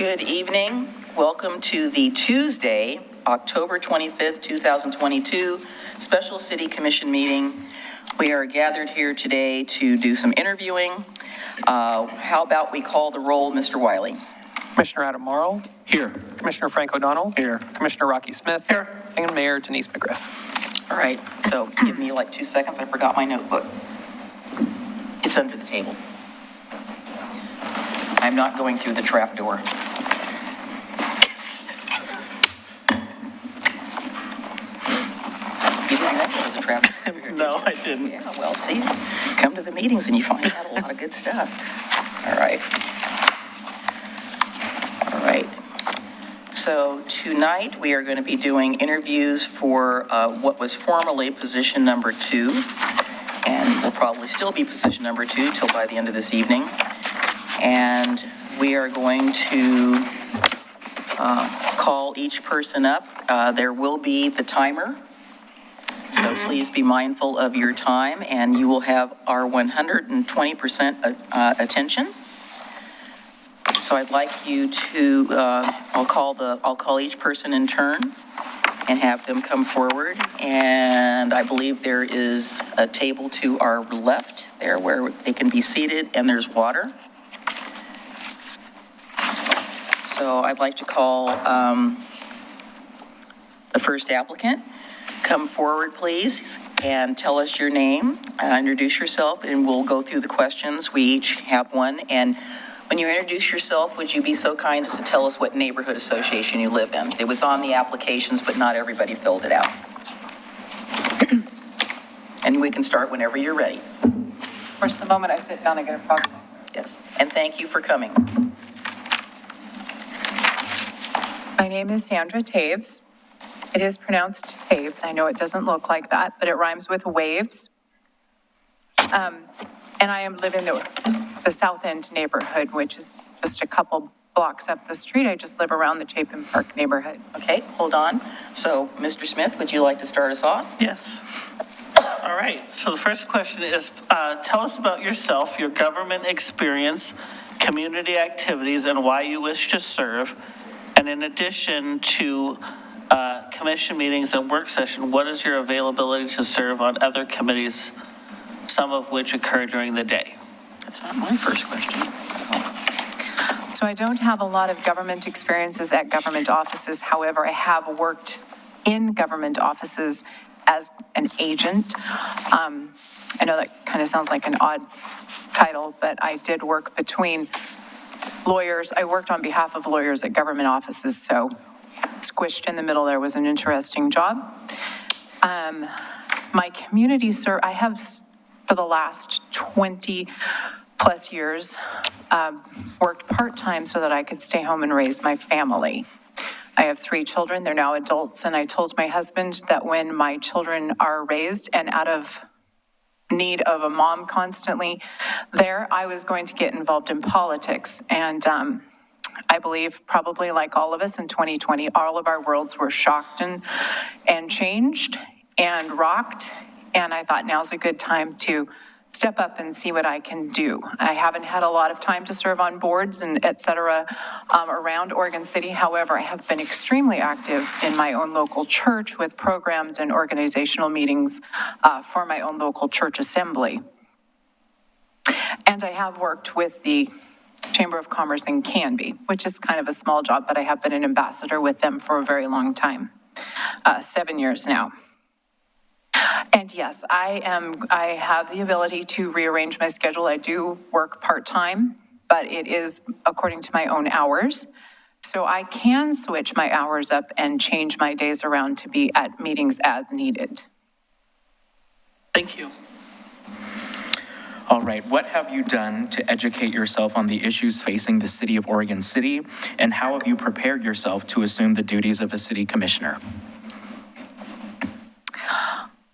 Good evening. Welcome to the Tuesday, October 25th, 2022 Special City Commission meeting. We are gathered here today to do some interviewing. How about we call the roll, Mr. Wiley? Commissioner Adam Morrow. Here. Commissioner Frank O'Donnell. Here. Commissioner Rocky Smith. Here. And Mayor Denise McGriff. All right, so give me like 2 seconds. I forgot my notebook. It's under the table. I'm not going through the trap door. You didn't know there was a trap door here, did No, you? I didn't. Yeah, well, see, come to the meetings and you find out a lot of good stuff. All right. All right. So tonight, we are going to be doing interviews for what was formerly position number 2, and will probably still be position number 2 till by the end of this evening. And we are going to call each person up. There will be the timer, so please be mindful of your time, and you will have our 120% attention. So I'd like you to, I'll call each person in turn and have them come forward. And I believe there is a table to our left there where they can be seated, and there's water. So I'd like to call the first applicant. Come forward, please, and tell us your name, introduce yourself, and we'll go through the questions. We each have one. And when you introduce yourself, would you be so kind as to tell us what neighborhood association you live in? It was on the applications, but not everybody filled it out. And we can start whenever you're ready. Of course, the moment I sit down, I get a problem. Yes, and thank you for coming. My name is Sandra Taves. It is pronounced Taves. I know it doesn't look like that, but it rhymes with waves. And I am living in the South End neighborhood, which is just a couple blocks up the street. I just live around the Chapin Park neighborhood. Okay, hold on. So, Mr. Smith, would you like to start us off? Yes. All right. So the first question is, tell us about yourself, your government experience, community activities, and why you wish to serve. And in addition to commission meetings and work session, what is your availability to serve on other committees, some of which occur during the day? That's not my first question. So I don't have a lot of government experiences at government offices. However, I have worked in government offices as an agent. I know that kind of sounds like an odd title, but I did work between lawyers. I worked on behalf of lawyers at government offices, so squished in the middle there was an interesting job. My community I have for the last 20 plus years worked part-time so that I could stay home and raise my family. I have 3 children, they're now adults, and I told my husband that when my children are raised and out of need of a mom constantly there, I was going to get involved in politics. And I believe probably like all of us in 2020, all of our worlds were shocked and changed and rocked. And I thought now's a good time to step up and see what I can do. I haven't had a lot of time to serve on boards and et cetera around Oregon City. However, I have been extremely active in my own local church with programs and organizational meetings for my own local church assembly. And I have worked with the Chamber of Commerce in Canby, which is kind of a small job, but I have been an ambassador with them for a very long time, 7 years now. And yes, I have the ability to rearrange my schedule. I do work part-time, but it is according to my own hours. So I can switch my hours up and change my days around to be at meetings as needed. Thank you. All right, what have you done to educate yourself on the issues facing the city of Oregon City, and how have you prepared yourself to assume the duties of a city commissioner?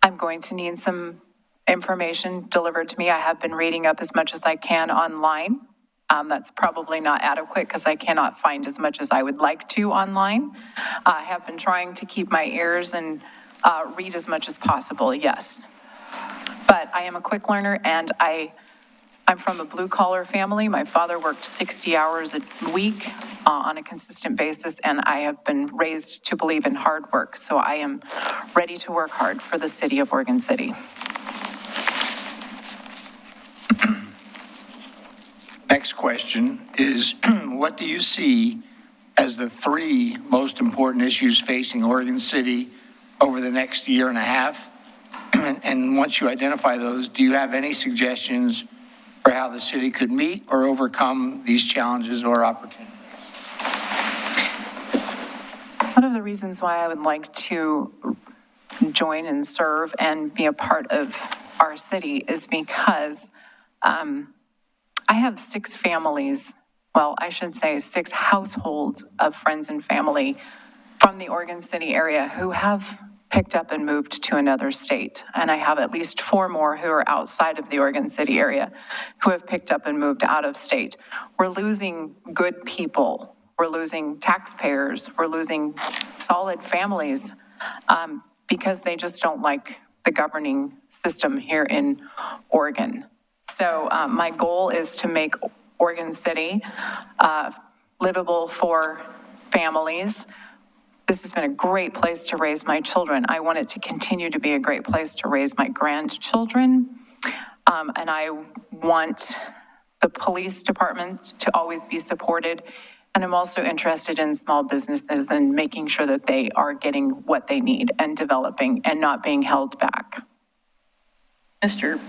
I'm going to need some information delivered to me. I have been reading up as much as I can online. That's probably not adequate because I cannot find as much as I would like to online. I have been trying to keep my ears and read as much as possible, yes. But I am a quick learner, and I'm from a blue-collar family. My father worked 60 hours a week on a consistent basis, and I have been raised to believe in hard work. So I am ready to work hard for the city of Oregon City. Next question is, what do you see as the three most important issues facing Oregon City over the next year and a half? And once you identify those, do you have any suggestions for how the city could meet or overcome these challenges or opportunities? One of the reasons why I would like to join and serve and be a part of our city is because I have 6 families, well, I should say 6 households of friends and family from the Oregon City area who have picked up and moved to another state. And I have at least 4 more who are outside of the Oregon City area who have picked up and moved out of state. We're losing good people. We're losing taxpayers. We're losing solid families because they just don't like the governing system here in Oregon. So my goal is to make Oregon City livable for families. This has been a great place to raise my children. I want it to continue to be a great place to raise my grandchildren. And I want the police department to always be supported. And I'm also interested in small businesses and making sure that they are getting what they need and developing and not being held back. Mr.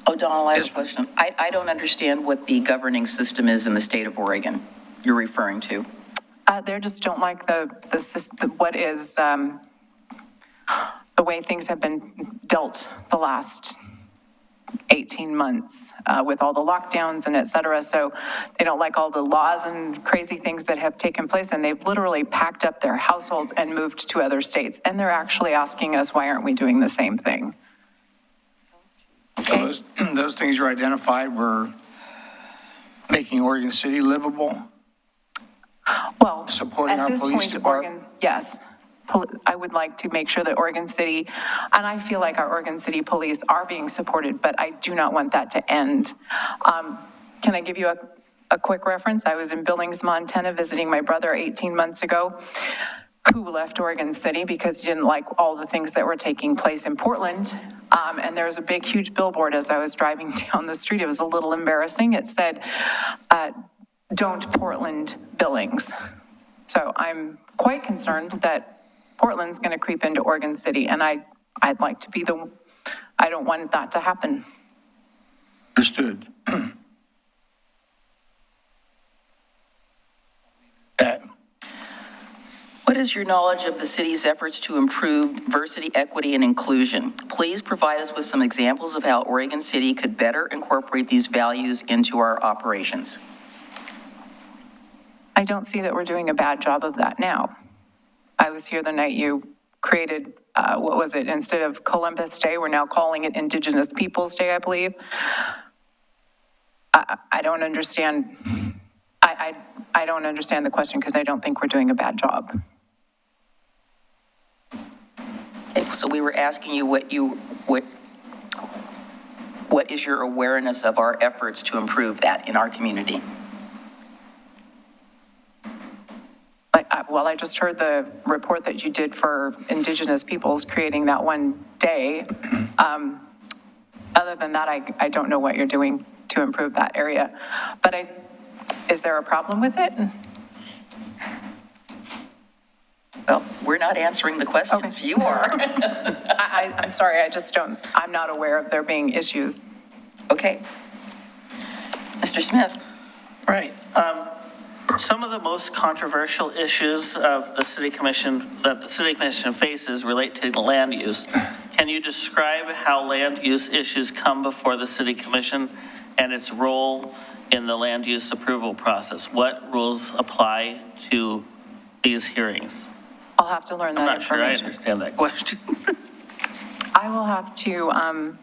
O'Donnell, I have a question. I don't understand what the governing system is in the state of Oregon you're referring to. They just don't like the system, what is the way things have been dealt the last 18 months with all the lockdowns and et cetera. So they don't like all the laws and crazy things that have taken place. And they've literally packed up their households and moved to other states. And they're actually asking us, why aren't we doing the same thing? So those things you identified were making Oregon City livable? Well, Supporting at our this police point, department? Oregon, yes. I would like to make sure that Oregon City, and I feel like our Oregon City police are being supported, but I do not want that to end. Can I give you a quick reference? I was in Billings, Montana, visiting my brother 18 months ago, who left Oregon City because he didn't like all the things that were taking place in Portland. And there was a big, huge billboard as I was driving down the street. It was a little embarrassing. It said, "Don't Portland Billings." So I'm quite concerned that Portland's going to creep into Oregon City, and I'd like to be I don't want that to happen. Understood. What is your knowledge of the city's efforts to improve diversity, equity, and inclusion? Please provide us with some examples of how Oregon City could better incorporate these values into our operations. I don't see that we're doing a bad job of that now. I was here the night you created, what was it, instead of Columbus Day, we're now calling it Indigenous Peoples Day, I believe. I don't understand. I don't understand the question because I don't think we're doing a bad job. So we were asking you what is your awareness of our efforts to improve that in our community? Well, I just heard the report that you did for Indigenous peoples creating that one day. Other than that, I don't know what you're doing to improve that area. But is there a problem with it? Well, we're not answering the questions. Okay. You are. I'm sorry, I'm not aware of there being issues. Okay. Mr. Smith. Right. Some of the most controversial issues of the city commission that the city commission faces relate to land use. Can you describe how land use issues come before the city commission and its role in the land use approval process? What rules apply to these hearings? I'll have to learn that I'm not sure I information. understand that question. I will have to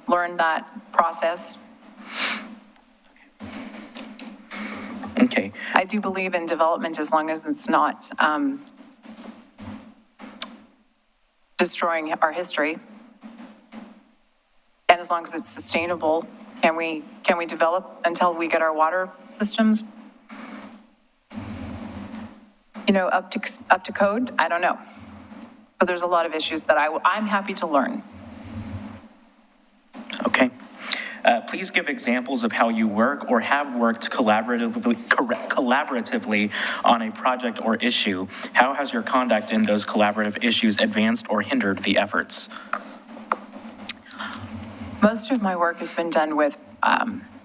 learn that process. Okay. I do believe in development as long as it's not destroying our history. And as long as it's sustainable, can we develop until we get our water systems up to code, I don't know. But there's a lot of issues that I'm happy to learn. Okay. Please give examples of how you work or have worked collaboratively on a project or issue. How has your conduct in those collaborative issues advanced or hindered the efforts? Most of my work has been done with,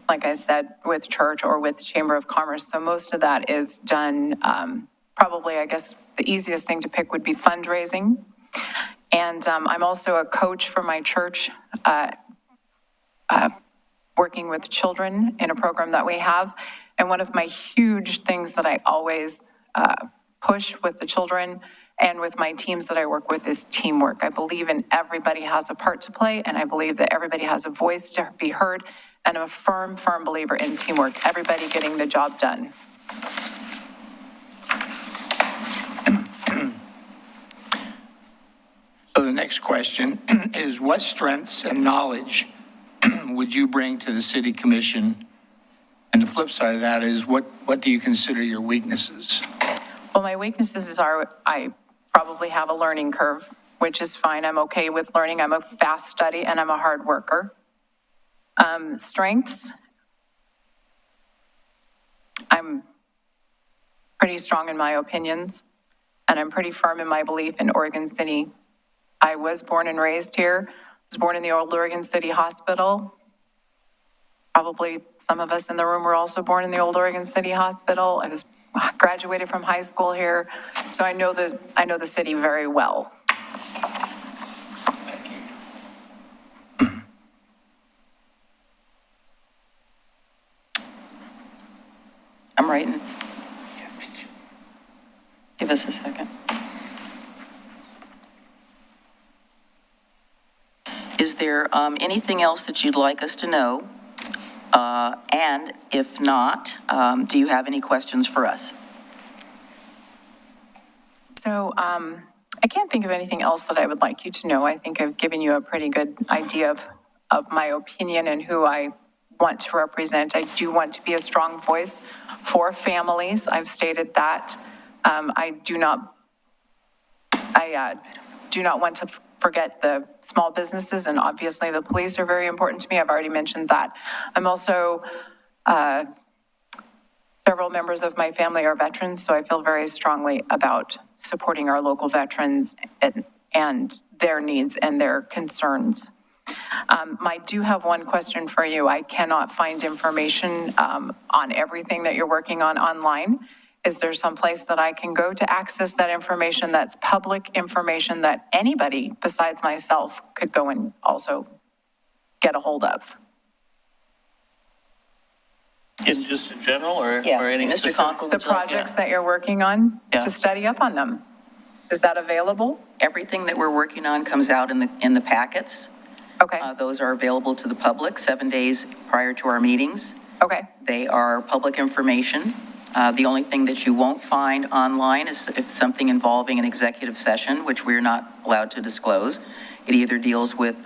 like I said, with church or with the Chamber of Commerce. So most of that is done, probably, I guess, the easiest thing to pick would be fundraising. And I'm also a coach for my church, working with children in a program that we have. And one of my huge things that I always push with the children and with my teams that I work with is teamwork. I believe in everybody has a part to play, and I believe that everybody has a voice to be heard, and I'm a firm, firm believer in teamwork, everybody getting the job done. So the next question is, what strengths and knowledge would you bring to the city commission? And the flip side of that is, what do you consider your weaknesses? Well, my weaknesses are I probably have a learning curve, which is fine. I'm okay with learning. I'm a fast study and I'm a hard worker. Strengths, I'm pretty strong in my opinions, and I'm pretty firm in my belief in Oregon City. I was born and raised here. I was born in the old Oregon City Hospital. Probably some of us in the room were also born in the old Oregon City Hospital. I graduated from high school here, so I know the city very well. I'm writing. Give us a second. Is there anything else that you'd like us to know? And if not, do you have any questions for us? So I can't think of anything else that I would like you to know. I think I've given you a pretty good idea of my opinion and who I want to represent. I do want to be a strong voice for families. I've stated that. I do not want to forget the small businesses, and obviously the police are very important to me. I've already mentioned that. I'm also, several members of my family are veterans, so I feel very strongly about supporting our local veterans and their needs and their concerns. I do have one question for you. I cannot find information on everything that you're working on online. Is there some place that I can go to access that information that's public information that anybody besides myself could go and also get a hold of? Just in general, or Yeah, any Mr. specific? Conkle, The projects that you're working on, Yeah. to study up on them. Is that available? everything that we're working on comes out in the packets. Okay, Those are available to the public 7 days prior to our meetings. okay, They are public information. The only thing that you won't find online is if something involving an executive session, which we're not allowed to disclose. It either deals with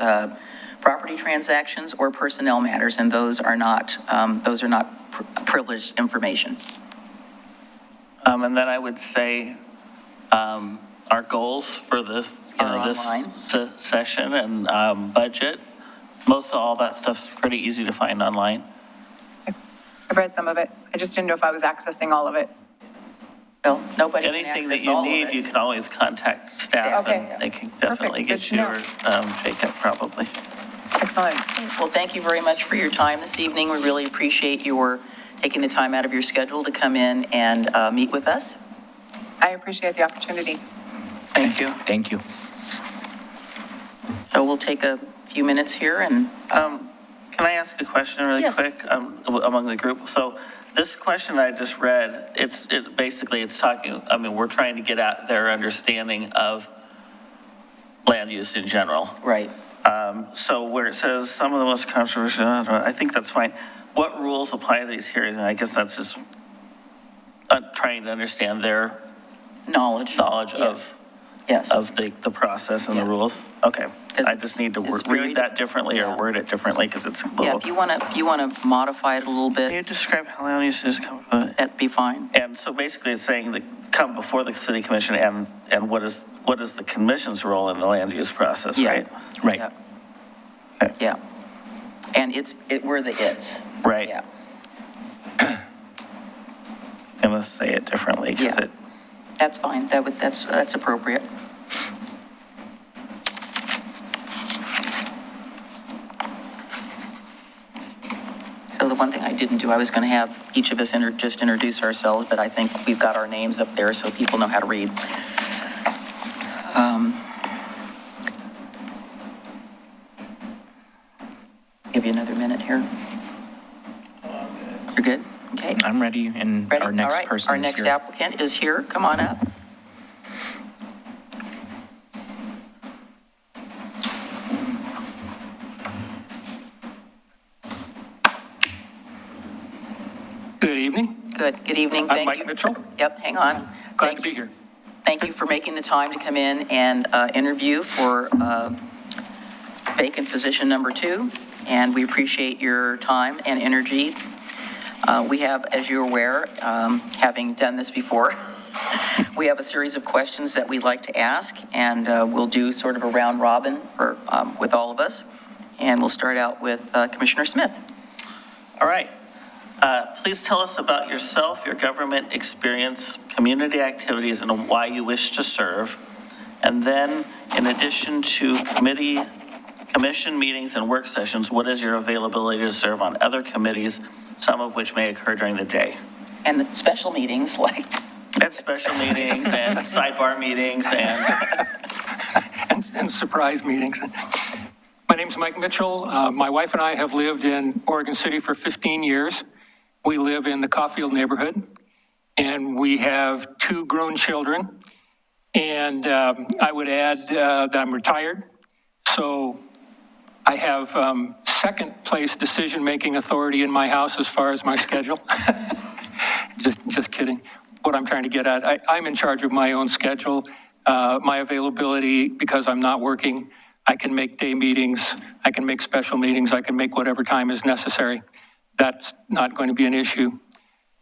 property transactions or personnel matters, and those are not privileged information. And then I would say our goals for this, Are this online. session and budget, most of all that stuff's pretty easy to find online. I've read some of it. I just didn't know if I was accessing all of it. Well, nobody can Anything that access you all of need, it. you can always contact staff, Okay. and they can definitely Good get to you, know. or Jacob probably. Excellent. Well, thank you very much for your time this evening. We really appreciate your taking the time out of your schedule to come in and meet with us. I appreciate the opportunity. Thank you. Thank you. So we'll take a few minutes here and, Can I ask a question really Yes. quick among the group? So this question I just read, it's talking, we're trying to get at their understanding of land use in general. right. So where it says some of the most controversial, I think that's fine. What rules apply to these hearings? And I guess that's just trying to understand their Knowledge. knowledge Yes. of Yes. of the process and the Yeah. rules? Okay. 'Cause I it's- just need to it's very read that differently or yeah. word it differently because it's a Yeah, little. if you want to modify it a little Can you bit, describe how long you says come before the? that'd be fine. And so basically it's saying that come before the city commission and what is the commission's role in the land use process, Yeah. right? Right. Yeah. Okay. Yeah. And we're the it's. Right. Yeah. I'm going to say it differently because Yeah. That's fine. That's appropriate. So the one thing I didn't do, I was going to have each of us just introduce ourselves, but I think we've got our names up there so people know how to read. Give you another minute here. You're good? Okay. I'm ready, and Ready? our next All right. person Our is next here. applicant is here. Come on up. Good evening. Good evening. I'm Thank Mike you. Mitchell. Yep, hang on. Glad Thank to be you. here. Thank you for making the time to come in and interview for vacant position number 2, and we appreciate your time and energy. We have, as you're aware, having done this before, we have a series of questions that we'd like to ask, and we'll do sort of a round robin with all of us, and we'll start out with Commissioner Smith. All right. Please tell us about yourself, your government experience, community activities, and why you wish to serve. And then, in addition to commission meetings and work sessions, what is your availability to serve on other committees, some of which may occur during the day? And the special meetings like, And special meetings and sidebar meetings and, And surprise meetings. My name's Mike Mitchell. My wife and I have lived in Oregon City for 15 years. We live in the Caulfield neighborhood, and we have 2 grown children. And I would add that I'm retired, so I have second place decision-making authority in my house as far as my schedule. Just kidding. What I'm trying to get at, I'm in charge of my own schedule. My availability, because I'm not working, I can make day meetings, I can make special meetings, I can make whatever time is necessary. That's not going to be an issue.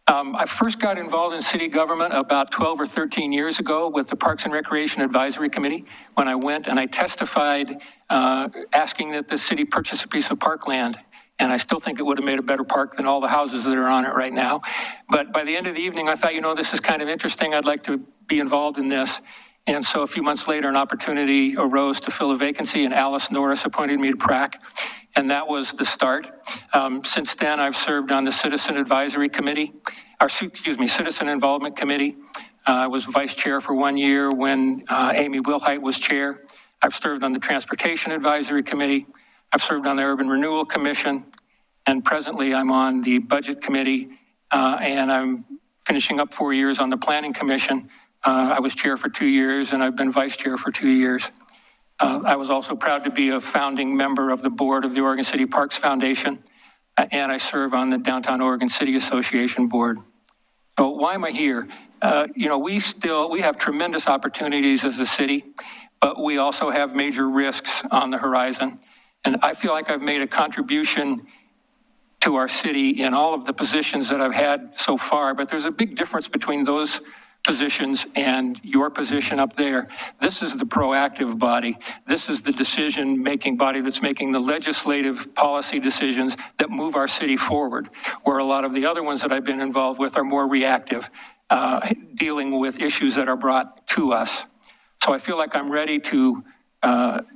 I first got involved in city government about 12 or 13 years ago with the Parks and Recreation Advisory Committee when I went and I testified asking that the city purchase a piece of parkland. And I still think it would have made a better park than all the houses that are on it right now. But by the end of the evening, I thought, this is kind of interesting. I'd like to be involved in this. And so a few months later, an opportunity arose to fill a vacancy, and Alice Norris appointed me to PRAC, and that was the start. Since then, I've served on the Citizen Advisory Committee, Citizen Involvement Committee. I was vice chair for 1 year when Amy Wilhite was chair. I've served on the Transportation Advisory Committee. I've served on the Urban Renewal Commission, and presently I'm on the Budget Committee, and I'm finishing up 4 years on the Planning Commission. I was chair for 2 years, and I've been vice chair for 2 years. I was also proud to be a founding member of the board of the Oregon City Parks Foundation, and I serve on the Downtown Oregon City Association board. So why am I here? We have tremendous opportunities as a city, but we also have major risks on the horizon. And I feel like I've made a contribution to our city in all of the positions that I've had so far, but there's a big difference between those positions and your position up there. This is the proactive body. This is the decision-making body that's making the legislative policy decisions that move our city forward, where a lot of the other ones that I've been involved with are more reactive, dealing with issues that are brought to us. So I feel like I'm ready to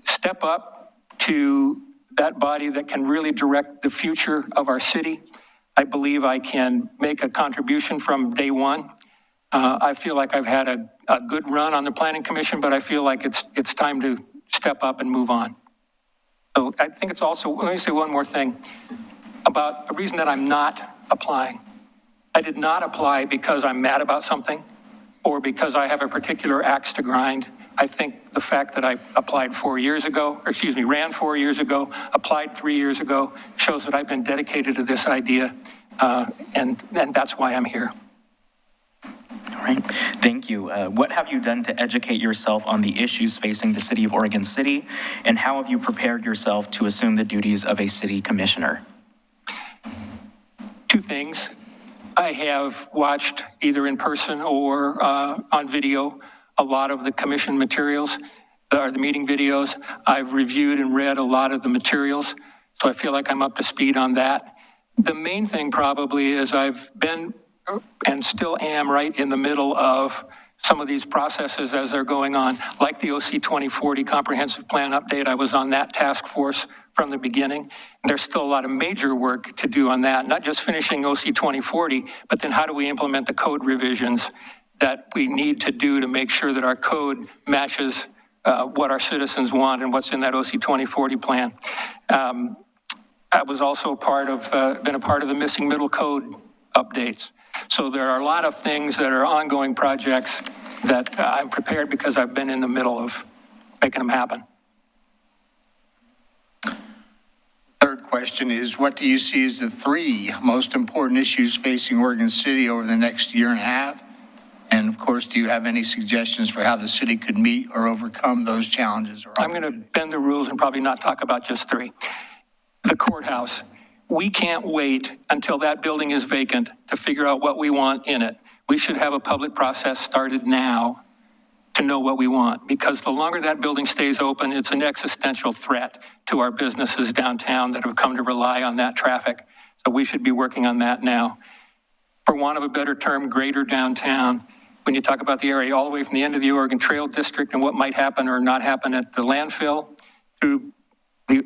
step up to that body that can really direct the future of our city. I believe I can make a contribution from day one. I feel like I've had a good run on the Planning Commission, but I feel like it's time to step up and move on. So I think it's also, let me say one more thing about the reason that I'm not applying. I did not apply because I'm mad about something or because I have a particular axe to grind. I think the fact that I ran 4 years ago, applied 3 years ago, shows that I've been dedicated to this idea, and that's why I'm here. All right. Thank you. What have you done to educate yourself on the issues facing the city of Oregon City, and how have you prepared yourself to assume the duties of a city commissioner? Two things. I have watched either in person or on video a lot of the commission materials, or the meeting videos. I've reviewed and read a lot of the materials, so I feel like I'm up to speed on that. The main thing probably is I've been and still am right in the middle of some of these processes as they're going on, like the OC 2040 Comprehensive Plan Update. I was on that task force from the beginning. There's still a lot of major work to do on that, not just finishing OC 2040, but then how do we implement the code revisions that we need to do to make sure that our code matches what our citizens want and what's in that OC 2040 plan. I was also been a part of the missing middle code updates. So there are a lot of things that are ongoing projects that I'm prepared because I've been in the middle of making them happen. Third question is, what do you see as the three most important issues facing Oregon City over the next year and a half? And of course, do you have any suggestions for how the city could meet or overcome those challenges? I'm going to bend the rules and probably not talk about just three. The courthouse. We can't wait until that building is vacant to figure out what we want in it. We should have a public process started now to know what we want, because the longer that building stays open, it's an existential threat to our businesses downtown that have come to rely on that traffic. So we should be working on that now. For want of a better term, greater downtown, when you talk about the area all the way from the end of the Oregon Trail District and what might happen or not happen at the landfill, through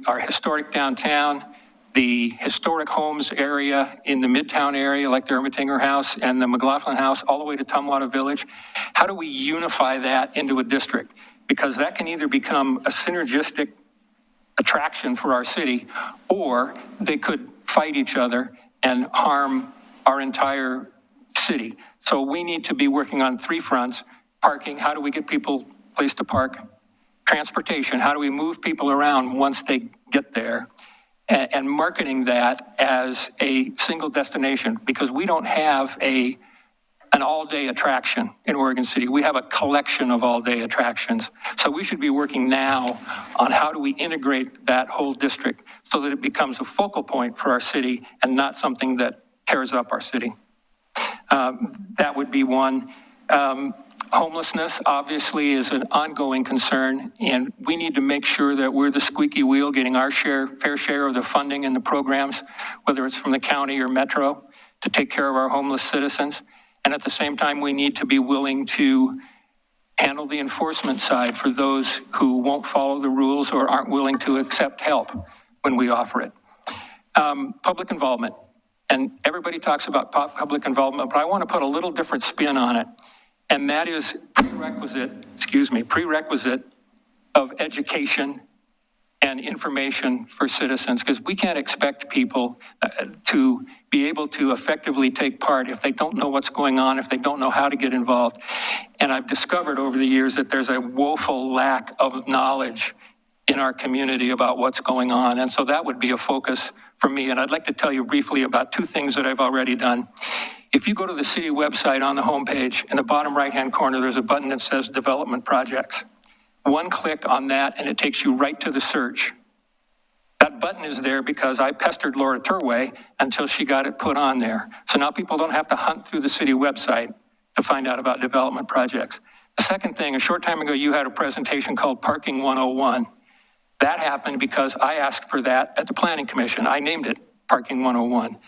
our historic downtown, the historic homes area in the Midtown area, like the Ermitinger House and the McLaughlin House, all the way to Tumwater Village. How do we unify that into a district? Because that can either become a synergistic attraction for our city, or they could fight each other and harm our entire city. So we need to be working on three fronts: parking, how do we get people a place to park? Transportation, how do we move people around once they get there? And marketing that as a single destination, because we don't have an all-day attraction in Oregon City. We have a collection of all-day attractions. So we should be working now on how do we integrate that whole district so that it becomes a focal point for our city and not something that tears up our city. That would be one. Homelessness, obviously, is an ongoing concern, and we need to make sure that we're the squeaky wheel getting our fair share of the funding and the programs, whether it's from the county or Metro, to take care of our homeless citizens. And at the same time, we need to be willing to handle the enforcement side for those who won't follow the rules or aren't willing to accept help when we offer it. Public involvement. And everybody talks about public involvement, but I want to put a little different spin on it. And that is prerequisite of education and information for citizens, because we can't expect people to be able to effectively take part if they don't know what's going on, if they don't know how to get involved. And I've discovered over the years that there's a woeful lack of knowledge in our community about what's going on. And so that would be a focus for me. And I'd like to tell you briefly about two things that I've already done. If you go to the city website on the homepage, in the bottom right-hand corner, there's a button that says Development Projects. One click on that and it takes you right to the search. That button is there because I pestered Laura Turway until she got it put on there. So now people don't have to hunt through the city website to find out about development projects. The second thing, a short time ago, you had a presentation called Parking 101. That happened because I asked for that at the Planning Commission. I named it Parking 101.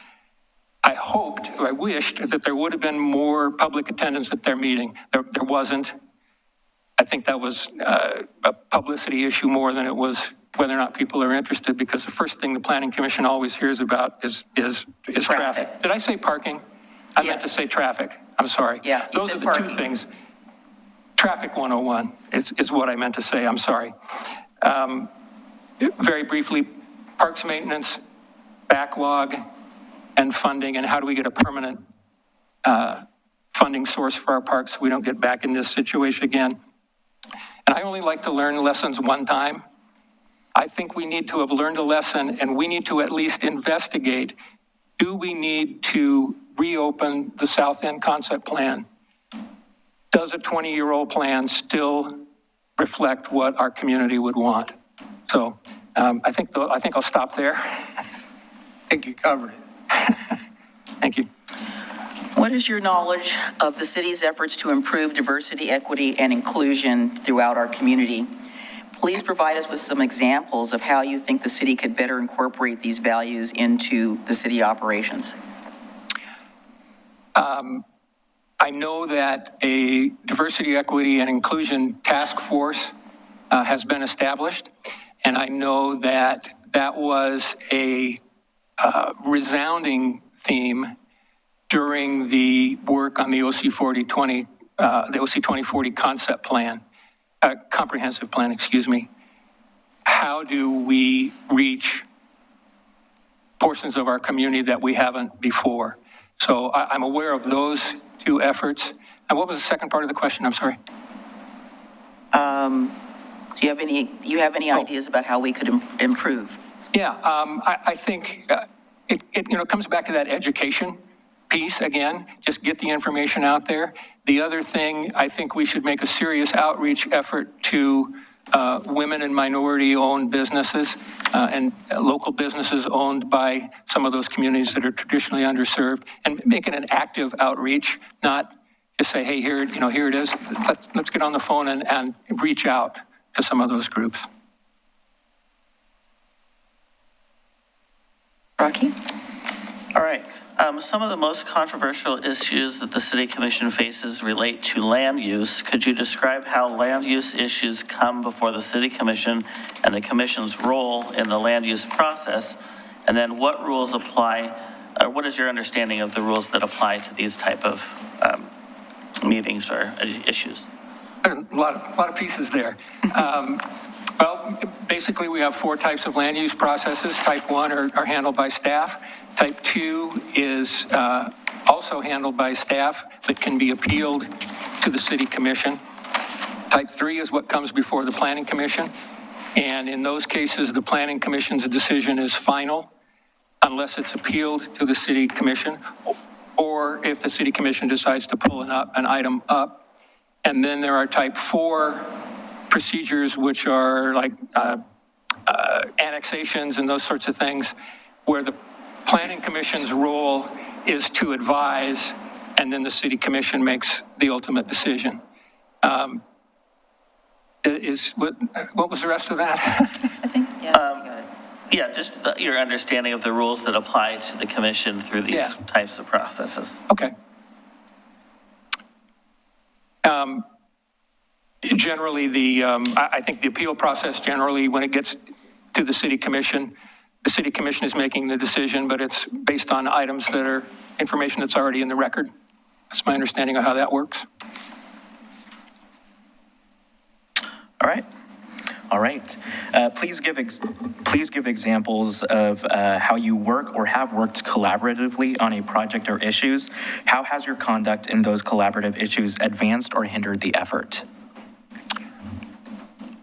I wished that there would have been more public attendance at their meeting. There wasn't. I think that was a publicity issue more than it was whether or not people are interested, because the first thing the Planning Commission always hears about is traffic. Did I say parking? I meant to say traffic. I'm sorry. Yeah, Those are the parking. two things. Traffic 101 is what I meant to say. I'm sorry. Very briefly, parks maintenance, backlog, and funding, and how do we get a permanent funding source for our parks so we don't get back in this situation again. And I only like to learn lessons one time. I think we need to have learned a lesson, and we need to at least investigate, do we need to reopen the South End concept plan? does a 20-year-old plan still reflect what our community would want? So I think I'll stop there. I think you covered it. Thank you. What is your knowledge of the city's efforts to improve diversity, equity, and inclusion throughout our community? Please provide us with some examples of how you think the city could better incorporate these values into the city operations. I know that a diversity, equity, and inclusion task force has been established, and I know that that was a resounding theme during the work on the OC 2040 concept plan, comprehensive plan, excuse me. How do we reach portions of our community that we haven't before? So I'm aware of those two efforts. And what was the second part of the question? I'm sorry. Do you have any ideas about how we could improve? Yeah, I think it comes back to that education piece again, just get the information out there. The other thing, I think we should make a serious outreach effort to women and minority-owned businesses and local businesses owned by some of those communities that are traditionally underserved, and make it an active outreach, not just say, hey, here it is. Let's get on the phone and reach out to some of those groups. Rocky? All right. Some of the most controversial issues that the City Commission faces relate to land use. Could you describe how land use issues come before the City Commission and the Commission's role in the land use process? And then what rules apply, or what is your understanding of the rules that apply to these type of meetings or issues? A lot of pieces there. Well, basically, we have 4 types of land use processes. Type 1 are handled by staff. Type 2 is also handled by staff, but can be appealed to the City Commission. Type 3 is what comes before the Planning Commission. And in those cases, the Planning Commission's decision is final unless it's appealed to the City Commission, or if the City Commission decides to pull an item up. And then there are type 4 procedures, which are like annexations and those sorts of things, where the Planning Commission's role is to advise, and then the City Commission makes the ultimate decision. What was the rest of that? I think, yeah, you got it. Yeah, just your understanding of the rules that apply to the commission through these types of processes. Okay. Generally, I think the appeal process generally, when it gets to the City Commission is making the decision, but it's based on items that are information that's already in the record. That's my understanding of how that works. All right. All right. Please give examples of how you work or have worked collaboratively on a project or issues. How has your conduct in those collaborative issues advanced or hindered the effort?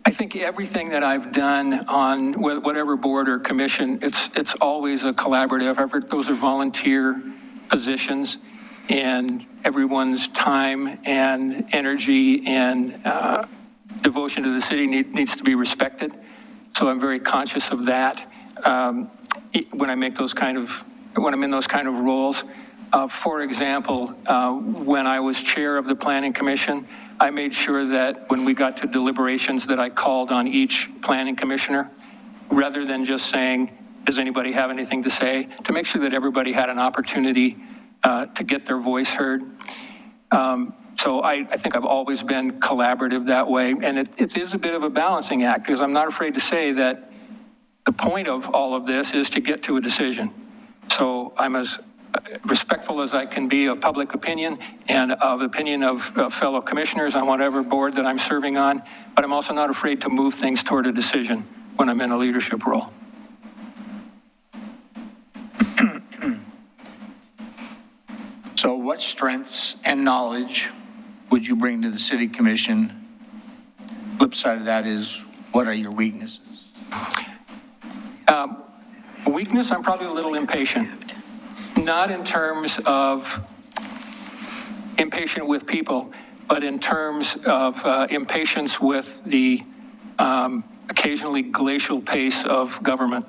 I think everything that I've done on whatever board or commission, it's always a collaborative effort. Those are volunteer positions, and everyone's time and energy and devotion to the city needs to be respected. So I'm very conscious of that when I'm in those kind of roles. For example, when I was chair of the Planning Commission, I made sure that when we got to deliberations that I called on each planning commissioner, rather than just saying, does anybody have anything to say, to make sure that everybody had an opportunity to get their voice heard. So I think I've always been collaborative that way. And it is a bit of a balancing act, because I'm not afraid to say that the point of all of this is to get to a decision. So I'm as respectful as I can be of public opinion and of opinion of fellow commissioners on whatever board that I'm serving on, but I'm also not afraid to move things toward a decision when I'm in a leadership role. So what strengths and knowledge would you bring to the City Commission? Flip side of that is, what are your weaknesses? Weakness, I'm probably a little impatient. Not in terms of impatient with people, but in terms of impatience with the occasionally glacial pace of government.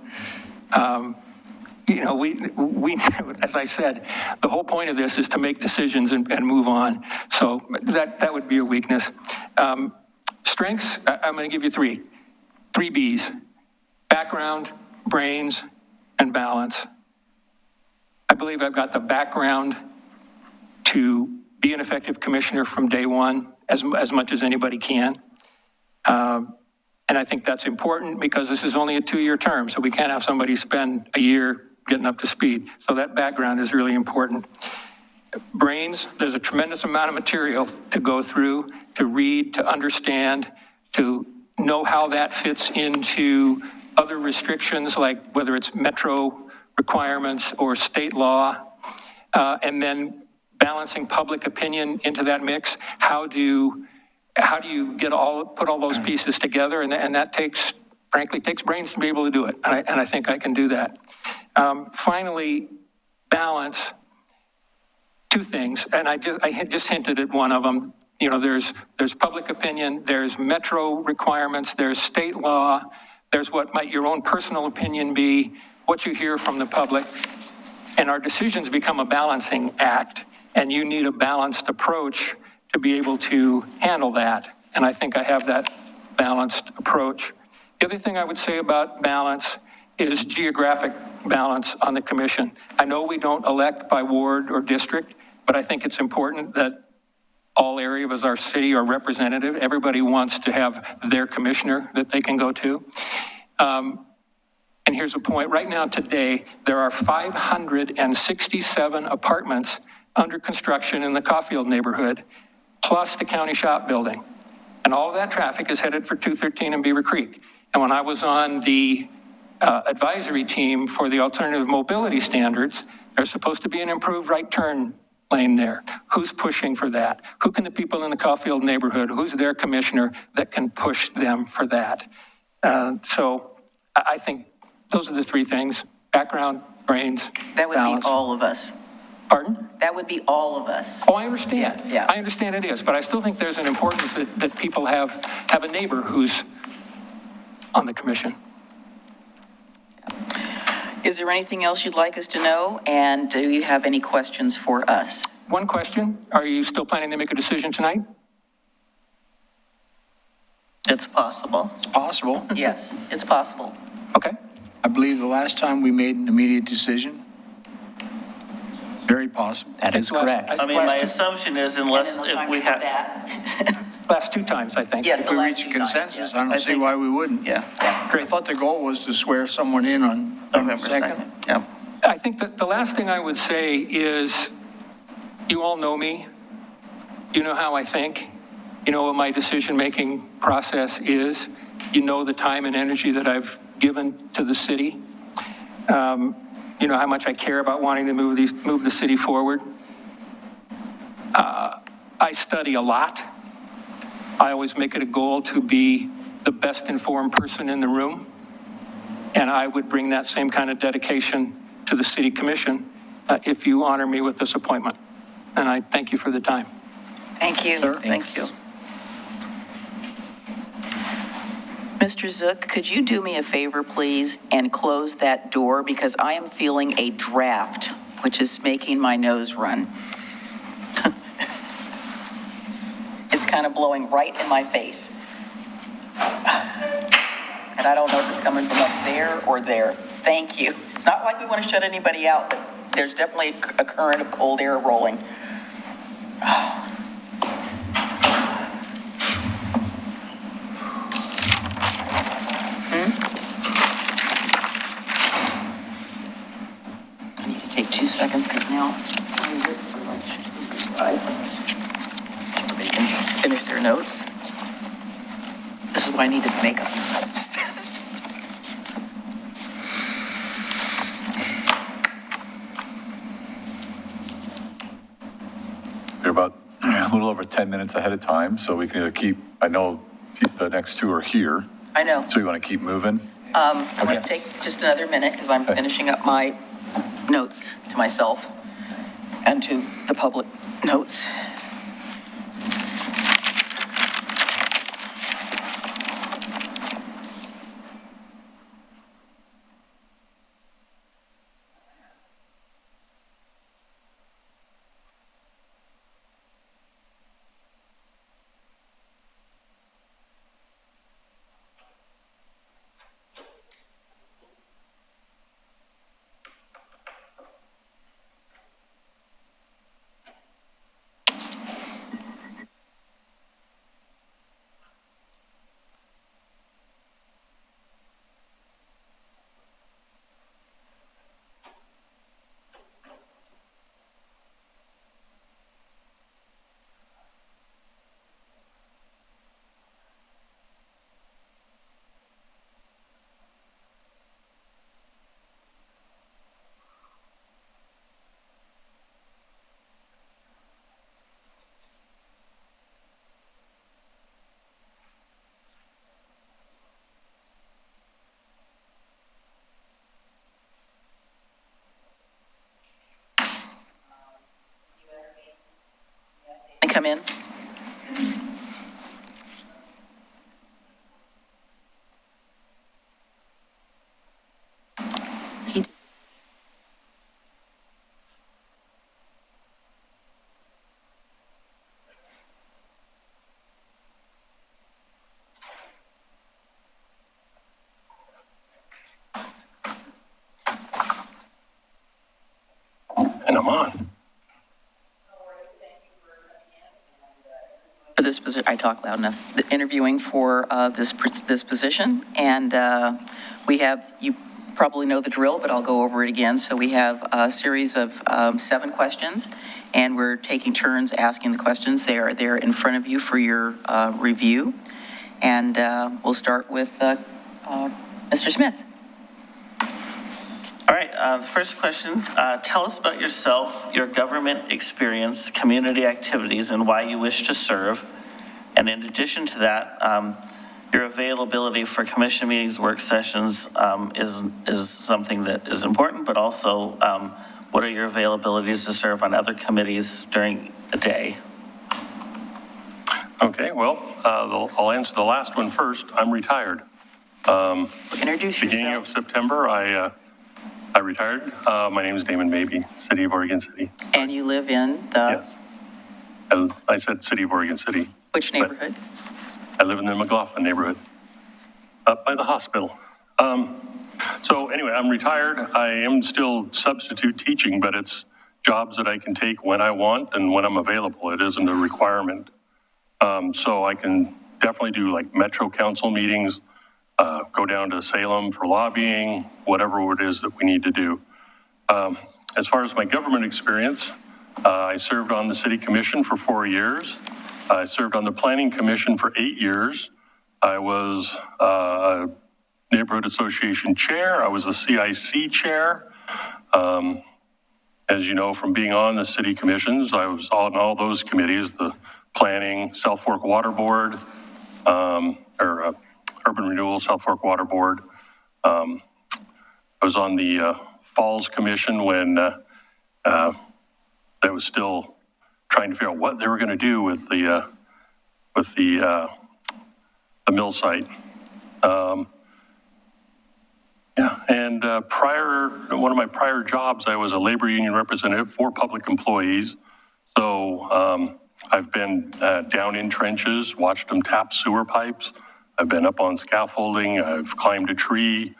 You know, we, as I said, the whole point of this is to make decisions and move on. So that would be a weakness. Strengths, I'm going to give you three B's: background, brains, and balance. I believe I've got the background to be an effective commissioner from day one, as much as anybody can. And I think that's important because this is only a 2-year term, so we can't have somebody spend a year getting up to speed. So that background is really important. Brains, there's a tremendous amount of material to go through, to read, to understand, to know how that fits into other restrictions, like whether it's metro requirements or state law, and then balancing public opinion into that mix. How do you put all those pieces together? And that frankly takes brains to be able to do it. And I think I can do that. Finally, balance. Two things, and I had just hinted at one of them. You know, there's public opinion, there's metro requirements, there's state law, there's what might your own personal opinion be, what you hear from the public, and our decisions become a balancing act, and you need a balanced approach to be able to handle that. And I think I have that balanced approach. The other thing I would say about balance is geographic balance on the commission. I know we don't elect by ward or district, but I think it's important that all areas of our city are representative. Everybody wants to have their commissioner that they can go to. And here's a point. Right now, today, there are 567 apartments under construction in the Caulfield neighborhood, plus the county shop building. And all of that traffic is headed for 213 and Beaver Creek. And when I was on the advisory team for the alternative mobility standards, there's supposed to be an improved right turn lane there. Who's pushing for that? Who can the people in the Caulfield neighborhood, who's their commissioner that can push them for that? So I think those are the three things: background, brains, That would balance. be all of us. Pardon? That would be all of us. Oh, I understand. Yes, yeah. I understand it is, but I still think there's an importance that people have a neighbor who's on the commission. Is there anything else you'd like us to know? And do you have any questions for us? One question: are you still planning to make a decision tonight? It's possible. Possible. Yes, it's possible. Okay. I believe the last time we made an immediate decision. Very possible. That is correct. I mean, my assumption is unless if we have, Last two times, I think. Yes, If the we last reach a few times, consensus, yes. I don't see why we wouldn't. yeah, I thought the goal was to swear someone in on November 2nd. 2nd. Yeah. I think that the last thing I would say is, you all know me. You know how I think. You know what my decision-making process is. You know the time and energy that I've given to the city. You know how much I care about wanting to move the city forward. I study a lot. I always make it a goal to be the best informed person in the room. And I would bring that same kind of dedication to the city commission if you honor me with this appointment. And I thank you for the time. Thank you. Thank you. Mr. Zook, could you do me a favor, please, and close that door, because I am feeling a draft, which is making my nose run. It's kind of blowing right in my face. And I don't know if it's coming from up there or there. Thank you. It's not like we want to shut anybody out, but there's definitely a current of cold air rolling. I need to take 2 seconds because now so everybody can finish their notes. This is why I needed makeup. You're about a little over 10 minutes ahead of time, so we can either keep, I know the next two are here, I know. so you want to keep moving? I'm going to take just another minute because I'm finishing up my notes to myself and to the public notes. position, I talk loud enough, interviewing for this position. And we have, you probably know the drill, but I'll go over it again. So we have a series of 7 questions, and we're taking turns asking the questions. They are there in front of you for your review. And we'll start with Mr. Smith. All right, the first question, tell us about yourself, your government experience, community activities, and why you wish to serve. And in addition to that, your availability for commission meetings, work sessions is something that is important, but also what are your availabilities to serve on other committees during a day? Okay, well, I'll answer the last one first. I'm retired. Introduce Beginning yourself. of September, I retired. My name is Damon Mabey, City of Oregon City. And you live in the, Yes. I said City of Oregon City. which neighborhood? I live in the McLaughlin neighborhood, up by the hospital. So anyway, I'm retired. I am still substitute teaching, but it's jobs that I can take when I want and when I'm available. It isn't a requirement. So I can definitely do like Metro Council meetings, go down to Salem for lobbying, whatever it is that we need to do. As far as my government experience, I served on the City Commission for 4 years. I served on the Planning Commission for 8 years. I was a Neighborhood Association Chair. I was the CIC Chair. As you know, from being on the City Commissions, I was on all those committees, the Planning, South Fork Water Board, Urban Renewal, South Fork Water Board. I was on the Falls Commission when they was still trying to figure out what they were going to do with the mill site. And one of my prior jobs, I was a labor union representative for public employees. So I've been down in trenches, watched them tap sewer pipes. I've been up on scaffolding. I've climbed a tree.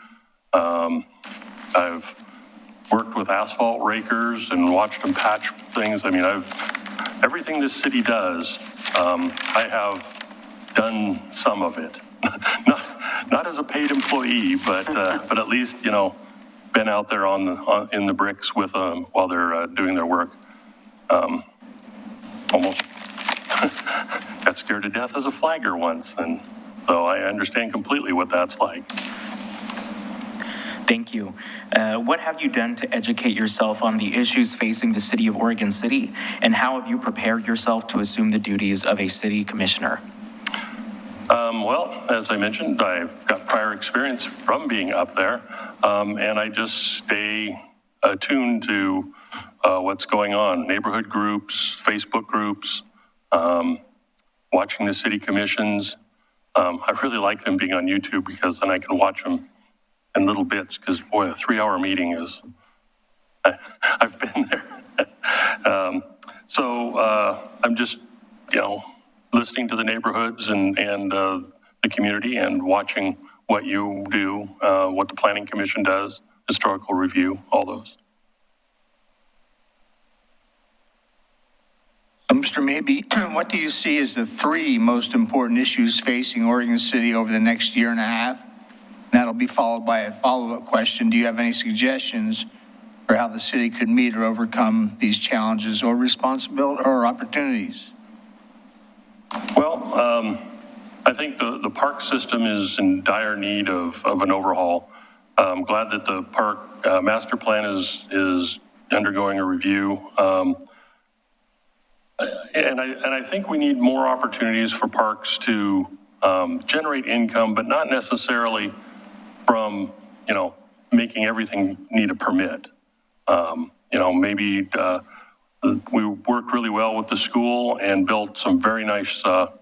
I've worked with asphalt rakers and watched them patch things. I mean, everything this city does, I have done some of it. Not as a paid employee, but at least, you know, been out there in the bricks with them while they're doing their work. Almost got scared to death as a flagger once, and so I understand completely what that's like. Thank you. What have you done to educate yourself on the issues facing the City of Oregon City, and how have you prepared yourself to assume the duties of a city commissioner? Well, as I mentioned, I've got prior experience from being up there, and I just stay attuned to what's going on. Neighborhood groups, Facebook groups, watching the city commissions. I really like them being on YouTube because then I can watch them in little bits, because boy, a 3-hour meeting is, I've been there. So I'm just, you know, listening to the neighborhoods and the community and watching what you do, what the Planning Commission does, historical review, all those. Mr. Mabey, what do you see as the 3 most important issues facing Oregon City over the next year and a half? That'll be followed by a follow-up question. Do you have any suggestions for how the city could meet or overcome these challenges or responsibilities or opportunities? Well, I think the park system is in dire need of an overhaul. I'm glad that the park master plan is undergoing a review. And I think we need more opportunities for parks to generate income, but not necessarily from, you know, making everything need a permit. You know, maybe we worked really well with the school and built some very nice, not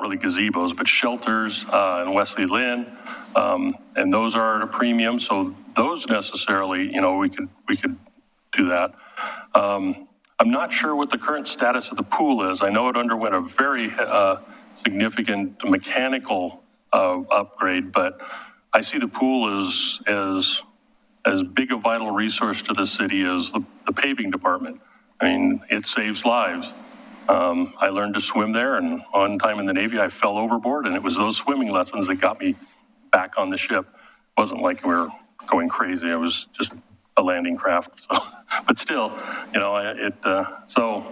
really gazebos, but shelters in Wesley Lynn, and those are at a premium. So those necessarily, you know, we could do that. I'm not sure what the current status of the pool is. I know it underwent a very significant mechanical upgrade, but I see the pool as big a vital resource to the city as the paving department. I mean, it saves lives. I learned to swim there, and one time in the Navy, I fell overboard, and it was those swimming lessons that got me back on the ship. It wasn't like we were going crazy. It was just a landing craft. So, but still, you know, so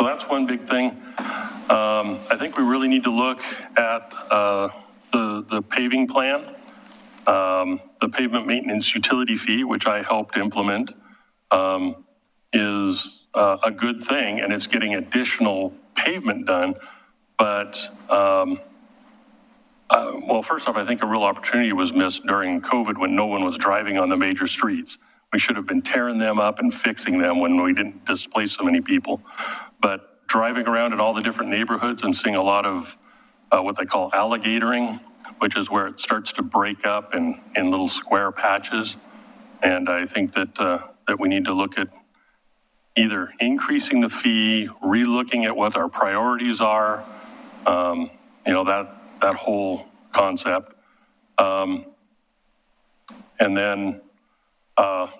that's one big thing. I think we really need to look at the paving plan, the pavement maintenance utility fee, which I helped implement, is a good thing, and it's getting additional pavement done. But, well, first off, I think a real opportunity was missed during COVID when no one was driving on the major streets. We should have been tearing them up and fixing them when we didn't displace so many people. But driving around in all the different neighborhoods and seeing a lot of what they call alligatoring, which is where it starts to break up in little square patches. And I think that, that we need to look at either increasing the fee, relooking at what our priorities are, you know, that whole concept. And then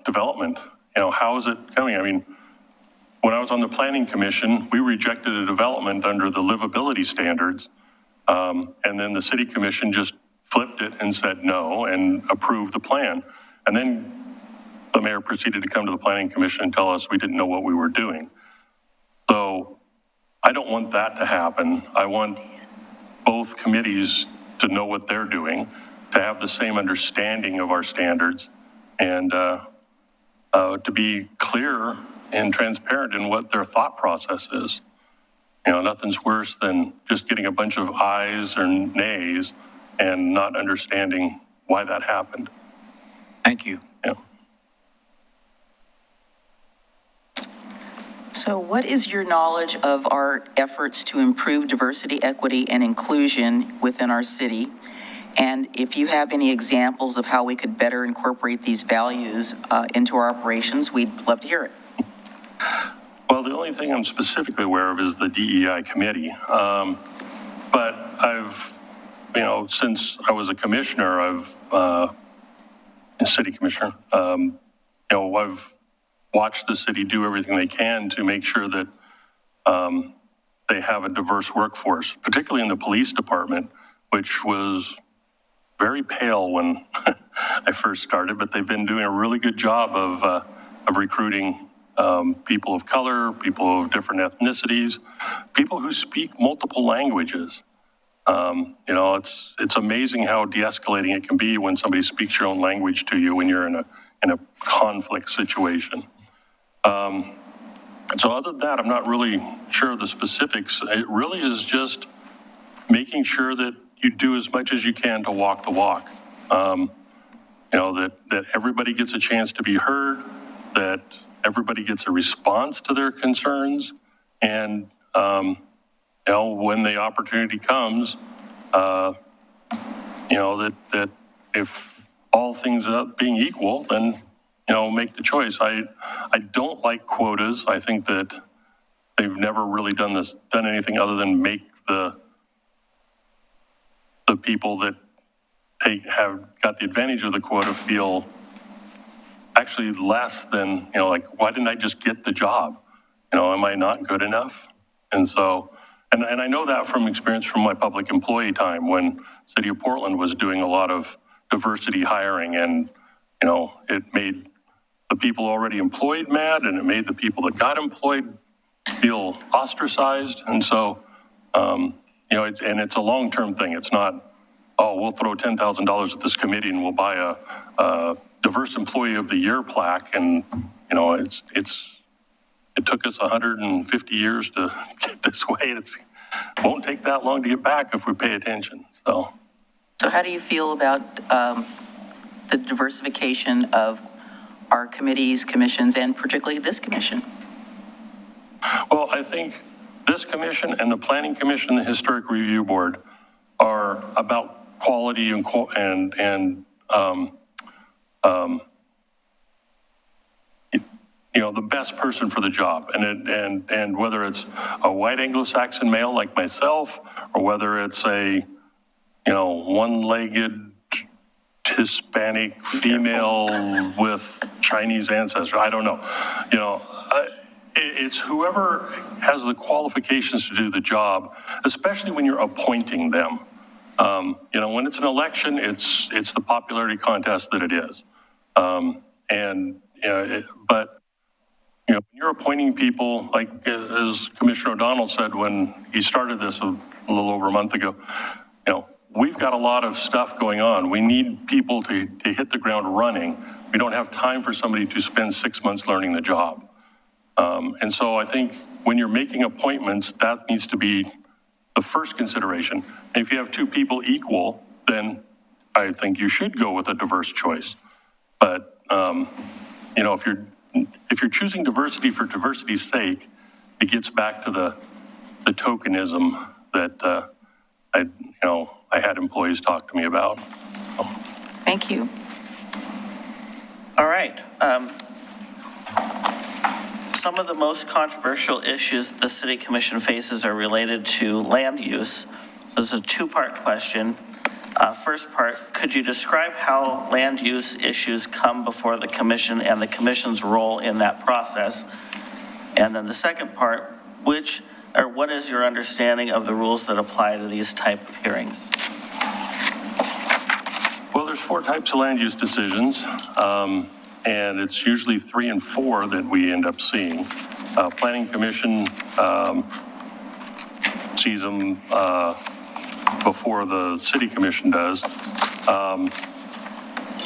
development, you know, how is it coming? I mean, when I was on the planning commission, we rejected a development under the livability standards. And then the city commission just flipped it and said no and approved the plan. And then the mayor proceeded to come to the planning commission and tell us we didn't know what we were doing. So I don't want that to happen. I want both committees to know what they're doing, to have the same understanding of our standards, and to be clear and transparent in what their thought process is. You know, nothing's worse than just getting a bunch of ayes or nays and not understanding why that happened. Thank you. Yeah. So what is your knowledge of our efforts to improve diversity, equity, and inclusion within our city? And if you have any examples of how we could better incorporate these values into our operations, we'd love to hear it. Well, the only thing I'm specifically aware of is the DEI committee. But I've, you know, since I was a commissioner, a city commissioner, you know, I've watched the city do everything they can to make sure that they have a diverse workforce, particularly in the police department, which was very pale when I first started, but they've been doing a really good job of recruiting people of color, people of different ethnicities, people who speak multiple languages. You know, it's amazing how de-escalating it can be when somebody speaks your own language to you when you're in a conflict situation. So other than that, I'm not really sure of the specifics. It really is just making sure that you do as much as you can to walk the walk. You know, that everybody gets a chance to be heard, that everybody gets a response to their concerns, and, you know, when the opportunity comes, you know, that if all things being equal, then, you know, make the choice. I don't like quotas. I think that they've never really done anything other than make the people that have got the advantage of the quota feel actually less than, you know, like, why didn't I just get the job? You know, am I not good enough? And so, and I know that from experience from my public employee time when City of Portland was doing a lot of diversity hiring, and, you know, it made the people already employed mad, and it made the people that got employed feel ostracized. And so, you know, and it's a long-term thing. It's not, oh, we'll throw $10,000 at this committee and we'll buy a Diverse Employee of the Year plaque. And, you know, it took us 150 years to get this way. It won't take that long to get back if we pay attention. So how do you feel about the diversification of our committees, commissions, and particularly this commission? Well, I think this commission and the Planning Commission and the Historic Review Board are about quality and you know, the best person for the job. And whether it's a white Anglo-Saxon male like myself, or whether it's a, you know, one-legged Hispanic female with Chinese ancestry, I don't know. You know, It's whoever has the qualifications to do the job, especially when you're appointing them. You know, when it's an election, it's the popularity contest that it is. But you know, when you're appointing people, like as Commissioner O'Donnell said when he started this a little over a month ago, you know, we've got a lot of stuff going on. We need people to hit the ground running. We don't have time for somebody to spend 6 months learning the job. And so I think when you're making appointments, that needs to be the first consideration. And if you have two people equal, then I think you should go with a diverse choice. But, you know, if you're choosing diversity for diversity's sake, it gets back to the tokenism that I had employees talk to me about. Thank you. All right. Some of the most controversial issues the City Commission faces are related to land use. So this is a two-part question. First part, could you describe how land use issues come before the commission and the commission's role in that process? And then the second part, what is your understanding of the rules that apply to these type of hearings? Well, there's 4 types of land use decisions, and it's usually 3 and 4 that we end up seeing. Planning Commission sees them before the City Commission does.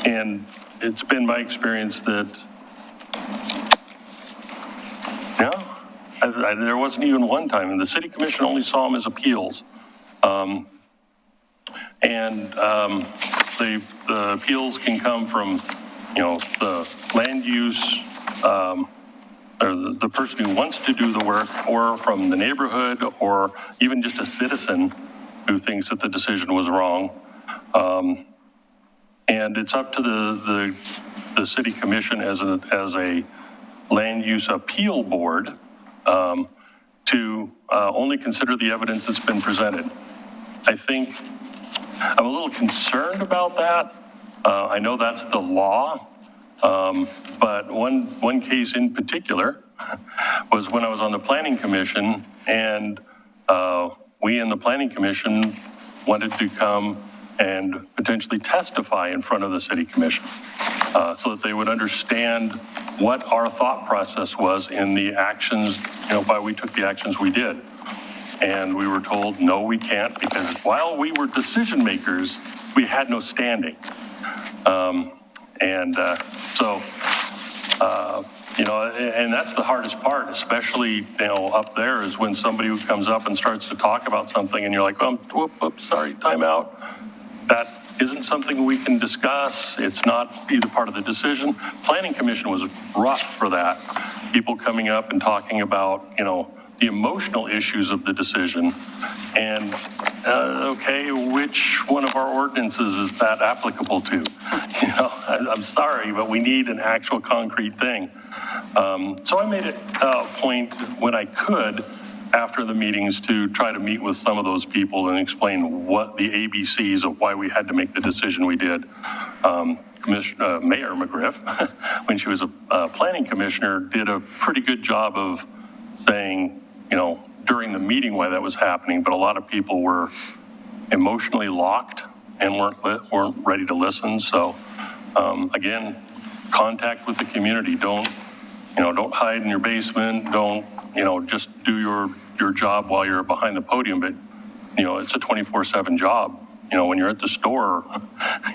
And it's been my experience that, there wasn't even one time, and the City Commission only saw them as appeals. The appeals can come from, you know, the land use, or the person who wants to do the work, or from the neighborhood, or even just a citizen who thinks that the decision was wrong. And it's up to the City Commission as a land use appeal board to only consider the evidence that's been presented. I think I'm a little concerned about that. I know that's the law, but one case in particular was when I was on the Planning Commission, and we in the Planning Commission wanted to come and potentially testify in front of the City Commission so that they would understand what our thought process was in the actions, you know, why we took the actions we did. And we were told, no, we can't, because while we were decision makers, we had no standing. You know, and that's the hardest part, especially, you know, up there, is when somebody who comes up and starts to talk about something and you're like, oh, whoops, sorry, time out. That isn't something we can discuss. It's not either part of the decision. Planning Commission was rough for that. People coming up and talking about, you know, the emotional issues of the decision. And, okay, which one of our ordinances is that applicable to? You know, I'm sorry, but we need an actual concrete thing. So I made it a point when I could after the meetings to try to meet with some of those people and explain what the ABCs of why we had to make the decision we did. Mayor McGriff, when she was a planning commissioner, did a pretty good job of saying, you know, during the meeting why that was happening, but a lot of people were emotionally locked and weren't ready to listen. So again, contact with the community. Don't hide in your basement. Don't, you know, just do your job while you're behind the podium. But, you know, it's a 24/7 job. You know, when you're at the store,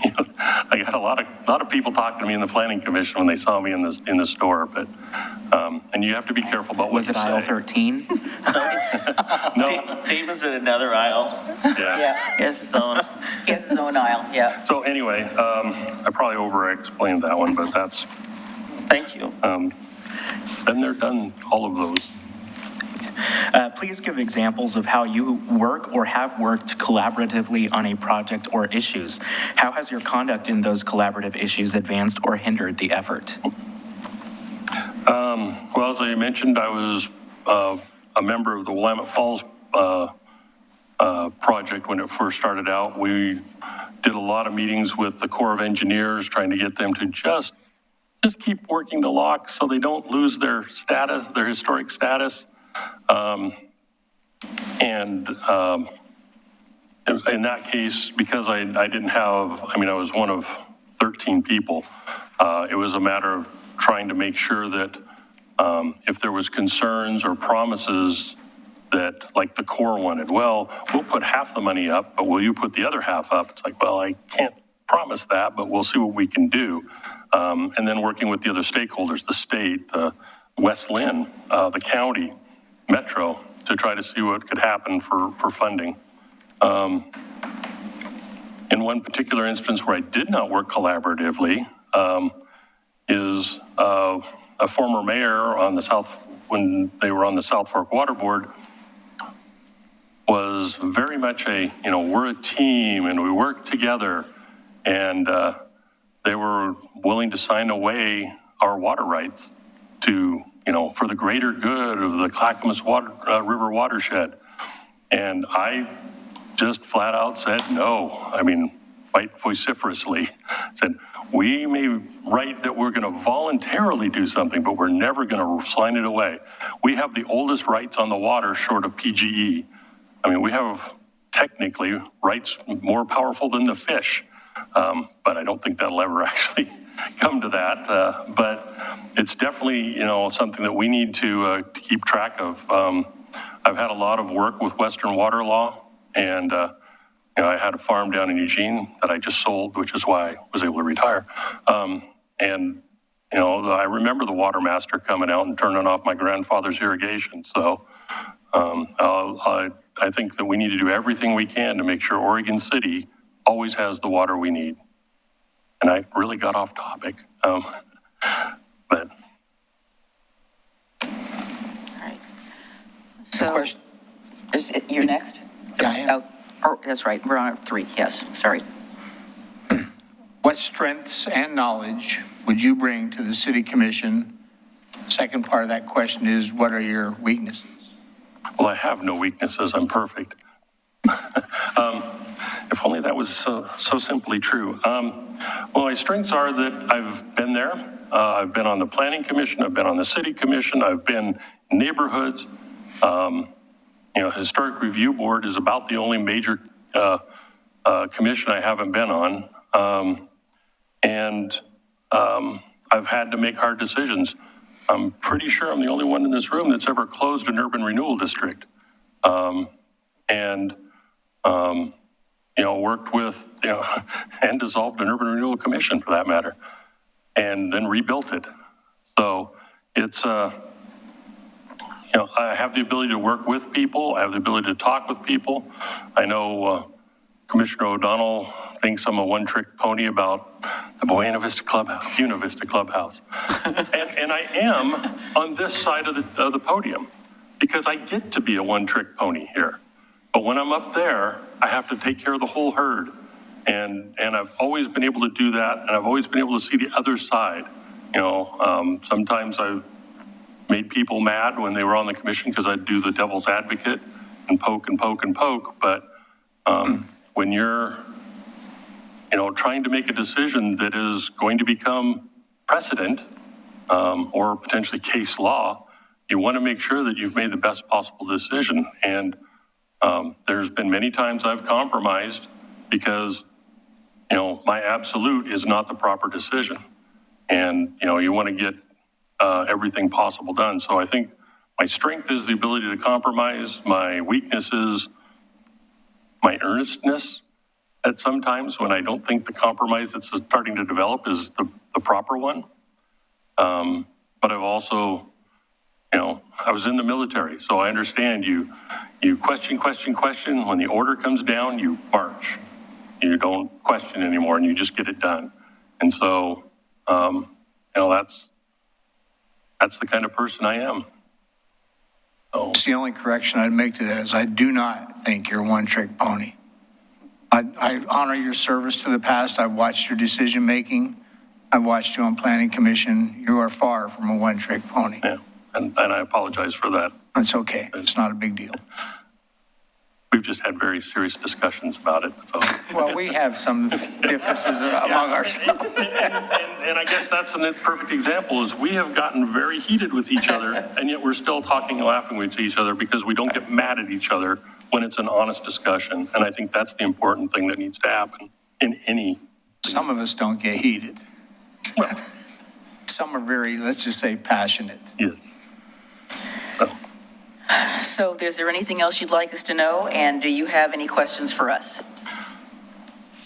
you know, I got a lot of people talking to me in the Planning Commission when they saw me in the store. But and you have to be careful about what you say. Was it aisle 13? No. David's in another aisle. Yeah. Yes, zone. Yes, zone aisle, yeah. So anyway, I probably over-explained that one, but that's. Thank you. Been there, done all of those. Please give examples of how you work or have worked collaboratively on a project or issues. How has your conduct in those collaborative issues advanced or hindered the effort? Well, as I mentioned, I was a member of the Willamette Falls project when it first started out. We did a lot of meetings with the Corps of Engineers trying to get them to just just keep working the locks so they don't lose their status, their historic status. In that case, because I didn't have, I mean, I was one of 13 people, it was a matter of trying to make sure that if there was concerns or promises that, like the Corps wanted, well, we'll put half the money up, but will you put the other half up? It's like, well, I can't promise that, but we'll see what we can do. And then working with the other stakeholders, the state, the West Lynn, the county, Metro, to try to see what could happen for funding. In one particular instance where I did not work collaboratively is a former mayor on the South, when they were on the South Fork Water Board, was very much a, you know, we're a team and we work together. And they were willing to sign away our water rights to, you know, for the greater good of the Clackamas River watershed. And I just flat out said no. I mean, quite vociferously said, we may write that we're going to voluntarily do something, but we're never going to sign it away. We have the oldest rights on the water short of PGE. I mean, we have technically rights more powerful than the fish, but I don't think that'll ever actually come to that. But it's definitely, you know, something that we need to keep track of. I've had a lot of work with Western Water Law, and you know, I had a farm down in Eugene that I just sold, which is why I was able to retire. And you know, I remember the water master coming out and turning off my grandfather's irrigation. So I think that we need to do everything we can to make sure Oregon City always has the water we need. And I really got off topic, but. All right. So, Question. is it, you're next? Yeah, I am. Oh, that's right, we're on 3, yes, sorry. What strengths and knowledge would you bring to the city commission? Second part of that question is, what are your weaknesses? Well, I have no weaknesses. I'm perfect. If only that was so simply true. Well, my strengths are that I've been there. I've been on the planning commission. I've been on the city commission. I've been in neighborhoods. You know, historic review board is about the only major commission I haven't been on. I've had to make hard decisions. I'm pretty sure I'm the only one in this room that's ever closed an urban renewal district. You know, worked with, you know, and dissolved an urban renewal commission for that matter, and then rebuilt it. So it's, you know, I have the ability to work with people. I have the ability to talk with people. I know Commissioner O'Donnell thinks I'm a one-trick pony about the Buena Vista Clubhouse. and I am on this side of the podium because I get to be a one-trick pony here. But when I'm up there, I have to take care of the whole herd. And I've always been able to do that, and I've always been able to see the other side. You know, sometimes I've made people mad when they were on the commission because I'd do the devil's advocate and poke and poke and poke. But when you're, you know, trying to make a decision that is going to become precedent or potentially case law, you want to make sure that you've made the best possible decision. And there's been many times I've compromised because, you know, my absolute is not the proper decision. And, you know, you want to get everything possible done. So I think my strength is the ability to compromise. My weakness is my earnestness at sometimes when I don't think the compromise that's starting to develop is the proper one. But I've also, you know, I was in the military, so I understand you question. When the order comes down, you march. You don't question anymore, and you just get it done. And so, you know, that's the kind of person I am. So. It's the only correction I'd make to that is I do not think you're a one-trick pony. I honor your service to the past. I've watched your decision-making. I've watched you on Planning Commission. You are far from a one-trick pony. Yeah, and I apologize for that. It's okay. It's not a big deal. We've just had very serious discussions about it, so. Well, we have some differences among ourselves. And I guess that's a perfect example, is we have gotten very heated with each other, and yet we're still talking and laughing with each other because we don't get mad at each other when it's an honest discussion. And I think that's the important thing that needs to happen in any. Some of us don't get heated. Well, Some are very, let's just say, passionate. yes. So is there anything else you'd like us to know? And do you have any questions for us?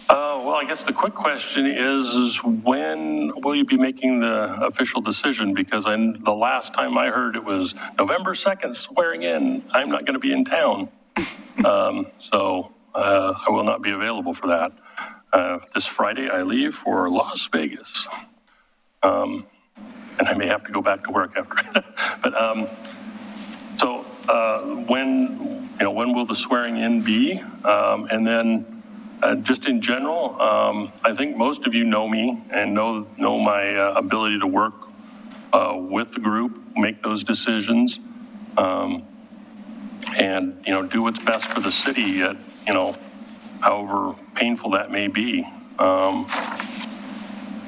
Well, I guess the quick question is when will you be making the official decision? Because the last time I heard it was November 2nd swearing in. I'm not going to be in town. So I will not be available for that. This Friday, I leave for Las Vegas. And I may have to go back to work after. But so when will the swearing in be? And then just in general, I think most of you know me and know my ability to work with the group, make those decisions, and do what's best for the city at however painful that may be.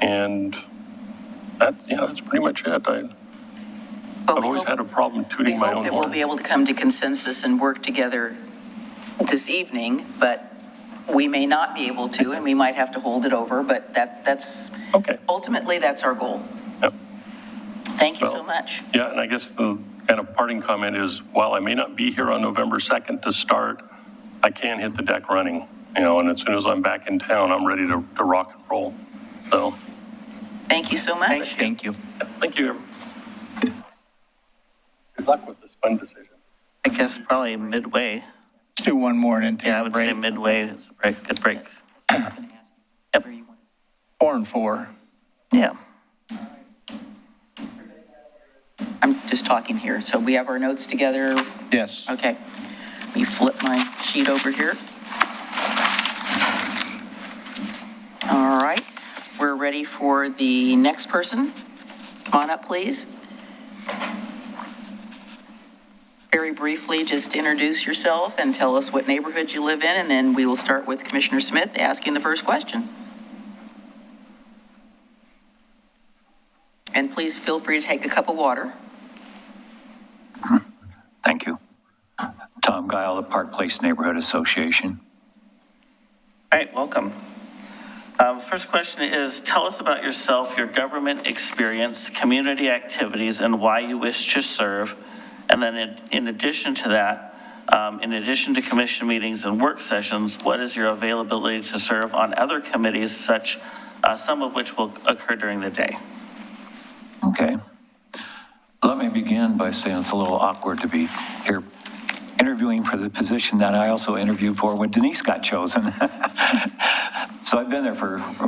And that's pretty much it. I've always had a problem tooting my own horn. We hope that we'll be able to come to consensus and work together this evening, but we may not be able to, and we might have to hold it over, but that's, Okay. ultimately, that's our goal. Yep. Thank you so Well, much. Yeah, and I guess the kind of parting comment is, while I may not be here on November 2nd to start, I can hit the deck running, and as soon as I'm back in town, I'm ready to rock and roll. So, Thank you so much. Thank you. thank you. Good luck with this fun decision. I guess probably midway. Let's do one more and then take Yeah, I a would say break. midway is a break, good break. Yep. 4 and 4. Yeah. I'm just talking here. So we have our notes together. Yes. Okay. Let me flip my sheet over here. All right. We're ready for the next person. Come on up, please. Very briefly, just introduce yourself and tell us what neighborhood you live in, and then we will start with Commissioner Smith asking the first question. And please feel free to take a cup of water. Thank you. Tom Guile, the Park Place Neighborhood Association. All right, welcome. First question is, tell us about yourself, your government experience, community activities, and why you wish to serve. And then in addition to that, in addition to commission meetings and work sessions, what is your availability to serve on other committees, some of which will occur during the day? Okay. Let me begin by saying it's a little awkward to be here interviewing for the position that I also interviewed for when Denise got chosen. So I've been there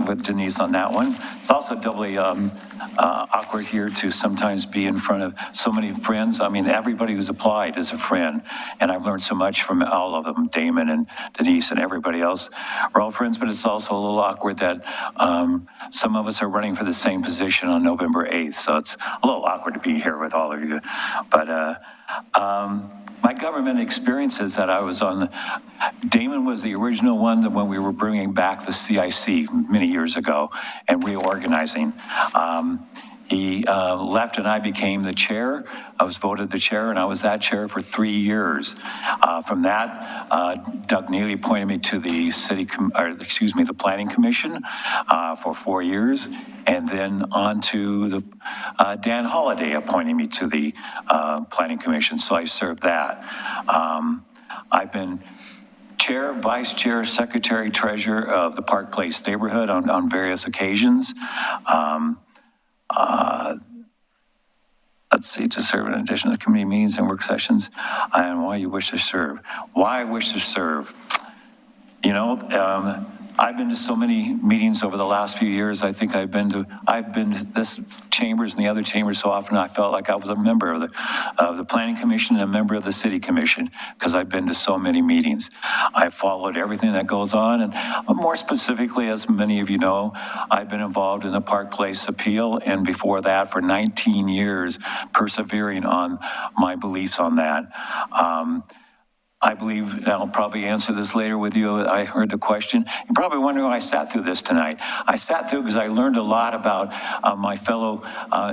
with Denise on that one. It's also doubly awkward here to sometimes be in front of so many friends. I mean, everybody who's applied is a friend, and I've learned so much from all of them, Damon and Denise and everybody else. We're all friends, but it's also a little awkward that some of us are running for the same position on November 8th, so it's a little awkward to be here with all of you. But my government experiences that I was on, Damon was the original one that when we were bringing back the CIC many years ago and reorganizing. He left and I became the chair. I was voted the chair and I was that chair for 3 years. From that, Doug Neely appointed me to the the Planning Commission for 4 years. And then on to the Dan Holliday appointing me to the Planning Commission. So I served that. I've been chair, vice chair, secretary, treasurer of the Park Place neighborhood on various occasions. Let's see, to serve in addition to committee meetings and work sessions, and why you wish to serve. Why I wish to serve. I've been to so many meetings over the last few years. I think I've been to this chambers and the other chambers so often I felt like I was a member of the Planning Commission and a member of the City Commission because I've been to so many meetings. I've followed everything that goes on, and more specifically, as many of you know, I've been involved in the Park Place appeal, and before that for 19 years, persevering on my beliefs on that. I believe, and I'll probably answer this later with you, I heard the question. You're probably wondering why I sat through this tonight. I sat through because I learned a lot about my fellow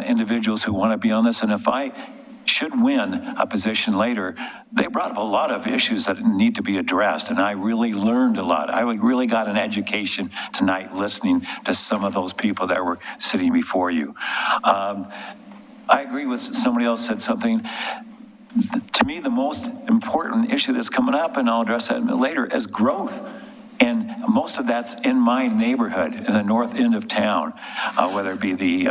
individuals who want to be on this, and if I should win a position later, they brought up a lot of issues that need to be addressed, and I really learned a lot. I really got an education tonight listening to some of those people that were sitting before you. I agree with somebody else said something. To me, the most important issue that's coming up, and I'll address that later, is growth. And most of that's in my neighborhood, in the north end of town, whether it be the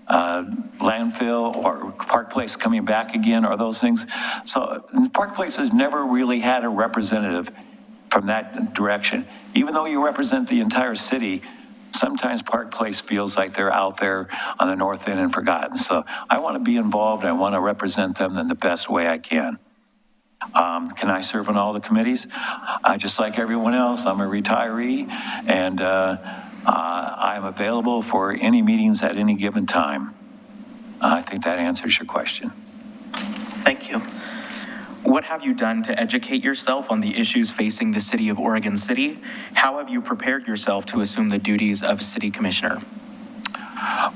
landfill or Park Place coming back again, or those things. So Park Place has never really had a representative from that direction. Even though you represent the entire city, sometimes Park Place feels like they're out there on the north end and forgotten. So I want to be involved. I want to represent them in the best way I can. Can I serve on all the committees? Just like everyone else, I'm a retiree, and I'm available for any meetings at any given time. I think that answers your question. Thank you. What have you done to educate yourself on the issues facing the city of Oregon City? How have you prepared yourself to assume the duties of city commissioner?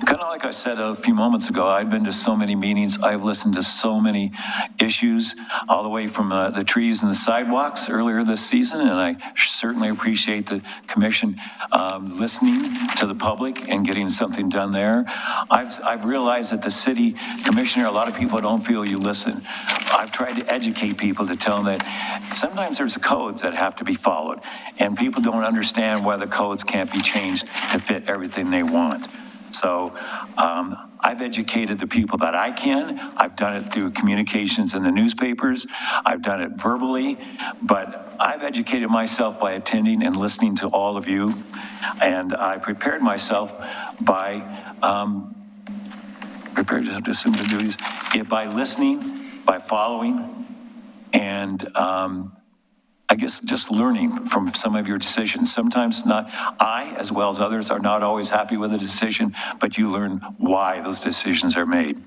Kind of like I said a few moments ago, I've been to so many meetings. I've listened to so many issues, all the way from the trees and the sidewalks earlier this season, and I certainly appreciate the commission listening to the public and getting something done there. I've realized that the city commissioner, a lot of people don't feel you listen. I've tried to educate people to tell them that sometimes there's codes that have to be followed, and people don't understand why the codes can't be changed to fit everything they want. So I've educated the people that I can. I've done it through communications in the newspapers. I've done it verbally, but I've educated myself by attending and listening to all of you. And I prepared myself by, prepared to assume the duties, by listening, by following, and I guess just learning from some of your decisions. Sometimes not I, as well as others, are not always happy with a decision, but you learn why those decisions are made.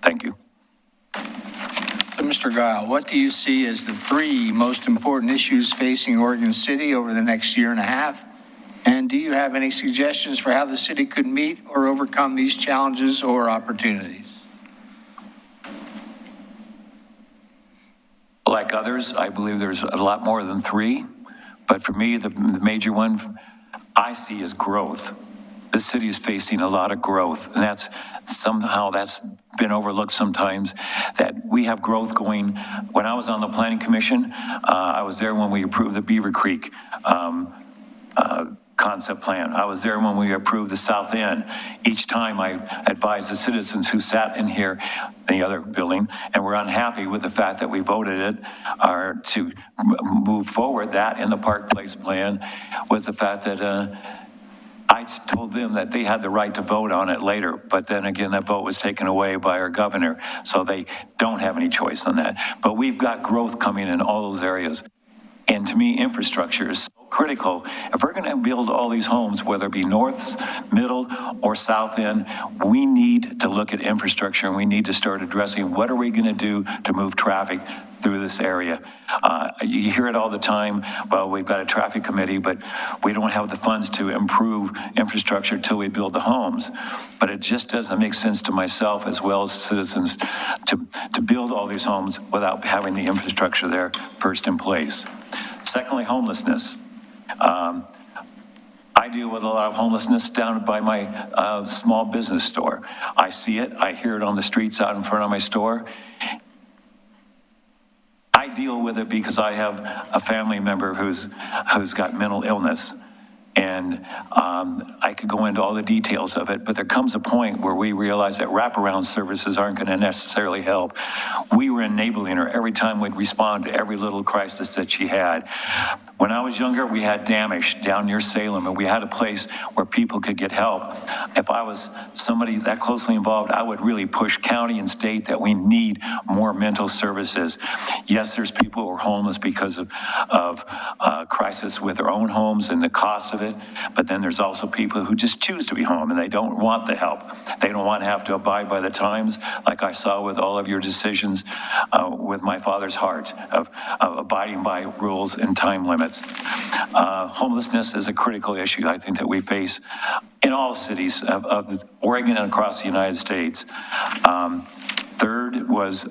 Thank you. So, Mr. Guile, what do you see as the three most important issues facing Oregon City over the next year and a half? And do you have any suggestions for how the city could meet or overcome these challenges or opportunities? Like others, I believe there's a lot more than three, but for me, the major one I see is growth. This city is facing a lot of growth, and that's been overlooked sometimes, that we have growth going. When I was on the Planning Commission, I was there when we approved the Beaver Creek concept plan. I was there when we approved the South End. Each time I advised the citizens who sat in here, in the other building, and were unhappy with the fact that we voted it, or to move forward that in the Park Place plan, was the fact that I told them that they had the right to vote on it later, but then again, that vote was taken away by our governor, so they don't have any choice on that. But we've got growth coming in all those areas. And to me, infrastructure is so critical. If we're going to build all these homes, whether it be north, middle, or south end, we need to look at infrastructure, and we need to start addressing what are we going to do to move traffic through this area. You hear it all the time, well, we've got a traffic committee, but we don't have the funds to improve infrastructure till we build the homes. But it just doesn't make sense to myself as well as citizens to build all these homes without having the infrastructure there first in place. Secondly, homelessness. I deal with a lot of homelessness down by my small business store. I see it, I hear it on the streets out in front of my store. I deal with it because I have a family member who's got mental illness. And I could go into all the details of it, but there comes a point where we realize that wraparound services aren't going to necessarily help. We were enabling her every time we'd respond to every little crisis that she had. When I was younger, we had Damish down near Salem, and we had a place where people could get help. If I was somebody that closely involved, I would really push county and state that we need more mental services. Yes, there's people who are homeless because of crisis with their own homes and the cost of it, but then there's also people who just choose to be home and they don't want the help. They don't want to have to abide by the times, like I saw with all of your decisions with my father's heart of abiding by rules and time limits. Homelessness is a critical issue, I think, that we face in all cities of Oregon and across the United States. Third was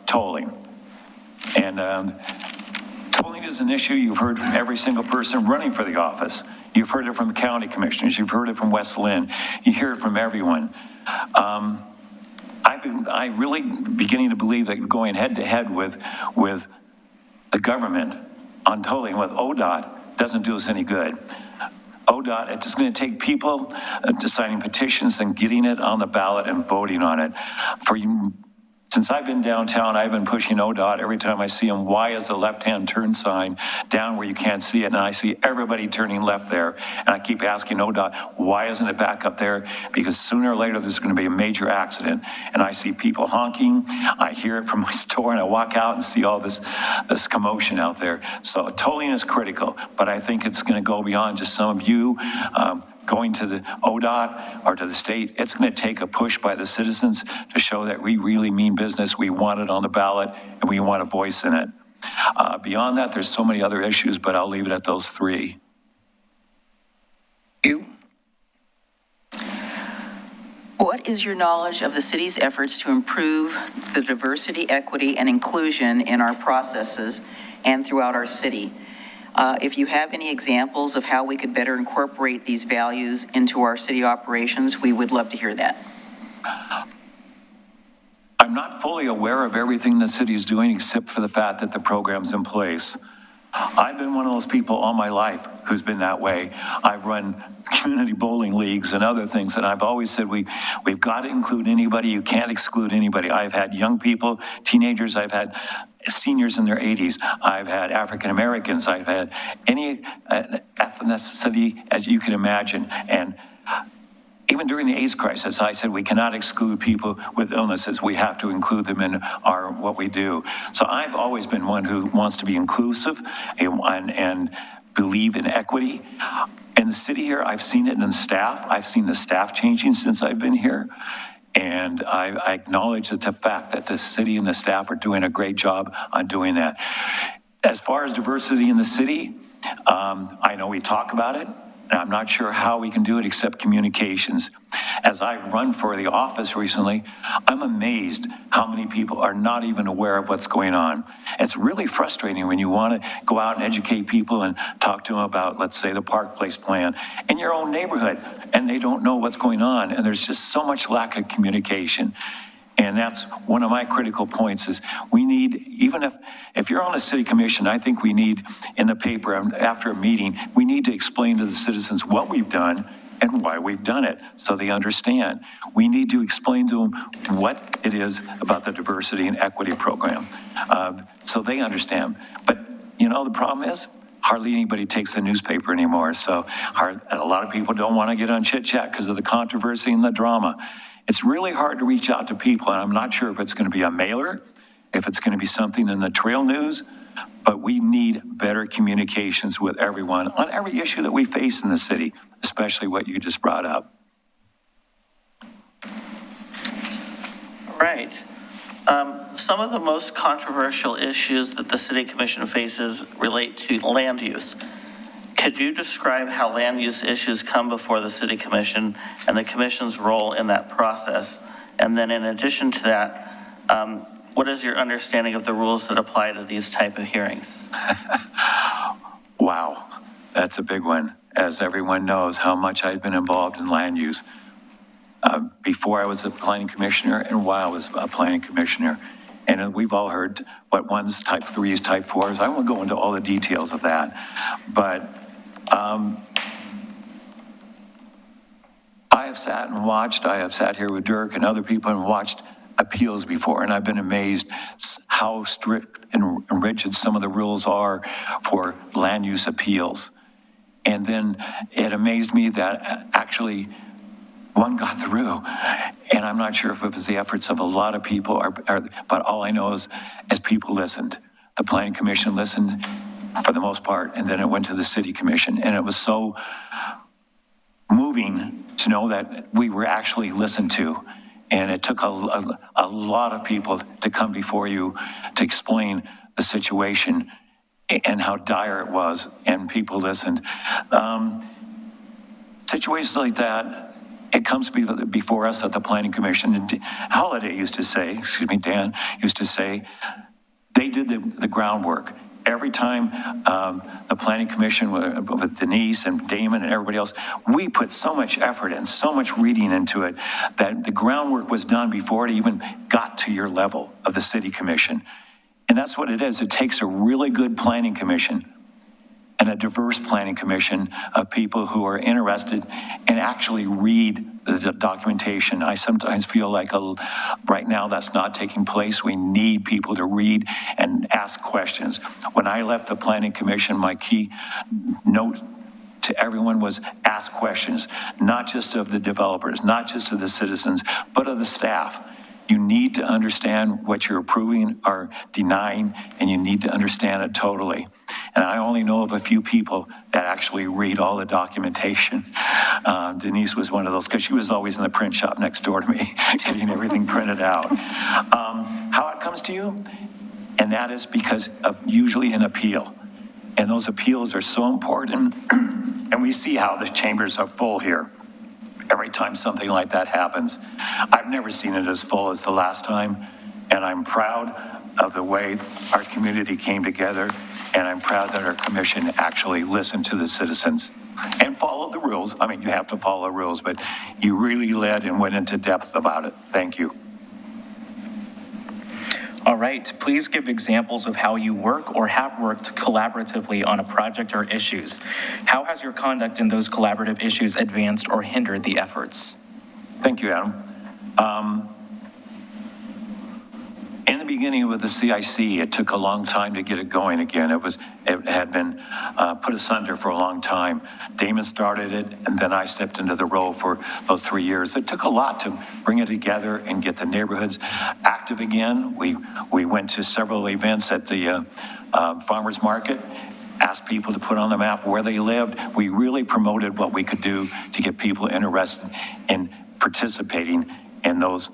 tolling. And tolling is an issue you've heard from every single person running for the office. You've heard it from the county commissioners. You've heard it from West Lynn. You hear it from everyone. I really beginning to believe that going head to head with the government on tolling with ODOT doesn't do us any good. ODOT, it's just going to take people signing petitions and getting it on the ballot and voting on it. Since I've been downtown, I've been pushing ODOT every time I see them. Why is the left-hand turn sign down where you can't see it? And I see everybody turning left there. And I keep asking ODOT, why isn't it back up there? Because sooner or later, there's going to be a major accident. And I see people honking. I hear it from my store, and I walk out and see all this commotion out there. So tolling is critical, but I think it's going to go beyond just some of you going to the ODOT or to the state. It's going to take a push by the citizens to show that we really mean business. We want it on the ballot, and we want a voice in it. Beyond that, there's so many other issues, but I'll leave it at those three. You? What is your knowledge of the city's efforts to improve the diversity, equity, and inclusion in our processes and throughout our city? If you have any examples of how we could better incorporate these values into our city operations, we would love to hear that. I'm not fully aware of everything the city is doing except for the fact that the program's in place. I've been one of those people all my life who's been that way. I've run community bowling leagues and other things, and I've always said we've got to include anybody. You can't exclude anybody. I've had young people, teenagers, I've had seniors in their 80s, I've had African Americans, I've had any ethnicity as you can imagine. And even during the AIDS crisis, I said we cannot exclude people with illnesses. We have to include them in what we do. So I've always been one who wants to be inclusive and believe in equity. In the city here, I've seen it in the staff. I've seen the staff changing since I've been here. And I acknowledge the fact that the city and the staff are doing a great job on doing that. As far as diversity in the city, I know we talk about it, and I'm not sure how we can do it except communications. As I've run for the office recently, I'm amazed how many people are not even aware of what's going on. It's really frustrating when you want to go out and educate people and talk to them about, let's say, the Park Place plan in your own neighborhood, and they don't know what's going on, and there's just so much lack of communication. And that's one of my critical points is we need, even if you're on a city commission, I think we need in the paper after a meeting, we need to explain to the citizens what we've done and why we've done it so they understand. We need to explain to them what it is about the diversity and equity program so they understand. But you know, the problem is hardly anybody takes the newspaper anymore. So a lot of people don't want to get on chit chat because of the controversy and the drama. It's really hard to reach out to people, and I'm not sure if it's going to be a mailer, if it's going to be something in the trail news, but we need better communications with everyone on every issue that we face in the city, especially what you just brought up. Right. Some of the most controversial issues that the City Commission faces relate to land use. Could you describe how land use issues come before the City Commission and the Commission's role in that process? And then in addition to that, what is your understanding of the rules that apply to these type of hearings? Wow, that's a big one. As everyone knows, how much I've been involved in land use before I was a planning commissioner and while I was a planning commissioner. And we've all heard what one's type 3s, type 4s. I won't go into all the details of that. But I have sat and watched, I have sat here with Dirk and other people and watched appeals before, and I've been amazed how strict and rigid some of the rules are for land use appeals. And then it amazed me that actually one got through. And I'm not sure if it was the efforts of a lot of people, but all I know is people listened. The Planning Commission listened for the most part, and then it went to the City Commission. And it was so moving to know that we were actually listened to. And it took a lot of people to come before you to explain the situation and how dire it was, and people listened. Situations like that, it comes before us at the Planning Commission. And Dan used to say, they did the groundwork. Every time the Planning Commission with Denise and Damon and everybody else, we put so much effort and so much reading into it that the groundwork was done before it even got to your level of the City Commission. And that's what it is. It takes a really good Planning Commission and a diverse Planning Commission of people who are interested and actually read the documentation. I sometimes feel like right now that's not taking place. We need people to read and ask questions. When I left the Planning Commission, my key note to everyone was ask questions, not just of the developers, not just of the citizens, but of the staff. You need to understand what you're approving or denying, and you need to understand it totally. And I only know of a few people that actually read all the documentation. Denise was one of those, because she was always in the print shop next door to me, getting everything printed out. How it comes to you, and that is because of usually an appeal. And those appeals are so important, and we see how the chambers are full here. Every time something like that happens. I've never seen it as full as the last time, and I'm proud of the way our community came together, and I'm proud that our commission actually listened to the citizens and followed the rules. I mean, you have to follow the rules, but you really led and went into depth about it. Thank you. All right, please give examples of how you work or have worked collaboratively on a project or issues. How has your conduct in those collaborative issues advanced or hindered the efforts? Thank you, Adam. In the beginning with the CIC, it took a long time to get it going again. It had been put asunder for a long time. Damon started it, and then I stepped into the role for those 3 years. It took a lot to bring it together and get the neighborhoods active again. We went to several events at the farmers market, asked people to put on the map where they lived. We really promoted what we could do to get people interested in participating in those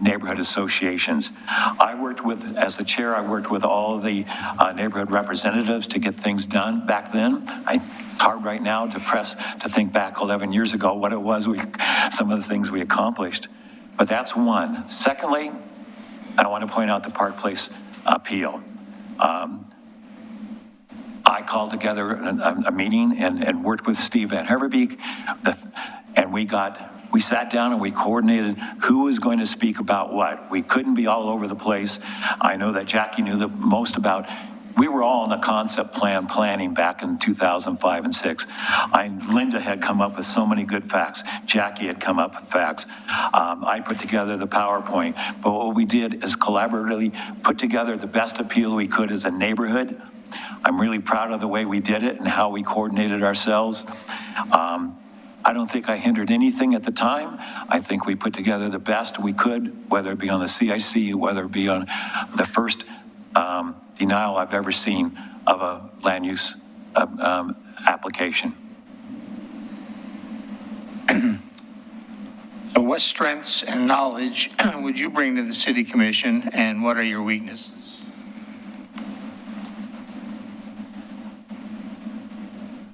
neighborhood associations. As the chair, I worked with all of the neighborhood representatives to get things done back then. It's hard right now to think back 11 years ago what it was, some of the things we accomplished. But that's one. Secondly, I want to point out the Park Place appeal. I called together a meeting and worked with Steve Van Herverbeek, and we sat down and we coordinated who was going to speak about what. We couldn't be all over the place. I know that Jackie knew the most about. We were all in the concept plan planning back in 2005 and 6. Linda had come up with so many good facts. Jackie had come up with facts. I put together the PowerPoint. But what we did is collaboratively put together the best appeal we could as a neighborhood. I'm really proud of the way we did it and how we coordinated ourselves. I don't think I hindered anything at the time. I think we put together the best we could, whether it be on the CIC, whether it be on the first denial I've ever seen of a land use application. So what strengths and knowledge would you bring to the City Commission, and what are your weaknesses?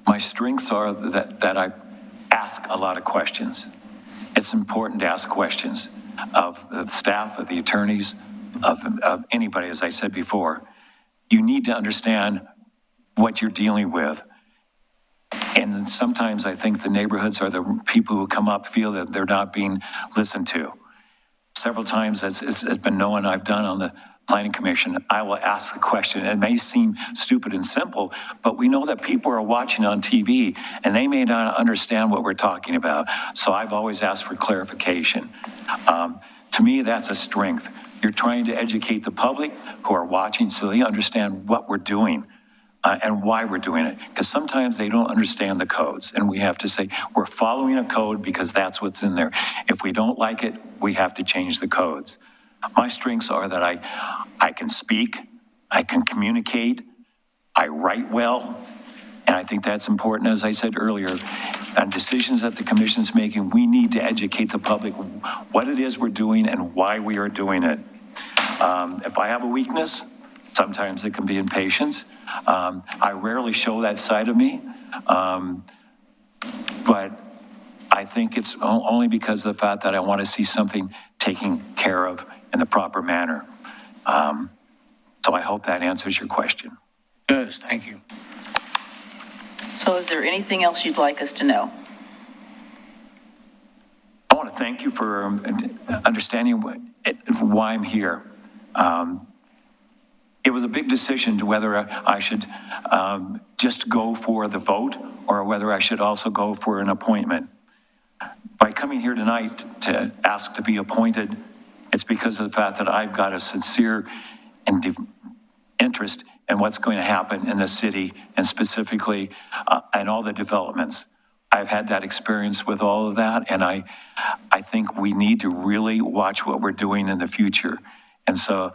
My strengths are that I ask a lot of questions. It's important to ask questions of the staff, of the attorneys, of anybody, as I said before. You need to understand what you're dealing with. And sometimes I think the neighborhoods are the people who come up feel that they're not being listened to. Several times, as it's been known, I've done on the Planning Commission, I will ask the question. It may seem stupid and simple, but we know that people are watching on TV and they may not understand what we're talking about. So I've always asked for clarification. To me, that's a strength. You're trying to educate the public who are watching so they understand what we're doing and why we're doing it. Because sometimes they don't understand the codes, and we have to say, we're following a code because that's what's in there. If we don't like it, we have to change the codes. My strengths are that I can speak, I can communicate, I write well, and I think that's important. As I said earlier, on decisions that the commission's making, we need to educate the public what it is we're doing and why we are doing it. If I have a weakness, sometimes it can be impatience. I rarely show that side of me, but I think it's only because of the fact that I want to see something taken care of in the proper manner. So I hope that answers your question. Yes, thank you. So is there anything else you'd like us to know? I want to thank you for understanding why I'm here. It was a big decision to whether I should just go for the vote or whether I should also go for an appointment. By coming here tonight to ask to be appointed, it's because of the fact that I've got a sincere interest in what's going to happen in the city and specifically in all the developments. I've had that experience with all of that, and I think we need to really watch what we're doing in the future. And so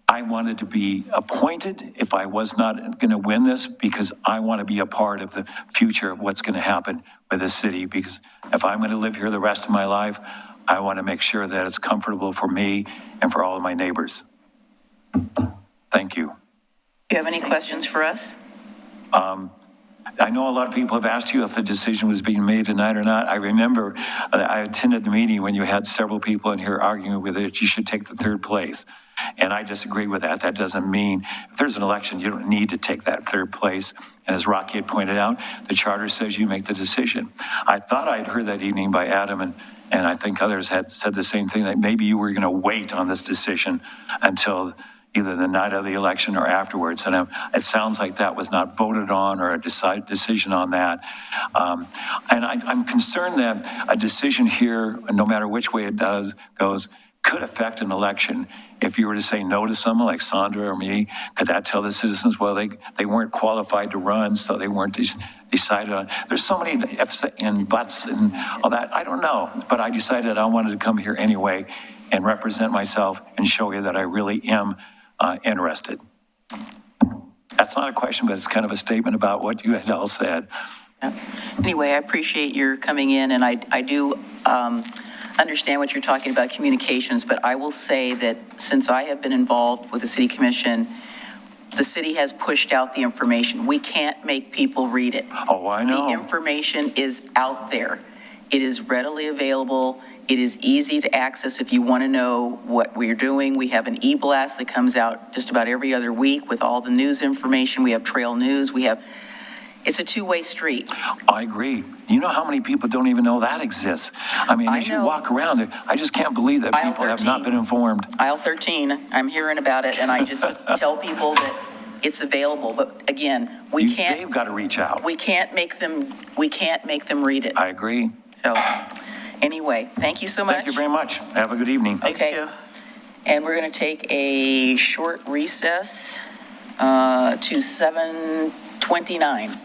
I wanted to be appointed if I was not going to win this, because I want to be a part of the future of what's going to happen with the city. Because if I'm going to live here the rest of my life, I want to make sure that it's comfortable for me and for all of my neighbors. Thank you. Do you have any questions for us? I know a lot of people have asked you if the decision was being made tonight or not. I remember I attended the meeting when you had several people in here arguing with it, that you should take the third place. And I disagree with that. That doesn't mean if there's an election, you don't need to take that third place. And as Rocky had pointed out, the charter says you make the decision. I thought I'd heard that evening by Adam, and I think others had said the same thing, that maybe you were going to wait on this decision until either the night of the election or afterwards. And it sounds like that was not voted on or a decision on that. And I'm concerned that a decision here, no matter which way it goes, could affect an election. If you were to say no to someone like Sandra or me, could that tell the citizens, well, they weren't qualified to run, so they weren't decided on? There's so many ifs and buts and all that. I don't know, but I decided I wanted to come here anyway and represent myself and show you that I really am interested. That's not a question, but it's kind of a statement about what you had all said. Anyway, I appreciate your coming in, and I do understand what you're talking about, communications, but I will say that since I have been involved with the city commission, the city has pushed out the information. We can't make people read it. Oh, I know. The information is out there. It is readily available. It is easy to access if you want to know what we're doing. We have an e-blast that comes out just about every other week with all the news information. We have trail news. It's a two-way street. I agree. You know how many people don't even know that exists? I mean, as you walk around, I just can't believe that people have not been informed. Aisle 13, I'm hearing about it, and I just tell people that it's available. But again, They've got to reach out. We can't make them read it. I agree. So anyway, thank you so much. Thank you very much. Have a good evening. Okay. And we're going to take a short recess to 7:29.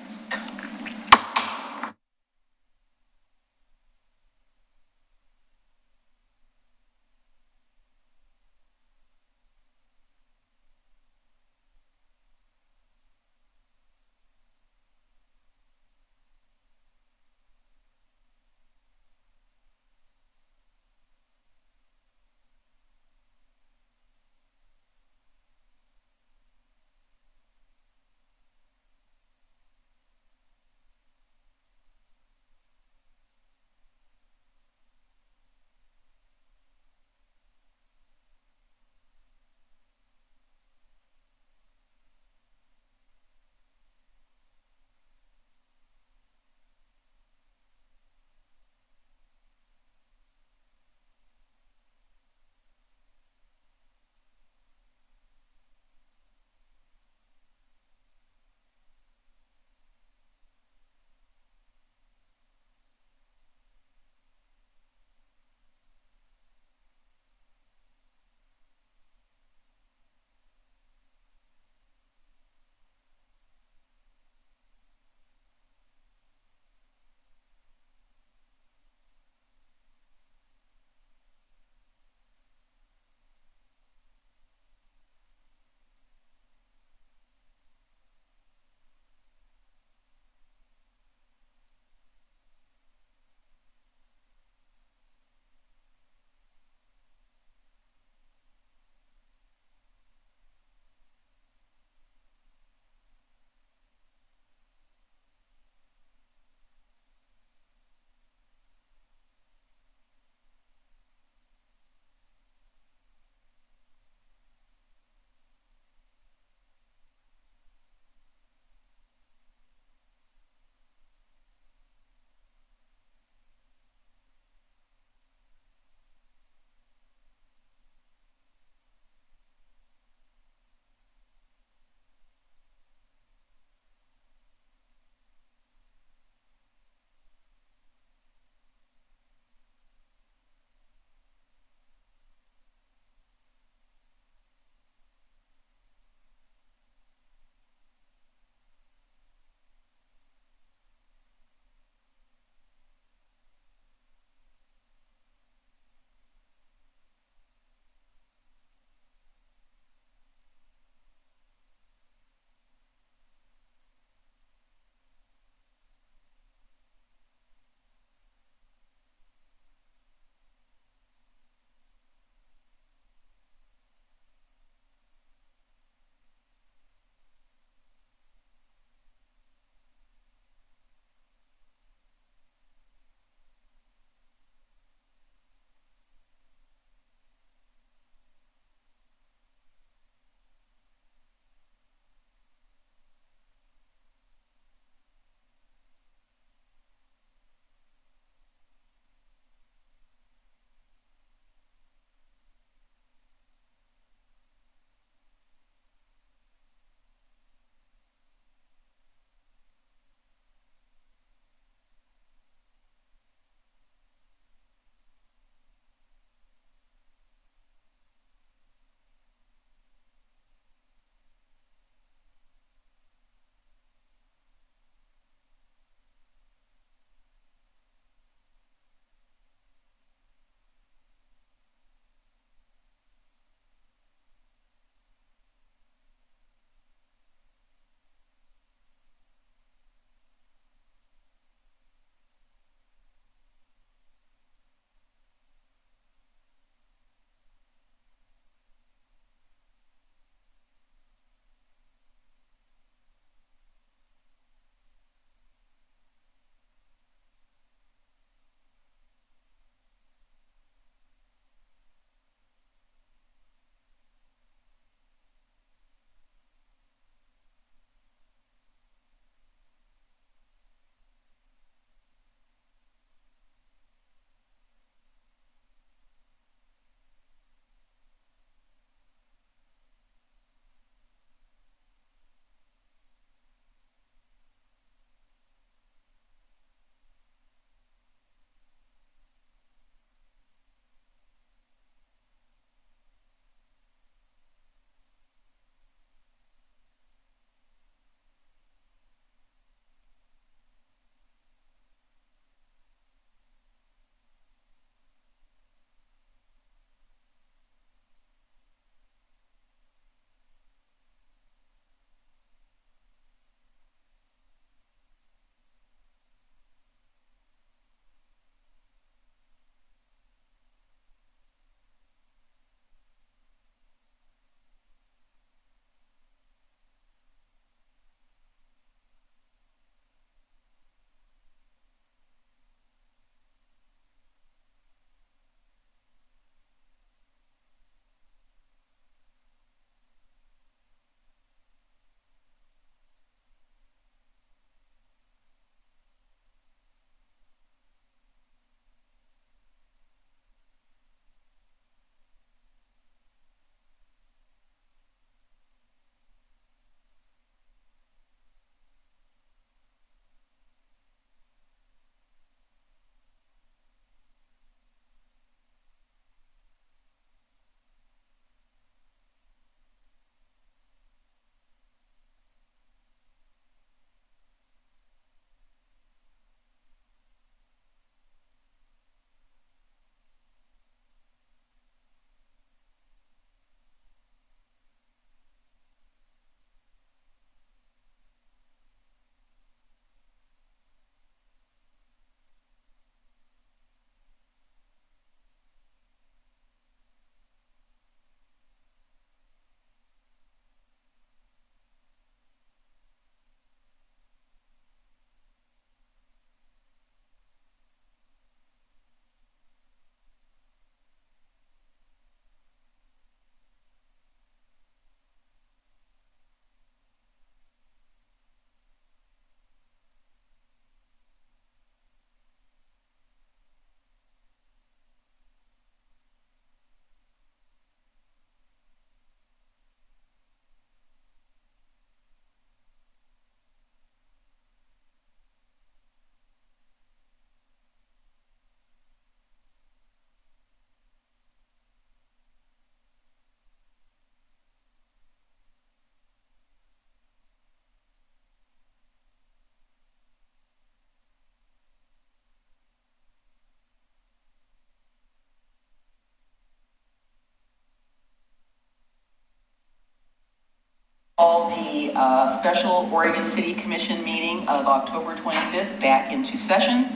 special Oregon City Commission meeting of October 25th back into session.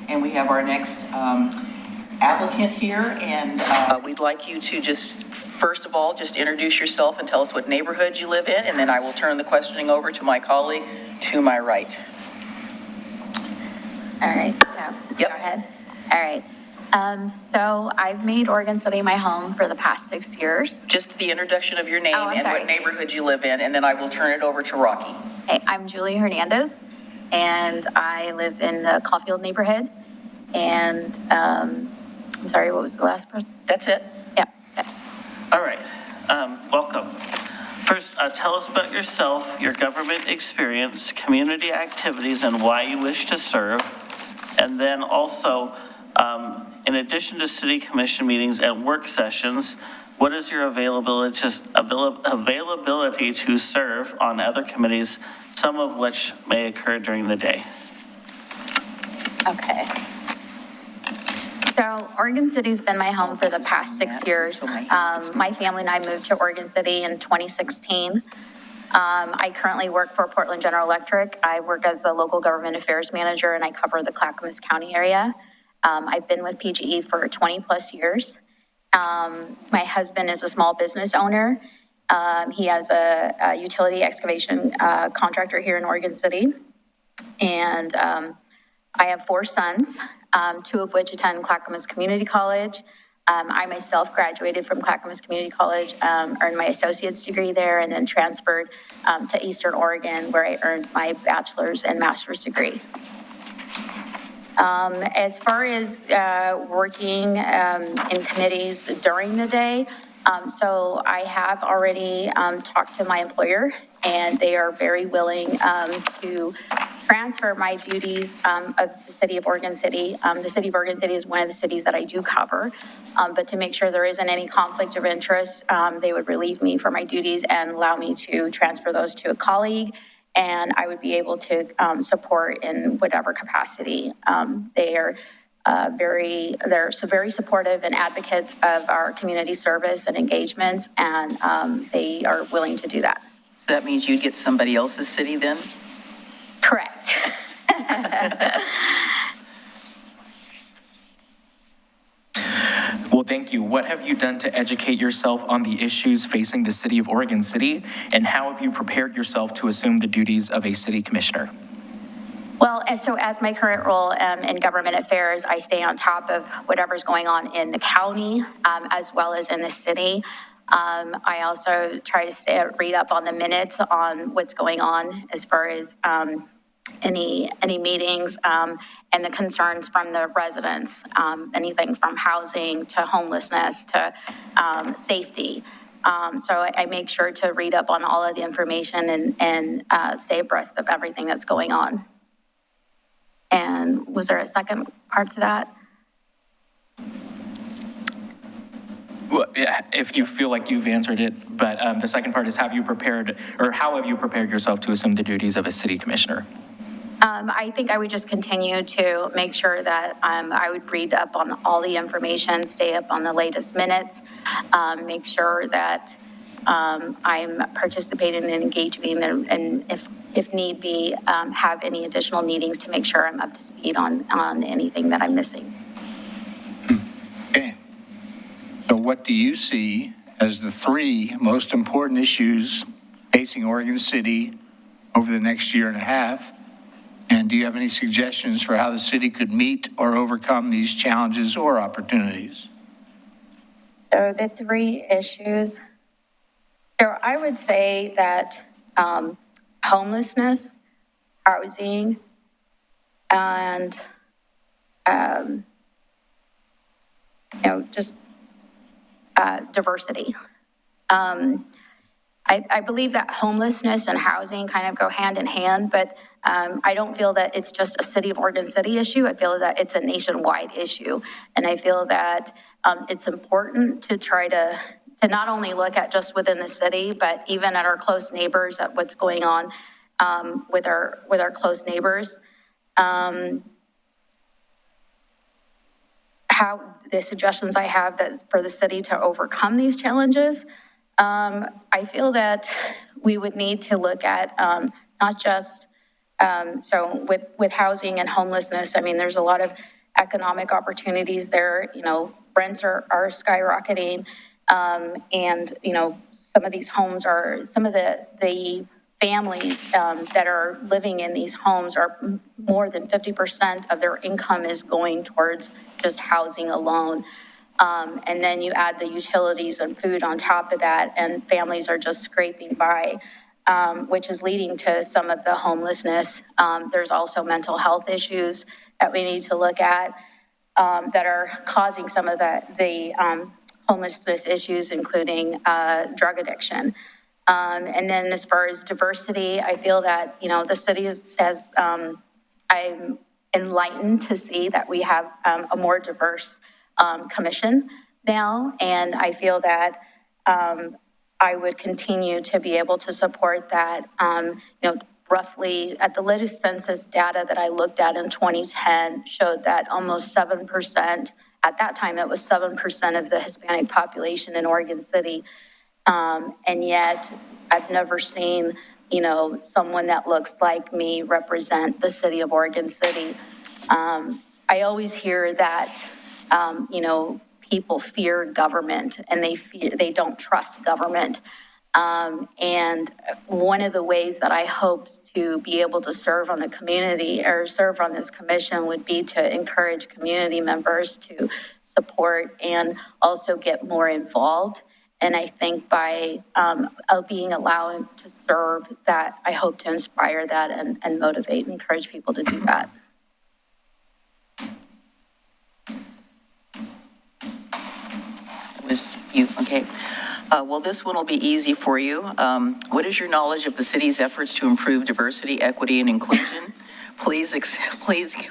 And we have our next applicant here, and we'd like you to just, first of all, just introduce yourself and tell us what neighborhood you live in, and then I will turn the questioning over to my colleague to my right. All right, so Yep. go ahead. All right. So I've made Oregon City my home for the past 6 years. Just the introduction of your name Oh, I'm and sorry. what neighborhood you live in, and then I will turn it over to Rocky. Hey, I'm Julie Hernandez, and I live in the Caulfield neighborhood. And I'm sorry, what was the last part? That's it. Yeah. Okay. All right, welcome. First, tell us about yourself, your government experience, community activities, and why you wish to serve. And then also, in addition to city commission meetings and work sessions, what is your availability to serve on other committees, some of which may occur during the day? Okay. So Oregon City's been my home for the past 6 years. My family and I moved to Oregon City in 2016. I currently work for Portland General Electric. I work as the local government affairs manager, and I cover the Clackamas County area. I've been with PGE for 20 plus years. My husband is a small business owner. He has a utility excavation contractor here in Oregon City. And I have 4 sons, 2 of which attend Clackamas Community College. I myself graduated from Clackamas Community College, earned my associate's degree there, and then transferred to Eastern Oregon, where I earned my bachelor's and master's degree. As far as working in committees during the day, so I have already talked to my employer, and they are very willing to transfer my duties of the city of Oregon City. The city of Oregon City is one of the cities that I do cover, but to make sure there isn't any conflict of interest, they would relieve me from my duties and allow me to transfer those to a colleague, and I would be able to support in whatever capacity. They're very supportive and advocates of our community service and engagements, and they are willing to do that. So that means you'd get somebody else's city then? Correct. Well, thank you. What have you done to educate yourself on the issues facing the city of Oregon City, and how have you prepared yourself to assume the duties of a city commissioner? Well, and so as my current role in government affairs, I stay on top of whatever's going on in the county as well as in the city. I also try to read up on the minutes on what's going on as far as any meetings and the concerns from the residents, anything from housing to homelessness to safety. So I make sure to read up on all of the information and stay abreast of everything that's going on. And was there a second part to that? Well, yeah, if you feel like you've answered it, but the second part is, have you prepared, or how have you prepared yourself to assume the duties of a city commissioner? I think I would just continue to make sure that I would read up on all the information, stay up on the latest minutes, make sure that I'm participating and engaging, and if need be, have any additional meetings to make sure I'm up to speed on anything that I'm missing. Okay. So what do you see as the 3 most important issues facing Oregon City over the next year and a half? And do you have any suggestions for how the city could meet or overcome these challenges or opportunities? So the 3 issues, so I would say that homelessness, housing, and just diversity. I believe that homelessness and housing kind of go hand in hand, but I don't feel that it's just a city of Oregon City issue. I feel that it's a nationwide issue. And I feel that it's important to try to not only look at just within the city, but even at our close neighbors, at what's going on with our close neighbors. How the suggestions I have that for the city to overcome these challenges. I feel that we would need to look at not just, so with housing and homelessness, I mean, there's a lot of economic opportunities there, rents are skyrocketing. And, some of these homes are, some of the families that are living in these homes are more than 50% of their income is going towards just housing alone. And then you add the utilities and food on top of that, and families are just scraping by, which is leading to some of the homelessness. There's also mental health issues that we need to look at that are causing some of the homelessness issues, including drug addiction. And then as far as diversity, I feel that, the city is, as I'm enlightened to see that we have a more diverse commission now. And I feel that I would continue to be able to support that. Roughly at the latest census data that I looked at in 2010 showed that almost 7%, at that time it was 7% of the Hispanic population in Oregon City. And yet I've never seen, someone that looks like me represent the city of Oregon City. I always hear that, people fear government and they don't trust government. And one of the ways that I hope to be able to serve on the community or serve on this commission would be to encourage community members to support and also get more involved. And I think by being allowed to serve that, I hope to inspire that and motivate and encourage people to do that. Was you, okay. Well, this one will be easy for you. What is your knowledge of the city's efforts to improve diversity, equity, and inclusion? Please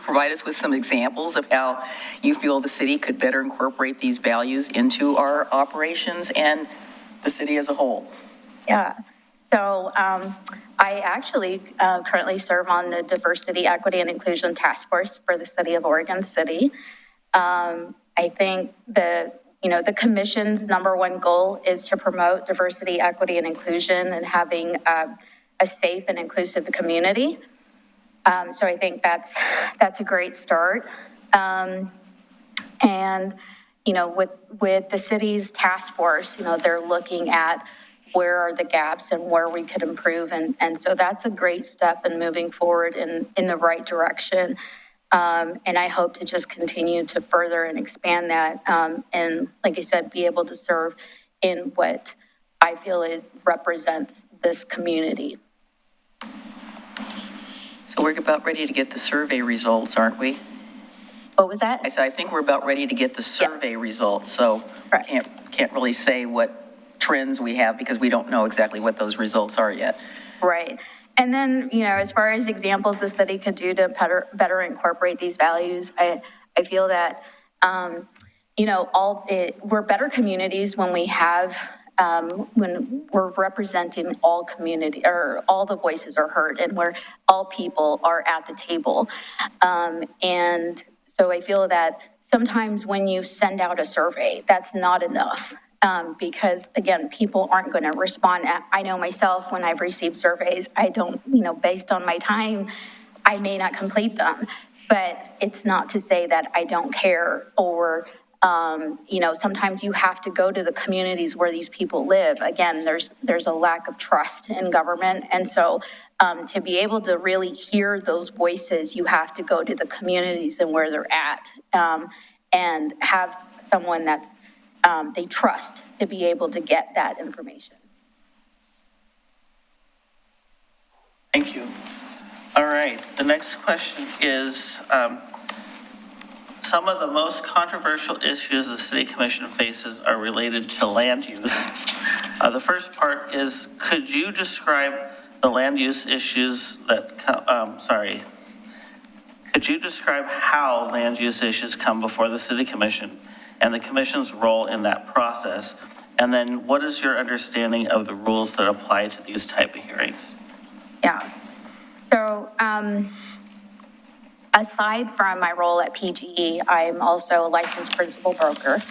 provide us with some examples of how you feel the city could better incorporate these values into our operations and the city as a whole. Yeah. So I actually currently serve on the Diversity, Equity, and Inclusion Task Force for the city of Oregon City. I think the commission's number one goal is to promote diversity, equity, and inclusion and having a safe and inclusive community. So I think that's a great start. And, with the city's task force, they're looking at where are the gaps and where we could improve. And so that's a great step in moving forward in the right direction. And I hope to just continue to further and expand that. And like I said, be able to serve in what I feel it represents this community. So we're about ready to get the survey results, aren't we? What was that? I said, I think we're about ready to get the survey results. So Right. can't really say what trends we have because we don't know exactly what those results are yet. Right. And then, as far as examples the city could do to better incorporate these values, I feel that, we're better communities when we have, when we're representing all community, or all the voices are heard, and where all people are at the table. And so I feel that sometimes when you send out a survey, that's not enough. Because again, people aren't going to respond. I know myself, when I've received surveys, I don't, based on my time, I may not complete them, but it's not to say that I don't care or, sometimes you have to go to the communities where these people live. Again, there's a lack of trust in government. And so to be able to really hear those voices, you have to go to the communities and where they're at and have someone that's they trust to be able to get that information. Thank you. All right, the next question is, some of the most controversial issues the City Commission faces are related to land use. The first part is, could you describe the land use issues that, could you describe how land use issues come before the City Commission and the commission's role in that process? And then what is your understanding of the rules that apply to these type of hearings? Yeah. So aside from my role at PGE, I'm also a licensed principal broker.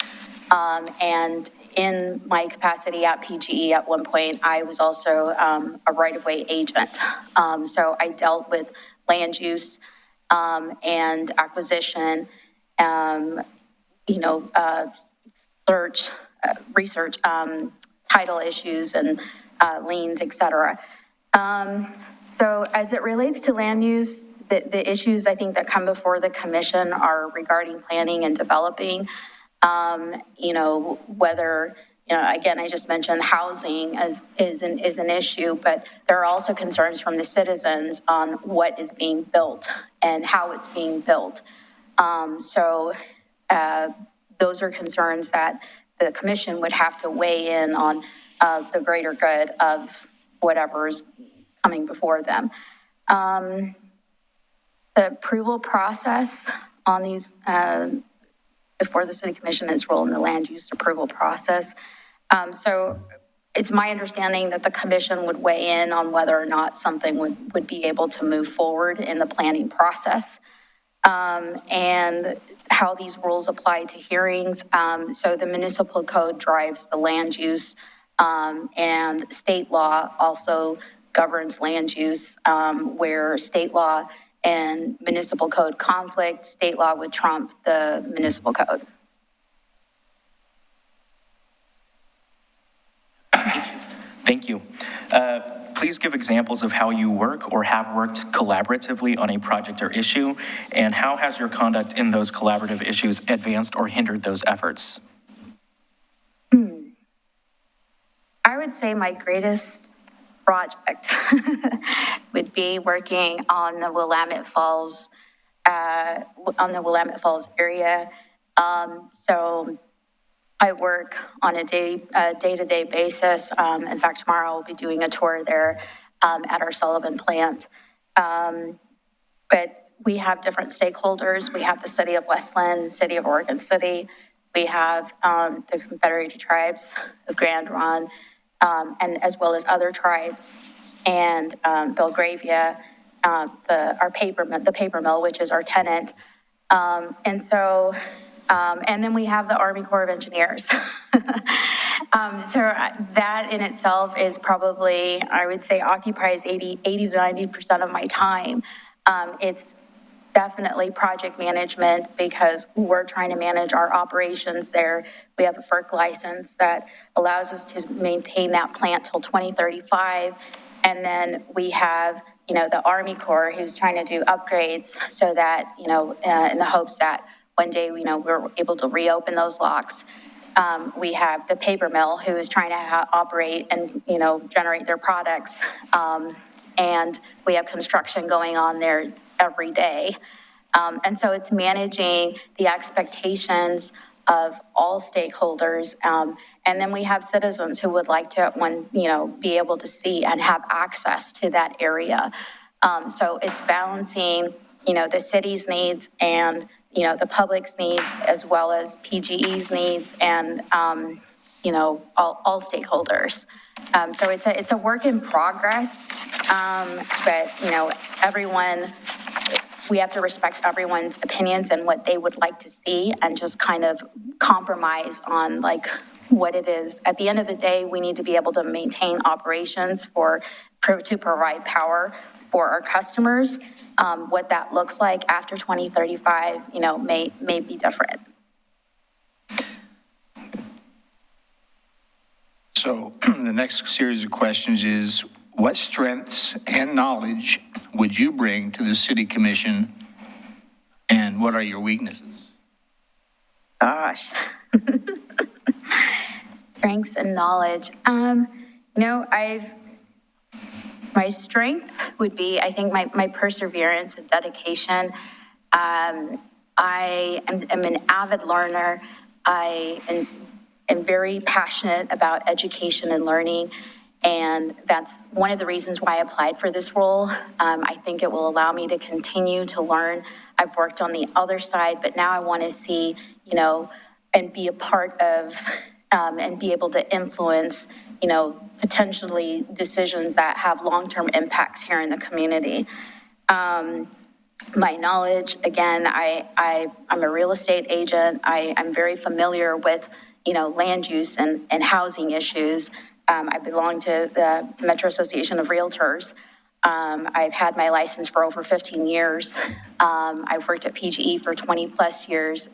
And, in my capacity at PGE at one point, I was also a right-of-way agent. So I dealt with land use and acquisition, research, title issues and liens, et cetera. So as it relates to land use, the issues I think that come before the commission are regarding planning and developing. Whether, again, I just mentioned housing is an issue, but there are also concerns from the citizens on what is being built and how it's being built. Those are concerns that the commission would have to weigh in on the greater good of whatever is coming before them. The approval process on these, before the city commission is role in the land use approval process. So it's my understanding that the commission would weigh in on whether or not something would be able to move forward in the planning process. And how these rules apply to hearings. So the municipal code drives the land use, and state law also governs land use, where state law and municipal code conflict, state law would trump the municipal code. Thank you. Please give examples of how you work or have worked collaboratively on a project or issue, and how has your conduct in those collaborative issues advanced or hindered those efforts? I would say my greatest project would be working on the Willamette Falls, area. So I work on a day-to-day basis. In fact, tomorrow I'll be doing a tour there at our Sullivan plant. But we have different stakeholders. We have the city of Westland, city of Oregon City. We have the Confederated Tribes of Grand Ronde, and as well as other tribes, and Belgravia, the paper mill, which is our tenant. And then we have the Army Corps of Engineers. So that in itself is probably, I would say, occupies 80 to 90% of my time. It's definitely project management because we're trying to manage our operations there. We have a FERC license that allows us to maintain that plant till 2035. And then we have, the Army Corps who's trying to do upgrades so that, in the hopes that one day, we're able to reopen those locks. We have the paper mill who is trying to operate and, generate their products. And we have construction going on there every day. And so it's managing the expectations of all stakeholders. And then we have citizens who would like to, be able to see and have access to that area. So it's balancing, the city's needs and, the public's needs, as well as PGE's needs and, all stakeholders. So it's a work in progress, but, everyone, we have to respect everyone's opinions and what they would like to see and just kind of compromise on what it is. At the end of the day, we need to be able to maintain operations to provide power for our customers. What that looks like after 2035, may be different. So the next series of questions is, what strengths and knowledge would you bring to the city commission, and what are your weaknesses? Gosh. Strengths and knowledge. My strength would be, I think, my perseverance and dedication. I am an avid learner. I am very passionate about education and learning, and that's one of the reasons why I applied for this role. I think it will allow me to continue to learn. I've worked on the other side, but now I want to see, and be a part of, and be able to influence, potentially decisions that have long-term impacts here in the community. My knowledge, again, I'm a real estate agent. I'm very familiar with, land use and housing issues. I belong to the Metro Association of Realtors. I've had my license for over 15 years. I've worked at PGE for 20 plus years,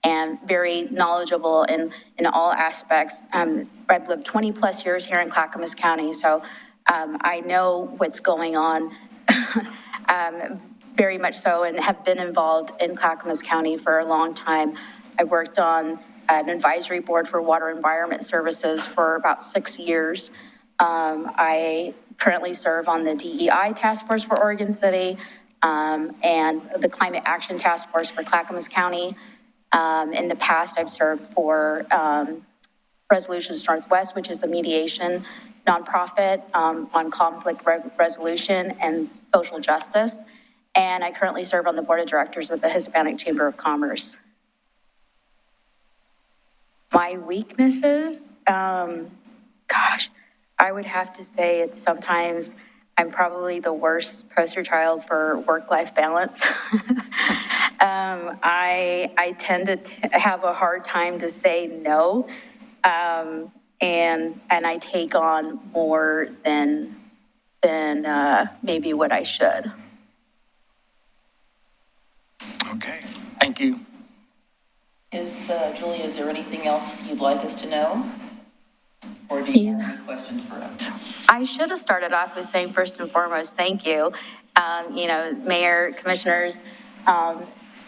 and very knowledgeable in all aspects. I've lived 20 plus years here in Clackamas County, so I know what's going on very much so, and have been involved in Clackamas County for a long time. I worked on an advisory board for water environment services for about 6 years. I currently serve on the DEI task force for Oregon City, and the Climate Action Task Force for Clackamas County. In the past, I've served for Resolutions Northwest, which is a mediation nonprofit on conflict resolution and social justice. And I currently serve on the board of directors of the Hispanic Chamber of Commerce. My weaknesses, gosh, I would have to say it's sometimes I'm probably the worst poster child for work-life balance. I tend to have a hard time to say no, and I take on more than maybe what I should. Okay, thank you. Julie, is there anything else you'd like us to know? Or do you have any questions for us? I should have started off with saying first and foremost, thank you. Mayor, commissioners,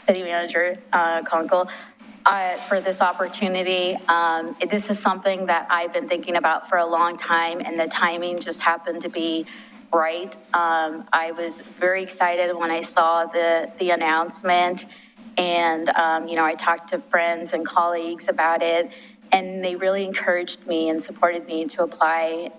city manager, Conkle, for this opportunity. This is something that I've been thinking about for a long time, and the timing just happened to be right. I was very excited when I saw the announcement, and, I talked to friends and colleagues about it, and they really encouraged me and supported me to apply.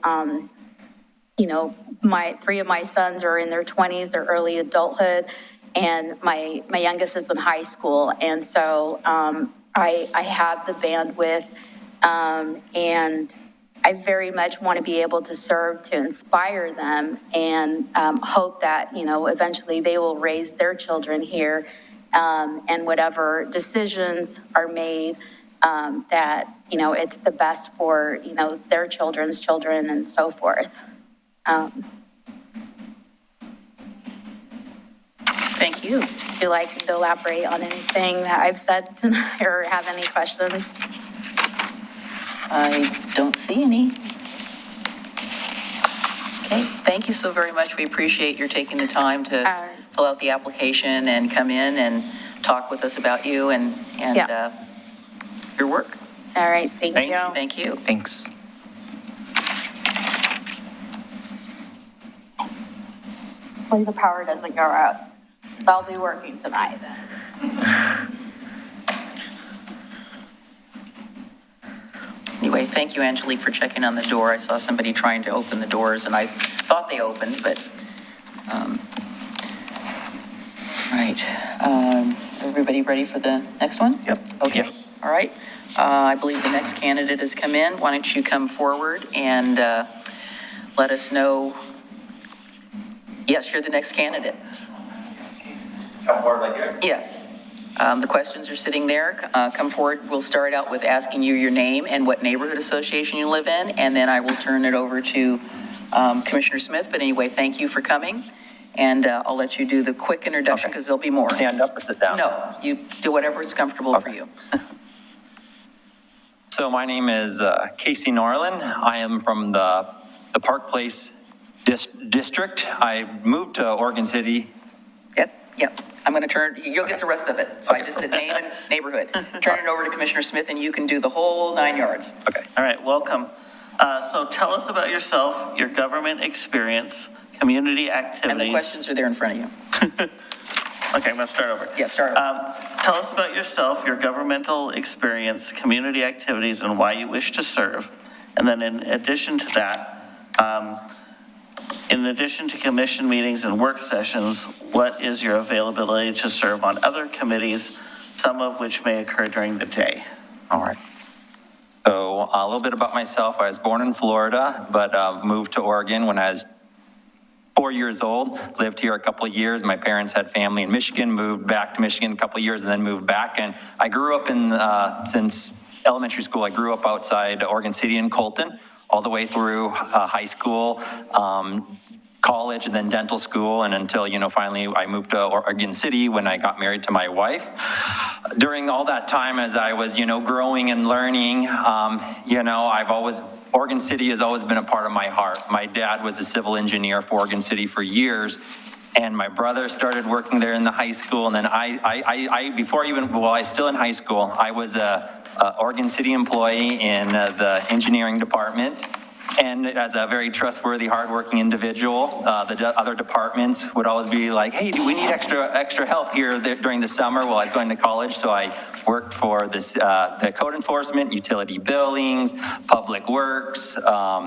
My 3 of my sons are in their 20s, they're early adulthood, and my youngest is in high school. And so I have the bandwidth, and I very much want to be able to serve to inspire them, and hope that, eventually they will raise their children here, and whatever decisions are made, that, it's the best for, their children's children and so forth. Thank you. Would you like me to elaborate on anything that I've said tonight, or have any questions? I don't see any. Okay, thank you so very much. We appreciate your taking the time to fill out the application and come in and talk with us about you and your work. All right, thank you. Thank you. Thanks. Hopefully the power doesn't go out. I'll be working tonight then. Anyway, thank you, Angelique, for checking on the door. I saw somebody trying to open the doors, and I thought they opened, but, right. Everybody ready for the next one? Yep. Okay, all right. I believe the next candidate has come in. Why don't you come forward and let us know. Yes, you're the next candidate. Come forward like here? Yes. The questions are sitting there. Come forward. We'll start out with asking you your name and what neighborhood association you live in, and then I will turn it over to Commissioner Smith. But anyway, thank you for coming, and I'll let you do the quick introduction because there'll be more. Stand up or sit down? No, you do whatever is comfortable for you. So my name is Casey Norland. I am from the Park Place district. I moved to Oregon City. Yep. I'm going to turn, you'll get the rest of it. So I just said name and neighborhood. Turn it over to Commissioner Smith, and you can do the whole 9 yards. Okay. All right, welcome. So tell us about yourself, your government experience, community activities. And the questions are there in front of you. Okay, I'm going to start over. Yeah, start over. Tell us about yourself, your governmental experience, community activities, and why you wish to serve. And then in addition to that, in addition to commission meetings and work sessions, what is your availability to serve on other committees, some of which may occur during the day? All right. So a little bit about myself. I was born in Florida, but moved to Oregon when I was 4 years old. Lived here a couple of years. My parents had family in Michigan, moved back to Michigan a couple of years, and then moved back. And I grew up in, since elementary school. I grew up outside Oregon City and Colton, all the way through high school, college, and then dental school, and until, finally I moved to Oregon City when I got married to my wife. During all that time, as I was, growing and learning, Oregon City has always been a part of my heart. My dad was a civil engineer for Oregon City for years, and my brother started working there in the high school, and then while I was still in high school, I was a Oregon City employee in the engineering department. And as a very trustworthy, hardworking individual, the other departments would always be like, hey, do we need extra help here during the summer while I was going to college? So I worked for the code enforcement, utility billings, public works, then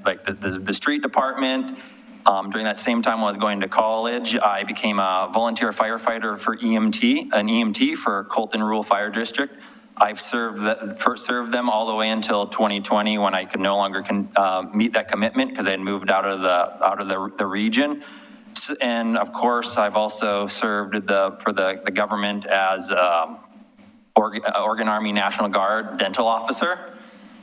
like the street department. During that same time while I was going to college, I became a volunteer firefighter for an EMT for Colton Rural Fire District. I've served them all the way until 2020 when I could no longer meet that commitment because I had moved out of the region. And of course, I've also served for the government as Oregon Army National Guard dental officer.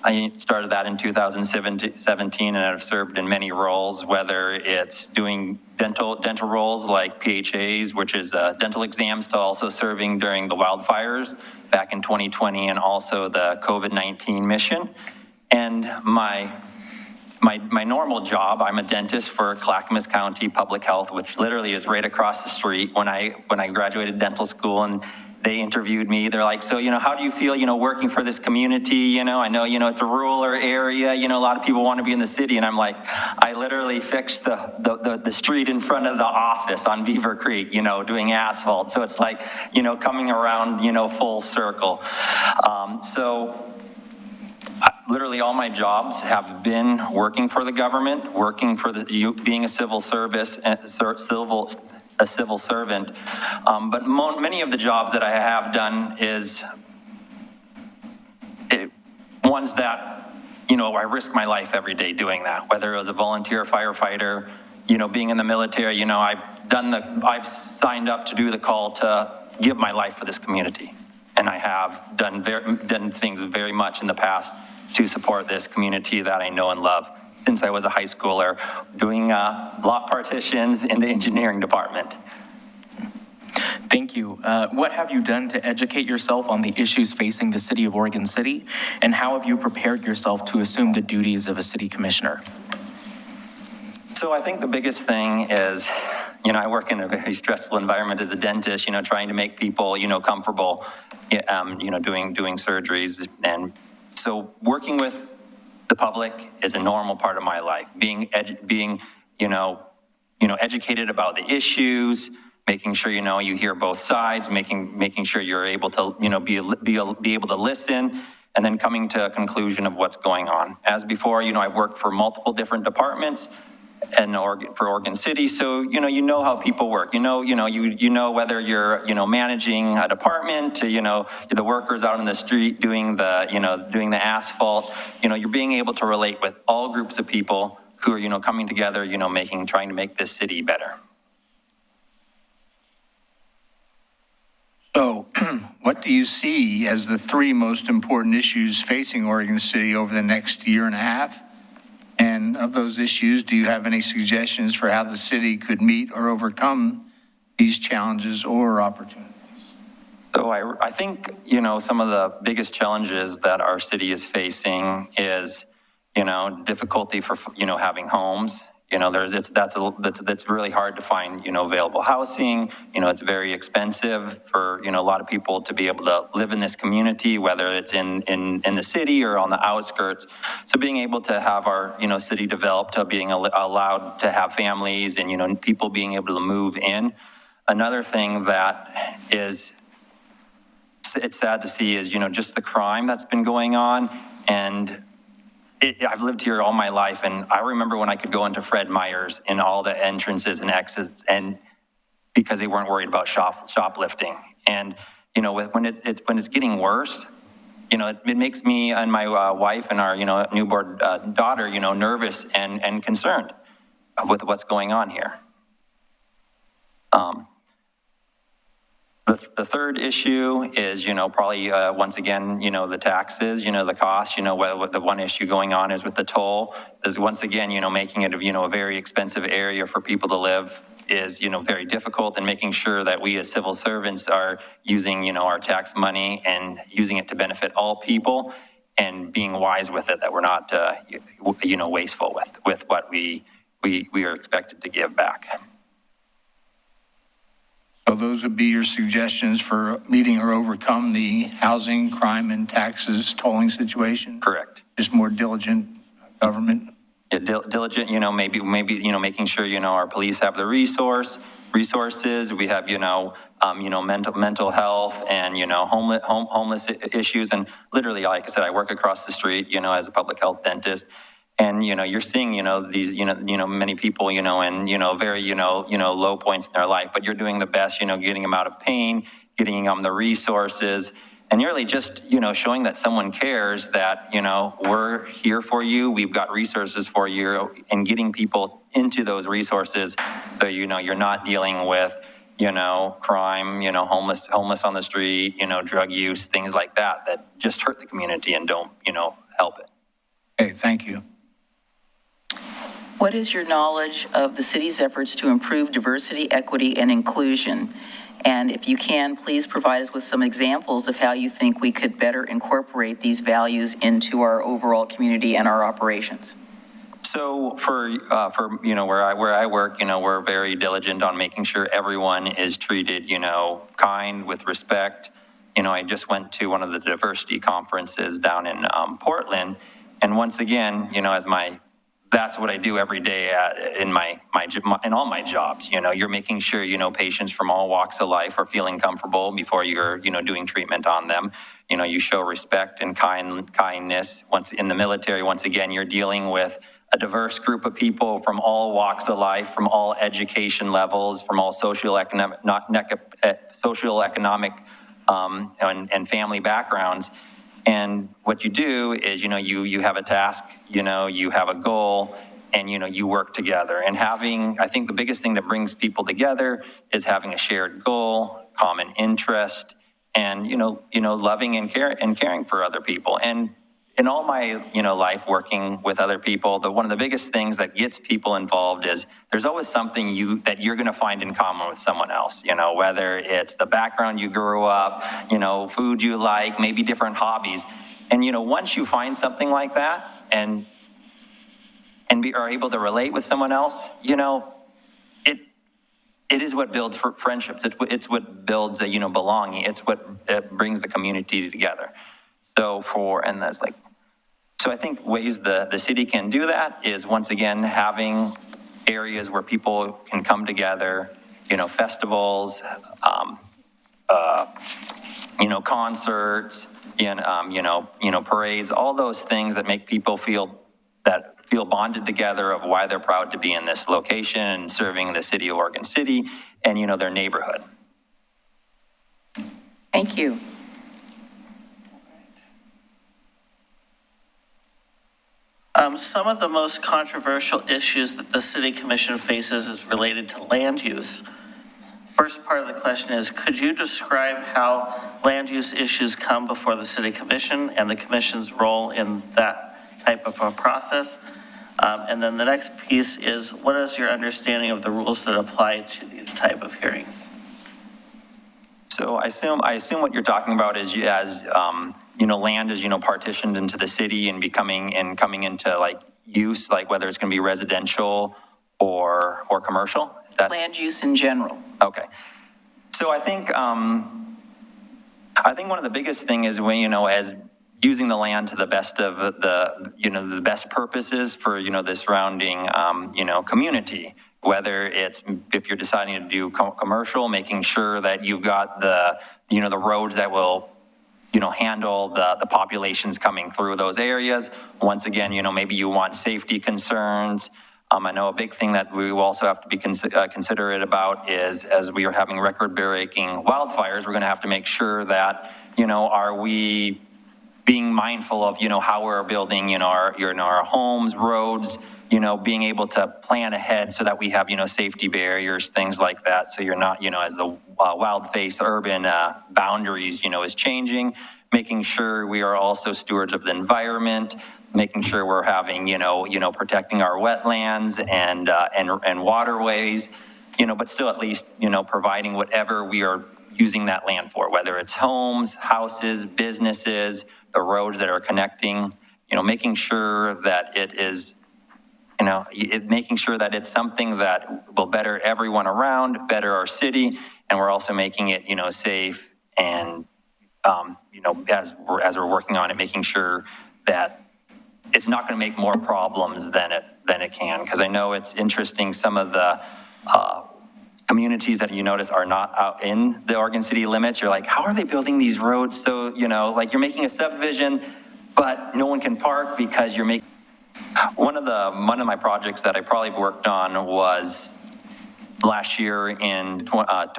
I started that in 2017, and I've served in many roles, whether it's doing dental roles like PHAs, which is dental exams, to also serving during the wildfires back in 2020, and also the COVID-19 mission. And my normal job, I'm a dentist for Clackamas County Public Health, which literally is right across the street. When I graduated dental school, and they interviewed me, they're like, so, how do you feel, working for this community? I know, it's a rural area, a lot of people want to be in the city. And I'm like, I literally fixed the street in front of the office on Beaver Creek, doing asphalt. So it's like, coming around, full circle. Literally all my jobs have been working for the government, working for being a civil servant. But many of the jobs that I have done is ones that, I risk my life every day doing that, whether it was a volunteer firefighter, being in the military, I've signed up to do the call to give my life for this community. And I have done things very much in the past to support this community that I know and love since I was a high schooler, doing block partitions in the engineering department. Thank you. What have you done to educate yourself on the issues facing the city of Oregon City, and how have you prepared yourself to assume the duties of a city commissioner? So I think the biggest thing is, I work in a very stressful environment as a dentist, trying to make people, comfortable, doing surgeries. And so working with the public is a normal part of my life. Being educated about the issues, making sure you hear both sides, making sure you're able to be able to listen, and then coming to a conclusion of what's going on. As before, I've worked for multiple different departments and for Oregon City, so you know how people work. You know whether you're managing a department to the workers out on the street doing the asphalt. You're being able to relate with all groups of people who are coming together, trying to make this city better. So what do you see as the three most important issues facing Oregon City over the next year and a half? And of those issues, do you have any suggestions for how the city could meet or overcome these challenges or opportunities? So I think, some of the biggest challenges that our city is facing is, difficulty for, having homes. That's really hard to find, available housing. It's very expensive for, a lot of people to be able to live in this community, whether it's in the city or on the outskirts. So being able to have our, city developed, being allowed to have families and, people being able to move in. Another thing that is, it's sad to see is, just the crime that's been going on. And I've lived here all my life, and I remember when I could go into Fred Meyer's in all the entrances and exits, and because they weren't worried about shoplifting. And when it's getting worse, it makes me and my wife and our newborn daughter nervous and concerned with what's going on here. The the third issue is, probably, once again, the taxes, the cost, what the one issue going on is with the toll is once again, making it, a very expensive area for people to live is, very difficult, and making sure that we as civil servants are using, our tax money and using it to benefit all people and being wise with it, that we're not, wasteful with what we are expected to give back. So those would be your suggestions for meeting or overcome the housing, crime, and taxes tolling situation? Correct. Just more diligent government? Yeah, diligent, maybe, making sure, our police have the resources. We have, mental health and, homeless issues. And literally, like I said, I work across the street, as a public health dentist. And, you're seeing, these, many people, in, very, low points in their life, but you're doing the best, getting them out of pain, getting them the resources, and really just, showing that someone cares, that, we're here for you, we've got resources for you, and getting people into those resources so, you're not dealing with, crime, homeless on the street, drug use, things like that just hurt the community and don't, help it. Okay, thank you. What is your knowledge of the city's efforts to improve diversity, equity, and inclusion? And if you can, please provide us with some examples of how you think we could better incorporate these values into our overall community and our operations. So for where I work, we're very diligent on making sure everyone is treated, kind, with respect. I just went to one of the diversity conferences down in Portland, and once again, that's what I do every day in all my jobs. You're making sure, patients from all walks of life are feeling comfortable before you're, doing treatment on them. You show respect and kindness. Once in the military, once again, you're dealing with a diverse group of people from all walks of life, from all education levels, from all socioeconomic and family backgrounds. And what you do is, you have a task, you have a goal, and, you work together. And I think the biggest thing that brings people together is having a shared goal, common interest, and, loving and caring for other people. And in all my, life working with other people, one of the biggest things that gets people involved is there's always something that you're going to find in common with someone else, whether it's the background you grew up, food you like, maybe different hobbies. And, once you find something like that and are able to relate with someone else, it is what builds for friendships. It's what builds belonging. It's what brings the community together. So I think ways the city can do that is, once again, having areas where people can come together, festivals, concerts, parades, all those things that make people feel bonded together of why they're proud to be in this location and serving the city of Oregon City and, their neighborhood. Thank you. Some of the most controversial issues that the City Commission faces is related to land use. First part of the question is, could you describe how land use issues come before the City Commission and the Commission's role in that type of a process? And then the next piece is, what is your understanding of the rules that apply to these type of hearings? So I assume what you're talking about is land is, partitioned into the city and coming into use, whether it's going to be residential or commercial. Is that land use in general? Okay. So I think one of the biggest thing is when, as using the land to the best of the best purposes for, the surrounding, community. Whether it's, if you're deciding to do commercial, making sure that you've got the roads that will, handle the populations coming through those areas. Once again, maybe you want safety concerns. I know a big thing that we will also have to be considerate about is, as we are having record-breaking wildfires, we're going to have to make sure that, are we being mindful of, how we're building, our homes, roads, being able to plan ahead so that we have, safety barriers, things like that. So you're not, as the wild-faced urban boundaries, is changing, making sure we are also stewards of the environment, making sure we're having, protecting our wetlands and waterways, but still at least, providing whatever we are using that land for, whether it's homes, houses, businesses, the roads that are connecting, making sure that it is, making sure that it's something that will better everyone around, better our city, and we're also making it, safe and, as we're working on it, making sure that it's not going to make more problems than it can. Because I know it's interesting, some of the communities that you notice are not out in the Oregon City limits. You're like, how are they building these roads? So, like you're making a subdivision, but no one can park because you're making. One of my projects that I probably worked on was last year in one of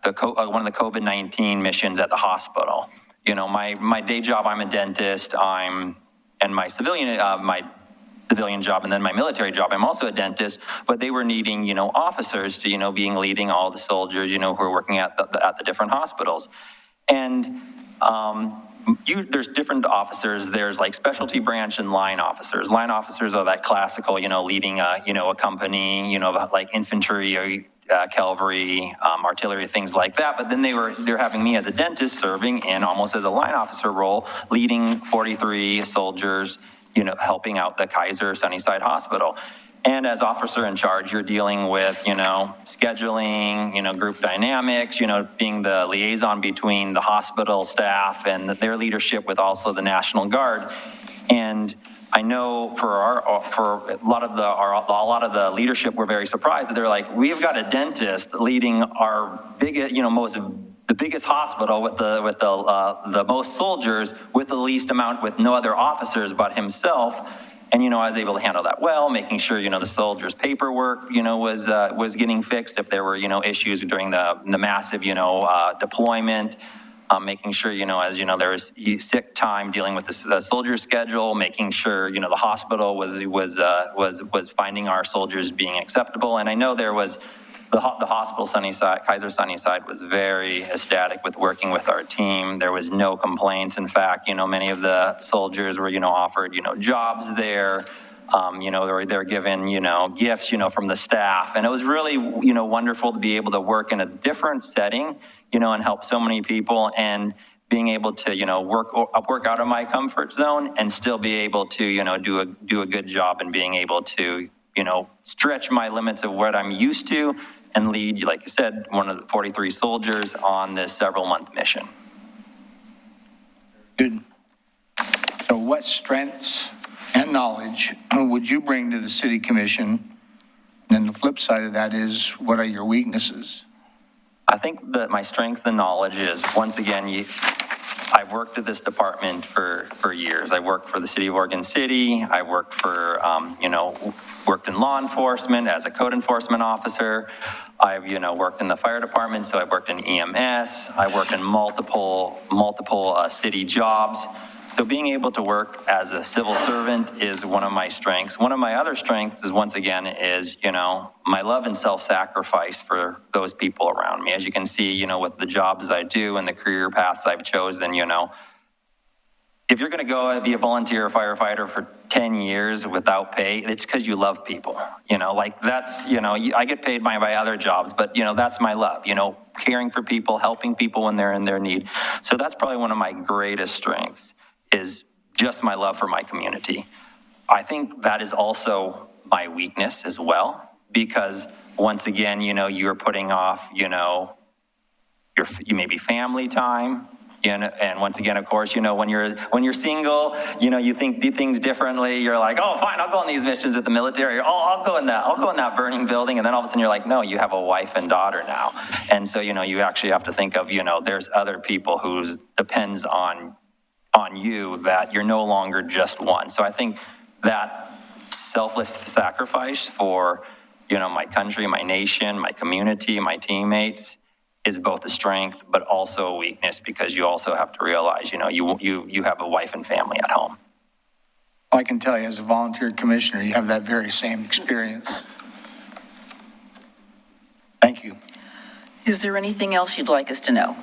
the COVID-19 missions at the hospital. My day job, I'm a dentist. And my civilian job, and then my military job, I'm also a dentist. But they were needing, officers to, leading all the soldiers, who are working at the different hospitals, and. There's different officers. There's like specialty branch and line officers. Line officers are that classical, leading a company, like infantry or cavalry, artillery, things like that. But then they're having me as a dentist serving in almost as a line officer role, leading 43 soldiers, helping out the Kaiser Sunnyside Hospital. And as officer in charge, you're dealing with, scheduling, group dynamics, being the liaison between the hospital staff and their leadership with also the National Guard. And I know for a lot of the leadership were very surprised that they're like, we've got a dentist leading our biggest, the biggest hospital with the most soldiers with the least amount, with no other officers but himself. And, I was able to handle that well, making sure, the soldiers' paperwork, was getting fixed if there were, issues during the massive, deployment, making sure, there was sick time, dealing with the soldier schedule, making sure, the hospital was finding our soldiers being acceptable. And I know there was the hospital, Sunnyside, Kaiser Sunnyside, was very ecstatic with working with our team. There was no complaints. In fact, many of the soldiers were, offered, jobs there. They're given, gifts, from the staff. And it was really, wonderful to be able to work in a different setting, and help so many people, and being able to, work out of my comfort zone and still be able to, do a good job, and being able to, stretch my limits of what I'm used to and lead, like you said, one of the 43 soldiers on this several-month mission. Good. So what strengths and knowledge would you bring to the city commission? And the flip side of that is, what are your weaknesses? I think that my strength and knowledge is, once again, I've worked at this department for years. I worked for the city of Oregon City. I worked for, worked in law enforcement as a code enforcement officer. I've, worked in the fire department, so I've worked in EMS. I worked in multiple city jobs. So being able to work as a civil servant is one of my strengths. One of my other strengths is, once again, is, my love and self-sacrifice for those people around me. As you can see, with the jobs I do and the career paths I've chosen, if you're going to go and be a volunteer firefighter for 10 years without pay, it's because you love people. That's, I get paid by other jobs, but, that's my love, caring for people, helping people when they're in their need. So that's probably one of my greatest strengths, is just my love for my community. I think that is also my weakness as well, because once again, you're putting off, your maybe family time, and once again, of course, when you're single, you do things differently. You're like, oh, fine, I'll go on these missions with the military. Oh, I'll go in that burning building. And then all of a sudden you're like, no, you have a wife and daughter now. And so, you actually have to think of, there's other people who depends on you, that you're no longer just one. So I think that selfless sacrifice for, my country, my nation, my community, my teammates is both a strength, but also a weakness, because you also have to realize, you have a wife and family at home. I can tell you, as a volunteer commissioner, you have that very same experience. Thank you. Is there anything else you'd like us to know?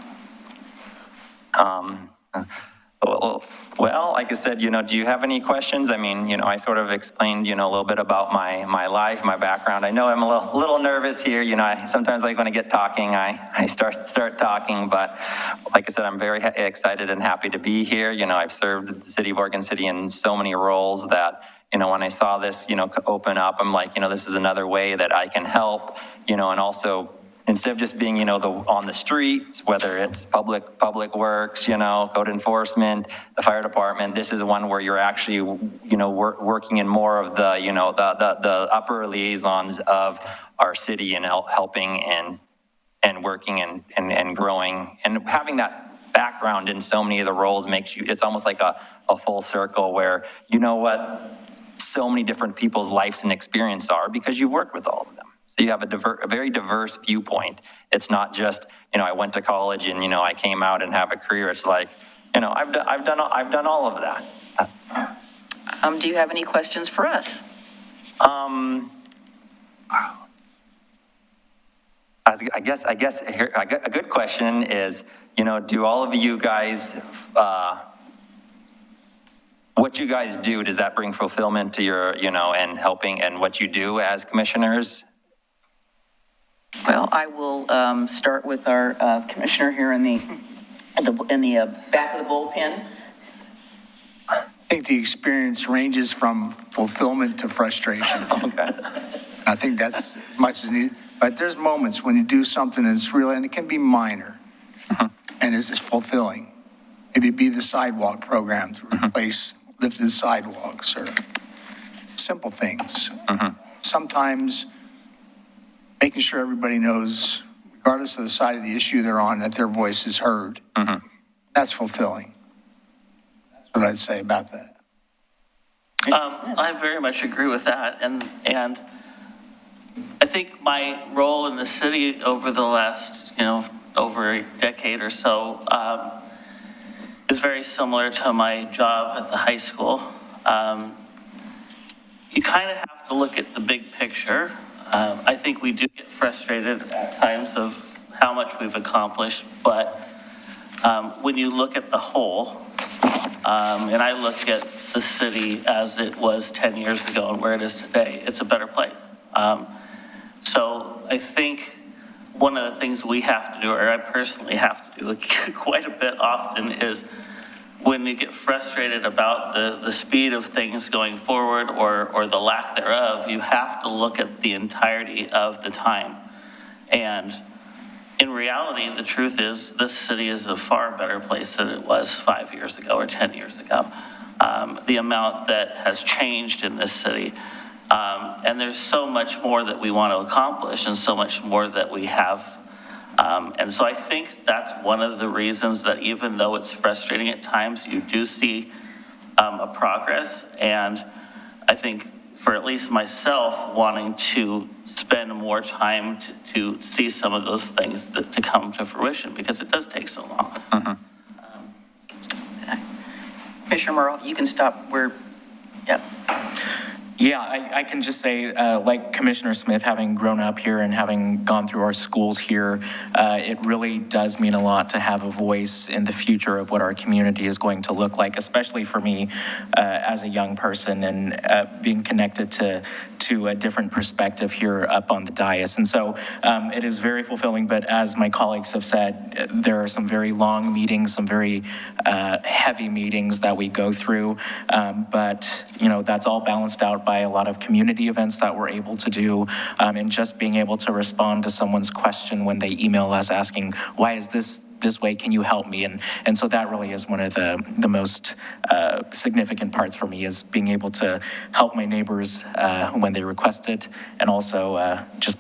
Well, like I said, do you have any questions? I mean, I sort of explained, a little bit about my life, my background. I know I'm a little nervous here. I sometimes like when I get talking, I start talking, but like I said, I'm very excited and happy to be here. I've served the city of Oregon City in so many roles that, when I saw this, open up, I'm like, this is another way that I can help, and also, instead of just being, on the streets, whether it's public works, code enforcement, the fire department, this is one where you're actually, working in more of the, the upper liaisons of our city and helping and working and growing. And having that background in so many of the roles makes you, it's almost like a full circle where, so many different people's lives and experience are because you've worked with all of them. So you have a very diverse viewpoint. It's not just, I went to college and, I came out and have a career. It's like, I've done all of that. Do you have any questions for us? I guess here, a good question is, do all of you guys, what you guys do, does that bring fulfillment to your, and helping and what you do as commissioners? Well, I will start with our commissioner here in the back of the bullpen. I think the experience ranges from fulfillment to frustration. Okay. I think that's as much as needed. But there's moments when you do something that's real, and it can be minor, and it's just fulfilling. Maybe be the sidewalk program to replace lifted sidewalks or simple things. Sometimes making sure everybody knows, regardless of the side of the issue they're on, that their voice is heard. That's fulfilling. That's what I'd say about that. I very much agree with that. And I think my role in the city over the last, over a decade or so, is very similar to my job at the high school. You kind of have to look at the big picture. I think we do get frustrated at times of how much we've accomplished, but when you look at the whole, and I look at the city as it was 10 years ago and where it is today, it's a better place. So I think one of the things we have to do, or I personally have to do quite a bit often, is when you get frustrated about the speed of things going forward or the lack thereof, you have to look at the entirety of the time. And in reality, the truth is this city is a far better place than it was 5 years ago or 10 years ago. The amount that has changed in this city. And there's so much more that we want to accomplish and so much more that we have. And so I think that's one of the reasons that even though it's frustrating at times, you do see a progress. And I think for at least myself, wanting to spend more time to see some of those things to come to fruition, because it does take so long. Commissioner Merle, you can stop where, yeah. Yeah, I can just say, like Commissioner Smith, having grown up here and having gone through our schools here, it really does mean a lot to have a voice in the future of what our community is going to look like, especially for me as a young person and being connected to a different perspective here up on the dais. And so it is very fulfilling, but as my colleagues have said, there are some very long meetings, some very heavy meetings that we go through, but that's all balanced out by a lot of community events that we're able to do, and just being able to respond to someone's question when they email us asking, why is this way, can you help me? And so that really is one of the most significant parts for me, is being able to help my neighbors when they request it, and also just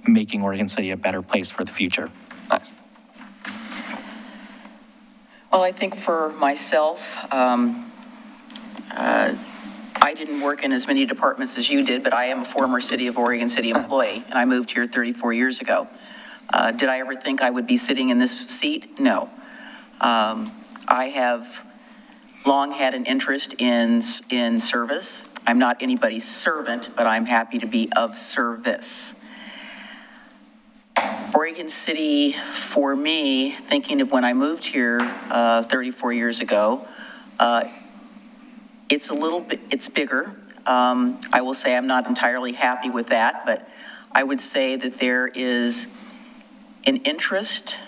making Oregon City a better place for the future. Nice. Well, I think for myself, I didn't work in as many departments as you did, but I am a former City of Oregon City employee, and I moved here 34 years ago. Did I ever think I would be sitting in this seat? No. I have long had an interest in service. I'm not anybody's servant, but I'm happy to be of service. Oregon City, for me, thinking of when I moved here 34 years ago, it's a little bit, it's bigger. I will say I'm not entirely happy with that, but I would say that there is an interest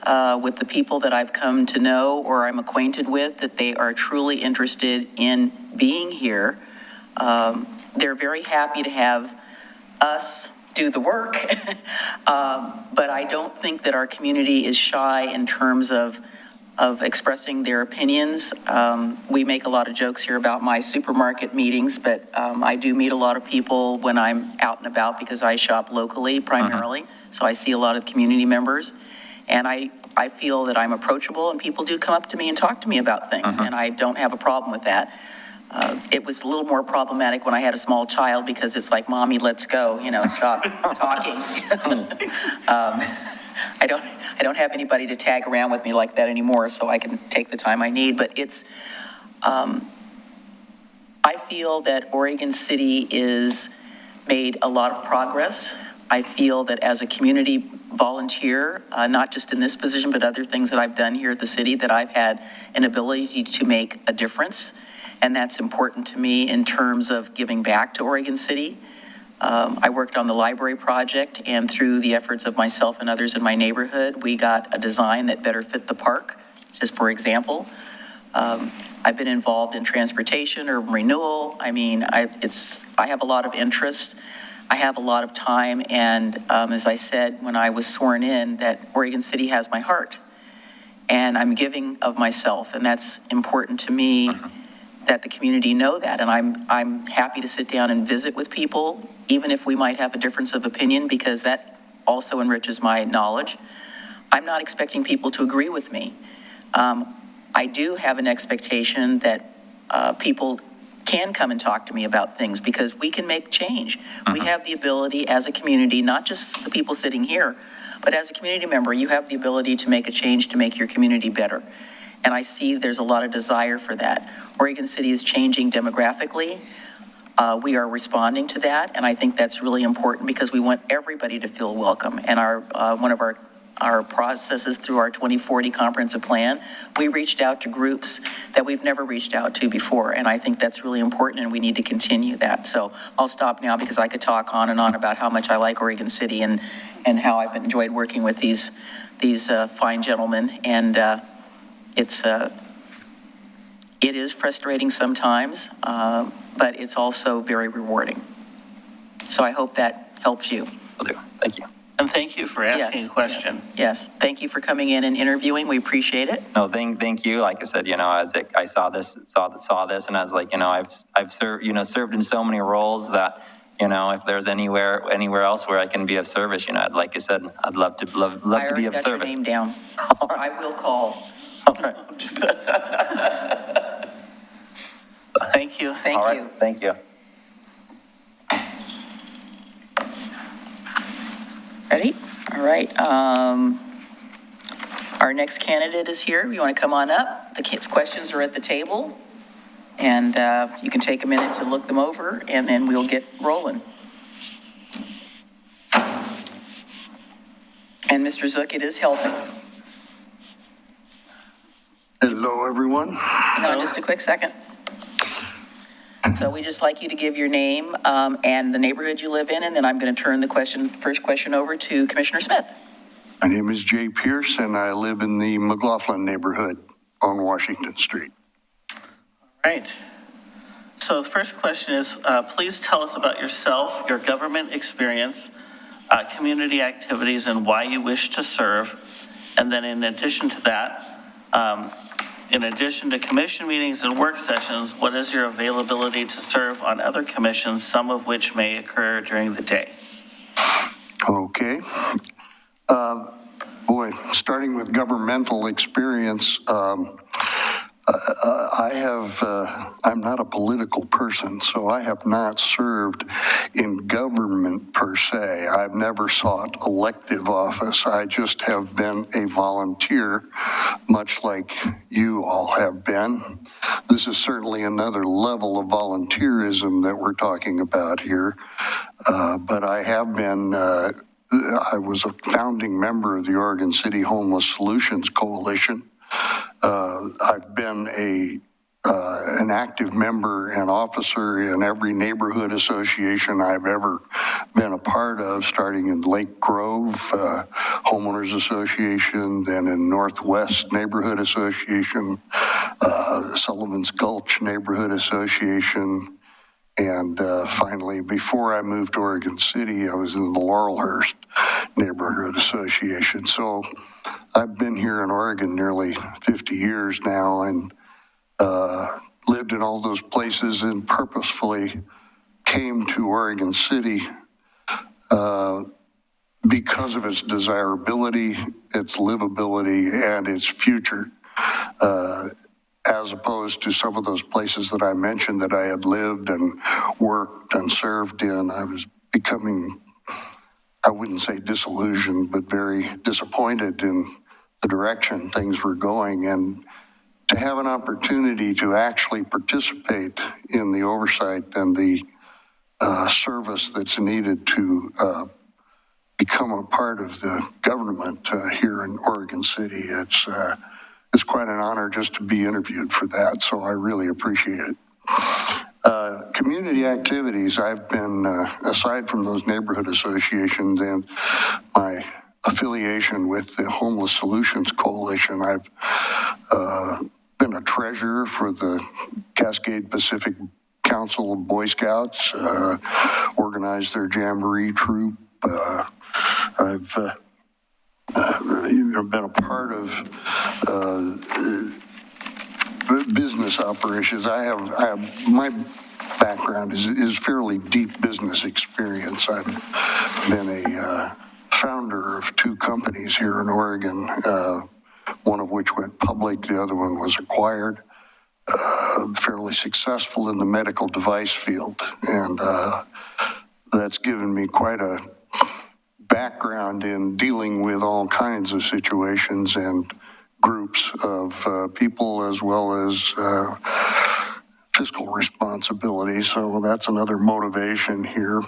with the people that I've come to know or I'm acquainted with, that they are truly interested in being here. They're very happy to have us do the work, but I don't think that our community is shy in terms of expressing their opinions. We make a lot of jokes here about my supermarket meetings, but I do meet a lot of people when I'm out and about because I shop locally primarily, so I see a lot of community members, and I feel that I'm approachable, and people do come up to me and talk to me about things, and I don't have a problem with that. It was a little more problematic when I had a small child because it's like, Mommy, let's go, stop talking. I don't have anybody to tag around with me like that anymore, so I can take the time I need. But it's, I feel that Oregon City is made a lot of progress. I feel that as a community volunteer, not just in this position, but other things that I've done here at the city, that I've had an ability to make a difference. And that's important to me in terms of giving back to Oregon City. I worked on the library project, and through the efforts of myself and others in my neighborhood, we got a design that better fit the park, just for example. I've been involved in transportation, urban renewal. I mean, I have a lot of interest. I have a lot of time, and as I said when I was sworn in, that Oregon City has my heart. And I'm giving of myself, and that's important to me, that the community know that. And I'm happy to sit down and visit with people, even if we might have a difference of opinion, because that also enriches my knowledge. I'm not expecting people to agree with me. I do have an expectation that people can come and talk to me about things, because we can make change. We have the ability as a community, not just the people sitting here, but as a community member, you have the ability to make a change to make your community better. And I see there's a lot of desire for that. Oregon City is changing demographically. We are responding to that, and I think that's really important because we want everybody to feel welcome. And one of our processes through our 2040 comprehensive plan, we reached out to groups that we've never reached out to before, and I think that's really important, and we need to continue that. So I'll stop now because I could talk on and on about how much I like Oregon City and how I've enjoyed working with these fine gentlemen, and it is frustrating sometimes, but it's also very rewarding. So I hope that helps you. Will do. Thank you. And thank you for asking a question. Yes. Thank you for coming in and interviewing. We appreciate it. No, thank you. Like I said, as I saw this, and I was like, I've served, served in so many roles that, if there's anywhere else where I can be of service, like I said, I'd love to be of service. I already got your name down. I will call. All right. Thank you. Thank All right. you. Thank you. Ready? All right. Our next candidate is here. You want to come on up? The questions are at the table, and you can take a minute to look them over, and then we'll get rolling. And Mr. Zook, it is helping. Hello, everyone. Hang on just a quick second. So we just like you to give your name and the neighborhood you live in, and then I'm going to turn the first question over to Commissioner Smith. My name is Jay Pierce, and I live in the McLaughlin neighborhood on Washington Street. All right. So the first question is, please tell us about yourself, your government experience, community activities, and why you wish to serve. And then in addition to that, in addition to commission meetings and work sessions, what is your availability to serve on other commissions, some of which may occur during the day? Okay. Starting with governmental experience, I'm not a political person, so I have not served in government per se. I've never sought elective office. I just have been a volunteer, much like you all have been. This is certainly another level of volunteerism that we're talking about here. But I have been, I was a founding member of the Oregon City Homeless Solutions Coalition. I've been an active member and officer in every neighborhood association I've ever been a part of, starting in Lake Grove Homeowners Association, then in Northwest Neighborhood Association, Sullivan's Gulch Neighborhood Association, and finally, before I moved to Oregon City, I was in the Laurelhurst Neighborhood Association. So I've been here in Oregon nearly 50 years now, and lived in all those places and purposefully came to Oregon City because of its desirability, its livability, and its future, as opposed to some of those places that I mentioned that I had lived and worked and served in. I was becoming, I wouldn't say disillusioned, but very disappointed in the direction things were going. And to have an opportunity to actually participate in the oversight and the service that's needed to become a part of the government here in Oregon City, it's quite an honor just to be interviewed for that, so I really appreciate it. Community activities, I've been, aside from those neighborhood associations and my affiliation with the Homeless Solutions Coalition, I've been a treasurer for the Cascade Pacific Council of Boy Scouts, organized their jamboree troop. I've been a part of business operations. I have my background is fairly deep business experience. I've been a founder of 2 companies here in Oregon, one of which went public, the other one was acquired. Fairly successful in the medical device field, and that's given me quite a background in dealing with all kinds of situations and groups of people, as well as fiscal responsibility. So that's another motivation here.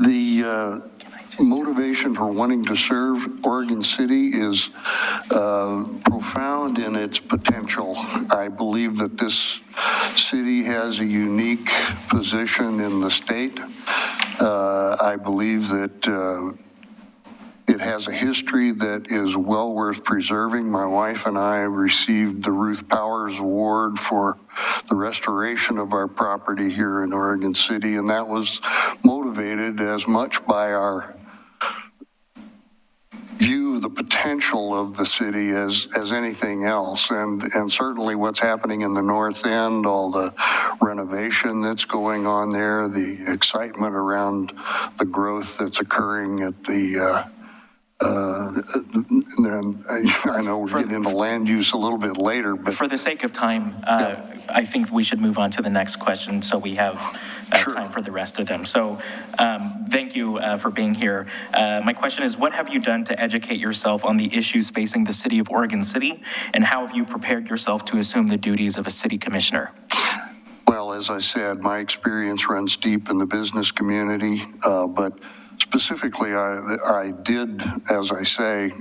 The motivation for wanting to serve Oregon City is profound in its potential. I believe that this city has a unique position in the state. I believe that it has a history that is well worth preserving. My wife and I received the Ruth Powers Award for the restoration of our property here in Oregon City, and that was motivated as much by our view of the potential of the city as anything else, and certainly what's happening in the North End, all the renovation that's going on there, the excitement around the growth that's occurring at the and I know we're getting into land use a little bit later, but For the sake of time, I think we should move on to the next question so we have time for the rest of them. So thank you for being here. My question is, what have you done to educate yourself on the issues facing the city of Oregon City, and how have you prepared yourself to assume the duties of a city commissioner? Well, as I said, my experience runs deep in the business community, but specifically, I did, as I say,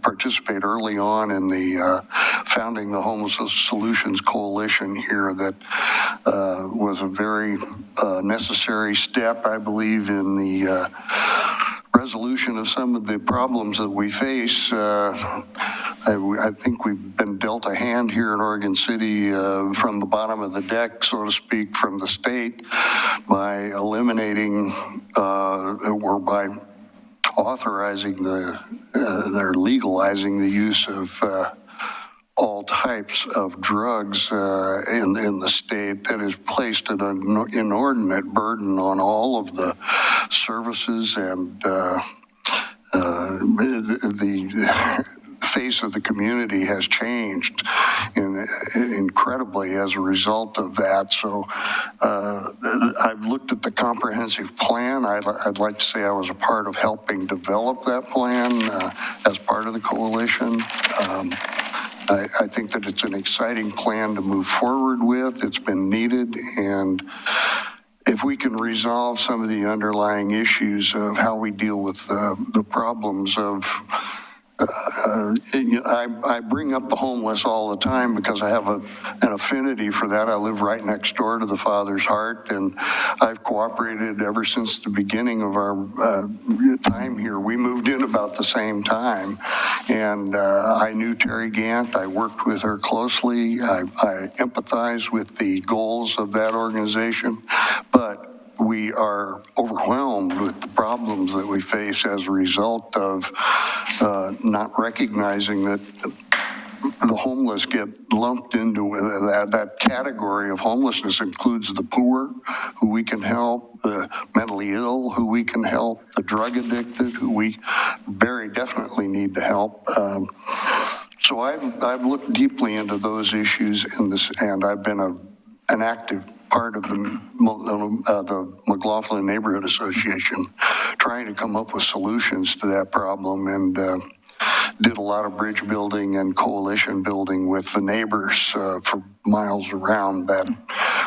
participate early on in the founding the Homeless Solutions Coalition here. That was a very necessary step, I believe, in the resolution of some of the problems that we face. I think we've been dealt a hand here in Oregon City from the bottom of the deck, so to speak, from the state by eliminating or by authorizing they're legalizing the use of all types of drugs in the state that has placed an inordinate burden on all of the services and the face of the community has changed incredibly as a result of that. So I've looked at the comprehensive plan. I'd like to say I was a part of helping develop that plan as part of the coalition. I think that it's an exciting plan to move forward with. It's been needed, and if we can resolve some of the underlying issues of how we deal with the problems of, I bring up the homeless all the time because I have an affinity for that. I live right next door to the Father's Heart, and I've cooperated ever since the beginning of our time here. We moved in about the same time, and I knew Terry Gant. I worked with her closely. I empathize with the goals of that organization, but we are overwhelmed with the problems that we face as a result of not recognizing that the homeless get lumped into that category of homelessness includes the poor, who we can help, the mentally ill, who we can help, the drug addicted, who we very definitely need to help. So I've looked deeply into those issues in this, and I've been an active part of the McLaughlin Neighborhood Association, trying to come up with solutions to that problem, and did a lot of bridge building and coalition building with the neighbors for miles around that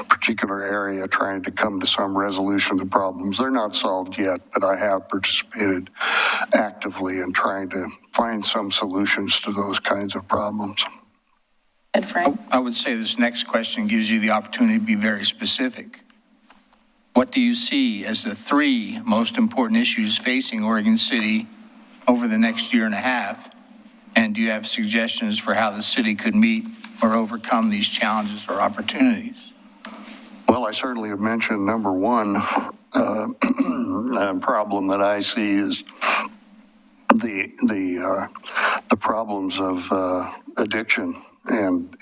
particular area, trying to come to some resolution of the problems. They're not solved yet, but I have participated actively in trying to find some solutions to those kinds of problems. Ed Frank? I would say this next question gives you the opportunity to be very specific. What do you see as the three most important issues facing Oregon City over the next year and a half? And do you have suggestions for how the city could meet or overcome these challenges or opportunities? Well, I certainly have mentioned number one problem that I see is the problems of addiction and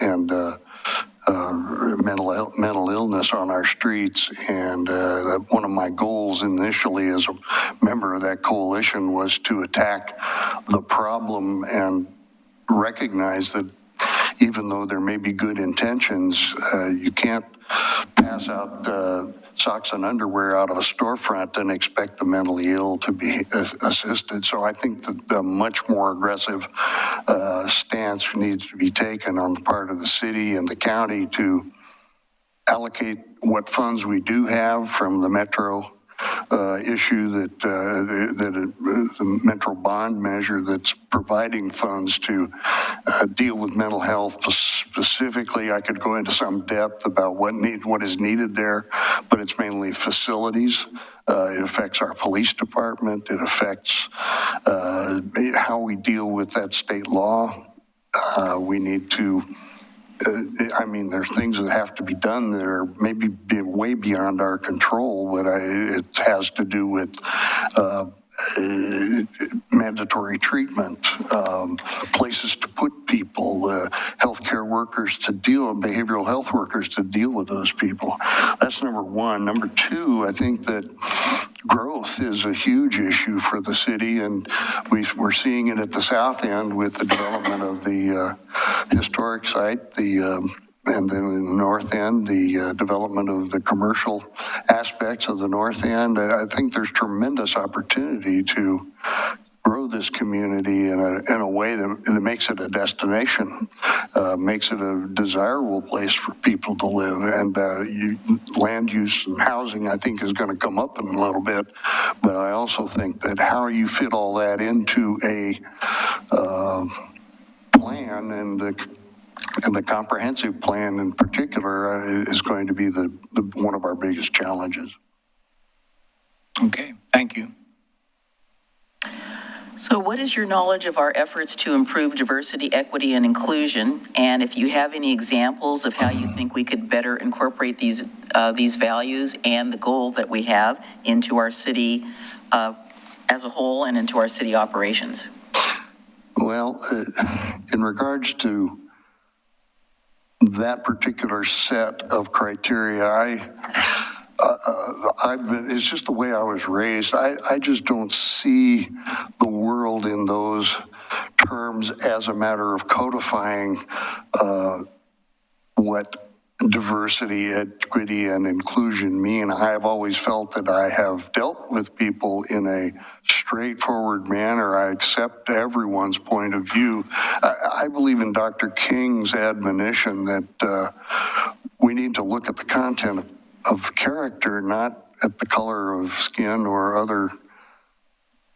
mental illness on our streets. And one of my goals initially as a member of that coalition was to attack the problem and recognize that even though there may be good intentions, you can't pass out socks and underwear out of a storefront and expect the mentally ill to be assisted. So I think that the much more aggressive stance needs to be taken on the part of the city and the county to allocate what funds we do have from the metro issue that the metro bond measure that's providing funds to deal with mental health. Specifically, I could go into some depth about what is needed there, but it's mainly facilities. It affects our police department. It affects how we deal with that state law. We need to there are things that have to be done that are maybe way beyond our control, but it has to do with mandatory treatment, places to put people, healthcare workers to deal, behavioral health workers to deal with those people. That's number one. Number two, I think that growth is a huge issue for the city, and we're seeing it at the south end with the development of the historic site, and then in the north end, the development of the commercial aspects of the north end. I think there's tremendous opportunity to grow this community in a way that makes it a destination, makes it a desirable place for people to live. And land use and housing, I think, is going to come up in a little bit. But I also think that how you fit all that into a plan, and the comprehensive plan in particular is going to be the one of our biggest challenges. Okay, thank you. So what is your knowledge of our efforts to improve diversity, equity, and inclusion? And if you have any examples of how you think we could better incorporate these values and the goal that we have into our city as a whole and into our city operations? Well, In regards to that particular set of criteria, it's just the way I was raised. I just don't see the world in those terms as a matter of codifying what diversity, equity, and inclusion mean. I have always felt that I have dealt with people in a straightforward manner. I accept everyone's point of view. I believe in Dr. King's admonition that we need to look at the content of character, not at the color of skin or other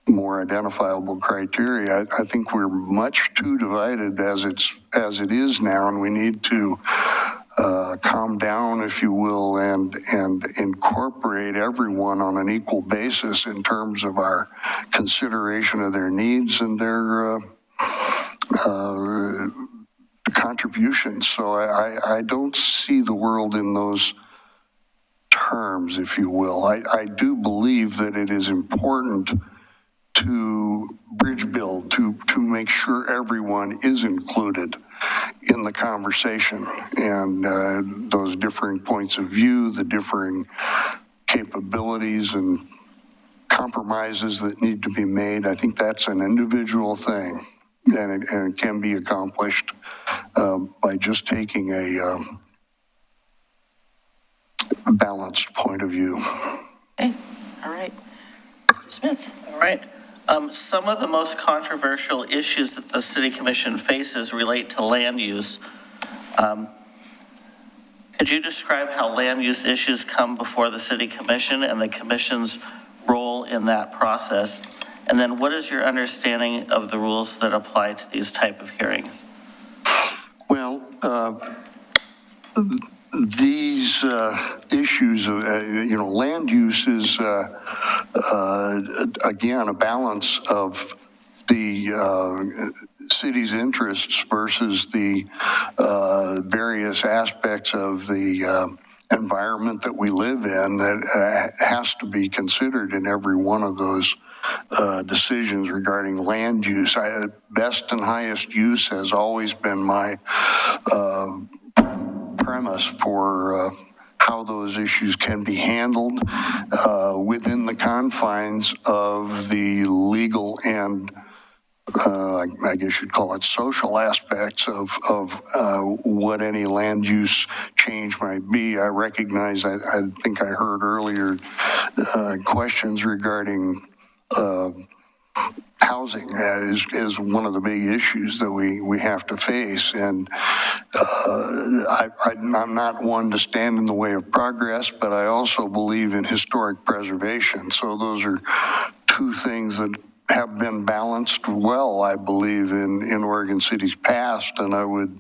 more identifiable criteria. I think we're much too divided as it is now, and we need to calm down, if you will, and incorporate everyone on an equal basis in terms of our consideration of their needs and their contributions. So I don't see the world in those terms, if you will. I do believe that it is important to bridge build, to make sure everyone is included in the conversation, and those differing points of view, the differing capabilities and compromises that need to be made. I think that's an individual thing, and it can be accomplished by just taking a balanced point of view. Okay, all right. Mr. Smith. All right. Some of the most controversial issues that the City Commission faces relate to land use. Could you describe how land use issues come before the City Commission and the Commission's role in that process? And then what is your understanding of the rules that apply to these type of hearings? Well, these issues of, land use is, again, a balance of the city's interests versus the various aspects of the environment that we live in that has to be considered in every one of those decisions regarding land use. Best and highest use has always been my premise for how those issues can be handled within the confines of the legal and I guess you'd call it social aspects of what any land use change might be. I recognize, I think I heard earlier questions regarding housing is one of the big issues that we have to face. And I'm not one to stand in the way of progress, but I also believe in historic preservation. So those are two things that have been balanced well, I believe, in Oregon City's past, and I would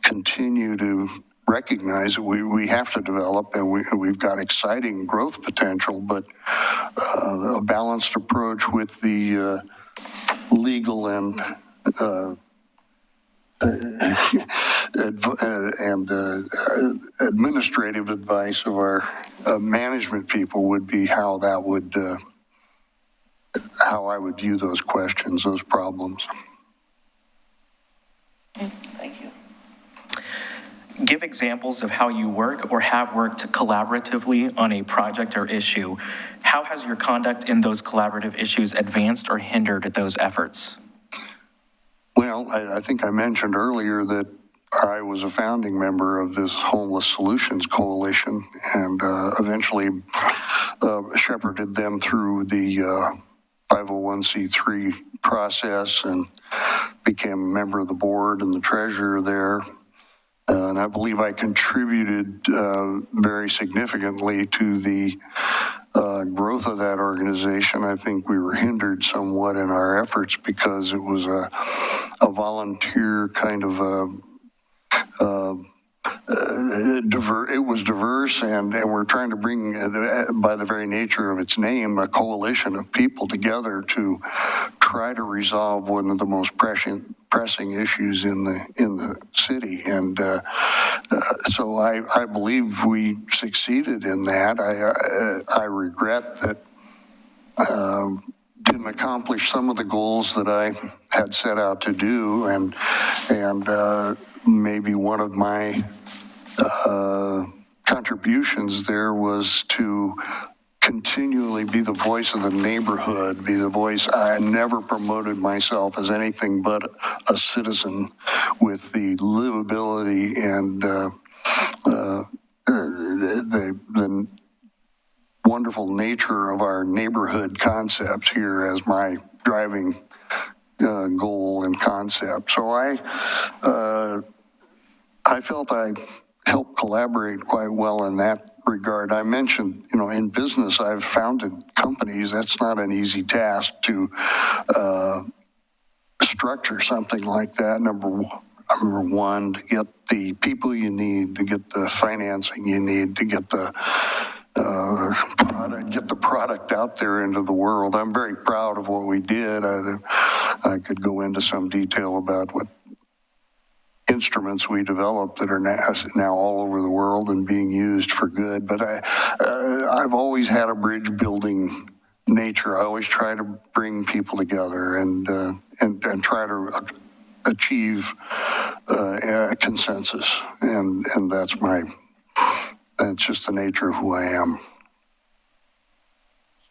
continue to recognize that we have to develop, and we've got exciting growth potential, but a balanced approach with the legal and administrative advice of our management people would be how that would how I would view those questions, those problems. Thank you. Give examples of how you work or have worked collaboratively on a project or issue. How has your conduct in those collaborative issues advanced or hindered those efforts? Well, I think I mentioned earlier that I was a founding member of this Homeless Solutions Coalition and eventually shepherded them through the 501c3 process and became a member of the board and the treasurer there. And I believe I contributed very significantly to the growth of that organization. I think we were hindered somewhat in our efforts because it was a volunteer kind of it was diverse, and we're trying to bring, by the very nature of its name, a coalition of people together to try to resolve one of the most pressing issues in the city. And so I believe we succeeded in that. I regret that didn't accomplish some of the goals that I had set out to do, and maybe one of my contributions there was to continually be the voice of the neighborhood, be the voice. I never promoted myself as anything but a citizen with the livability and the wonderful nature of our neighborhood concepts here as my driving goal and concept. So I felt I helped collaborate quite well in that regard. I mentioned, in business, I've founded companies. That's not an easy task to structure something like that. Number one, to get the people you need, to get the financing you need, to get the product out there into the world. I'm very proud of what we did. I could go into some detail about what instruments we developed that are now all over the world and being used for good. But I've always had a bridge building nature. I always try to bring people together and try to achieve a consensus. And that's just the nature of who I am.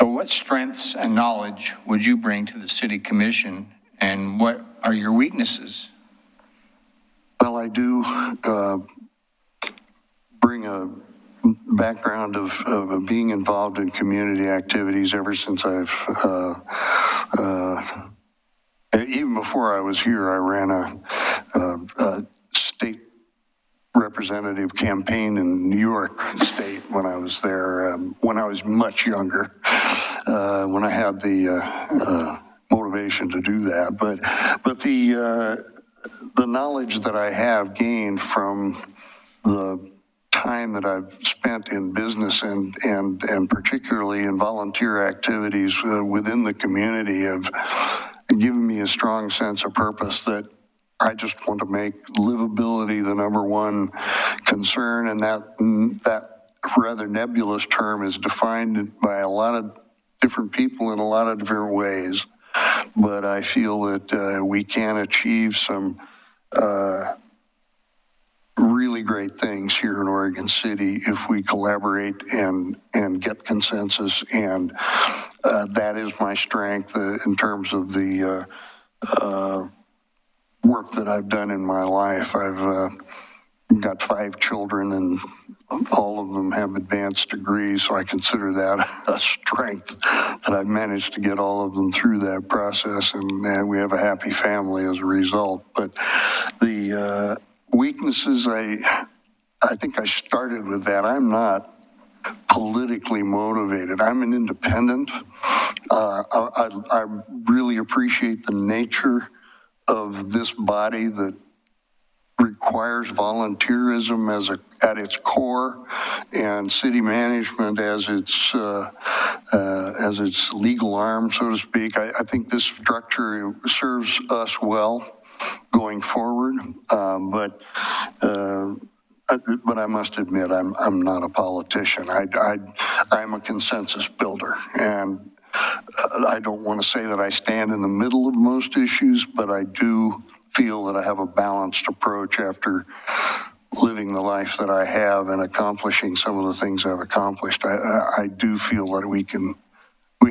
So what strengths and knowledge would you bring to the city commission, and what are your weaknesses? Well, I do bring a background of being involved in community activities ever since even before I was here, I ran a state representative campaign in New York State when I was there, when I was much younger, when I had the motivation to do that. But the knowledge that I have gained from the time that I've spent in business and particularly in volunteer activities within the community have given me a strong sense of purpose that I just want to make livability the number one concern, and that rather nebulous term is defined by a lot of different people in a lot of different ways. But I feel that we can achieve some really great things here in Oregon City if we collaborate and get consensus, and that is my strength in terms of the work that I've done in my life. I've got 5 children, and all of them have advanced degrees, so I consider that a strength that I've managed to get all of them through that process, and we have a happy family as a result. But the weaknesses, I think I started with that. I'm not politically motivated. I'm an independent. I really appreciate the nature of this body that requires volunteerism at its core, and city management as its legal arm, so to speak. I think this structure serves us well going forward, but I must admit I'm not a politician. I'm a consensus builder, and I don't want to say that I stand in the middle of most issues, but I do feel that I have a balanced approach after living the life that I have and accomplishing some of the things I've accomplished. I do feel that we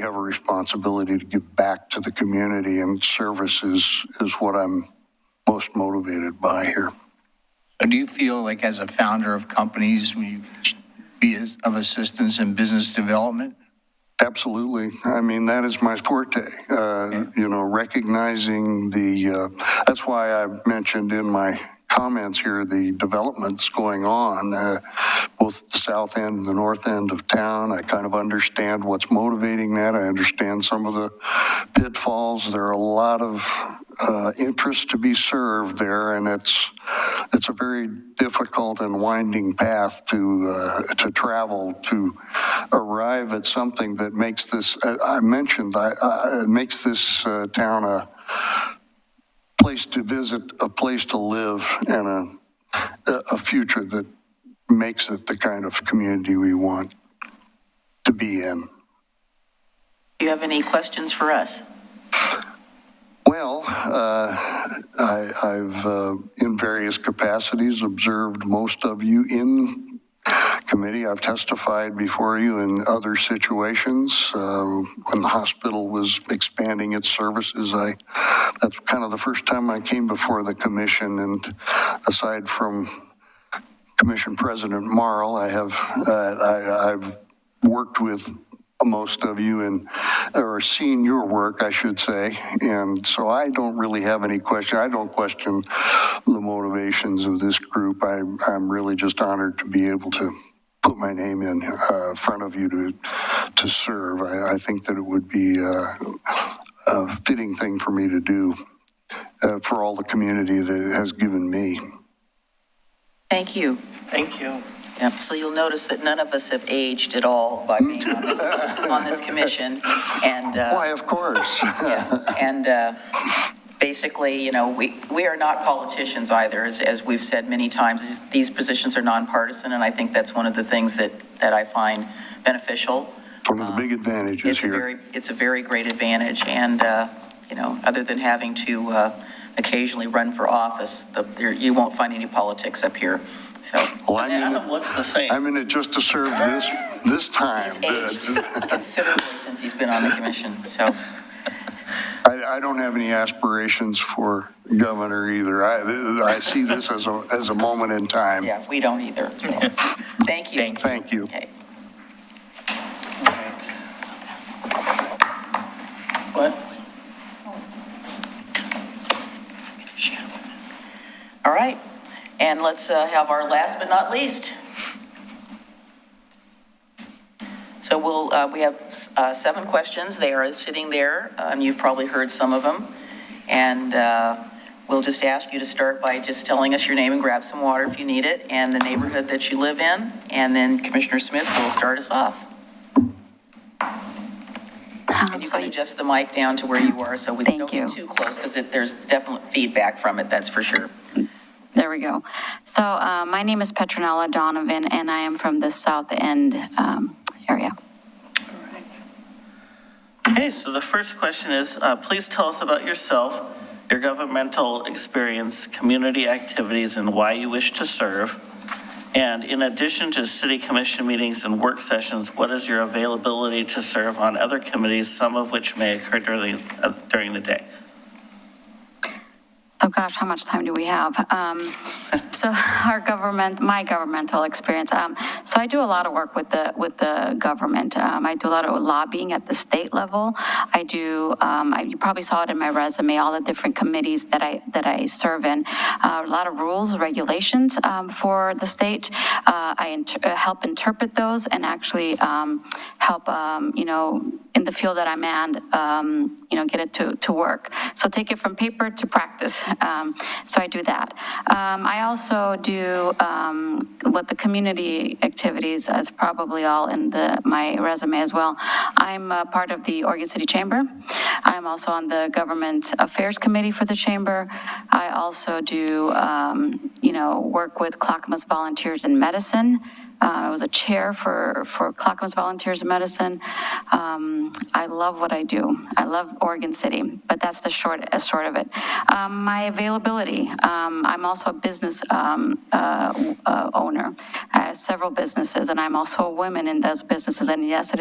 have a responsibility to give back to the community, and service is what I'm most motivated by here. So do you feel like as a founder of companies, will you be of assistance in business development? Absolutely. I mean, that is my forte, recognizing that's why I mentioned in my comments here the developments going on, both the south end and the north end of town. I kind of understand what's motivating that. I understand some of the pitfalls. There are a lot of interest to be served there, and it's a very difficult and winding path to travel to arrive at something that makes this, makes this town a place to visit, a place to live, and a future that makes it the kind of community we want to be in. Do you have any questions for us? Well, I've in various capacities observed most of you in committee. I've testified before you in other situations. When the hospital was expanding its services, that's kind of the first time I came before the commission. And aside from Commission President Marl, I've worked with most of you or seen your work, I should say. And so I don't really have any question. I don't question the motivations of this group. I'm really just honored to be able to put my name in front of you to serve. I think that it would be a fitting thing for me to do for all the community that it has given me. Thank you. Thank you. Yep, so you'll notice that none of us have aged at all by being on this commission. And why, of course. Yes, and basically, you know, we are not politicians either, as we've said many times. These positions are nonpartisan, and I think that's one of the things that I find beneficial. One of the big advantages here. It's a very great advantage, and, you know, other than having to occasionally run for office, you won't find any politics up here. So, well, Adam looks the same. I'm in it just to serve this time. He's aged considerably since he's been on the commission, so. I don't have any aspirations for governor either. I see this as a moment in time. Yeah, we don't either, so. Thank you. Thank you. Okay. What? All right, and let's have our last but not least. So we have 7 questions. They are sitting there, and you've probably heard some of them. And we'll just ask you to start by just telling us your name and grab some water if you need it, and the neighborhood that you live in. And then Commissioner Smith will start us off. And you can adjust the mic down to where you are so we don't get too close, because there's definite feedback from it, that's for sure. There we go. So my name is Petronella Donovan, and I am from the South End area. All right. Okay, so the first question is, please tell us about yourself, your governmental experience, community activities, and why you wish to serve. And in addition to city commission meetings and work sessions, what is your availability to serve on other committees, some of which may occur during the day? So gosh, how much time do we have? So my governmental experience. So I do a lot of work with the government. I do a lot of lobbying at the state level. I do, you probably saw it in my resume, all the different committees that I serve in. A lot of rules, regulations for the state. I help interpret those and actually help, in the field that I'm in, get it to work. So take it from paper to practice. So I do that. I also do what the community activities is probably all in my resume as well. I'm a part of the Oregon City Chamber. I'm also on the Government Affairs Committee for the Chamber. I also do, work with Clackamas Volunteers in Medicine. I was a chair for Clackamas Volunteers in Medicine. I love what I do. I love Oregon City, but that's the short of it. My availability, I'm also a business owner. I have several businesses, and I'm also a woman in those businesses. And yes,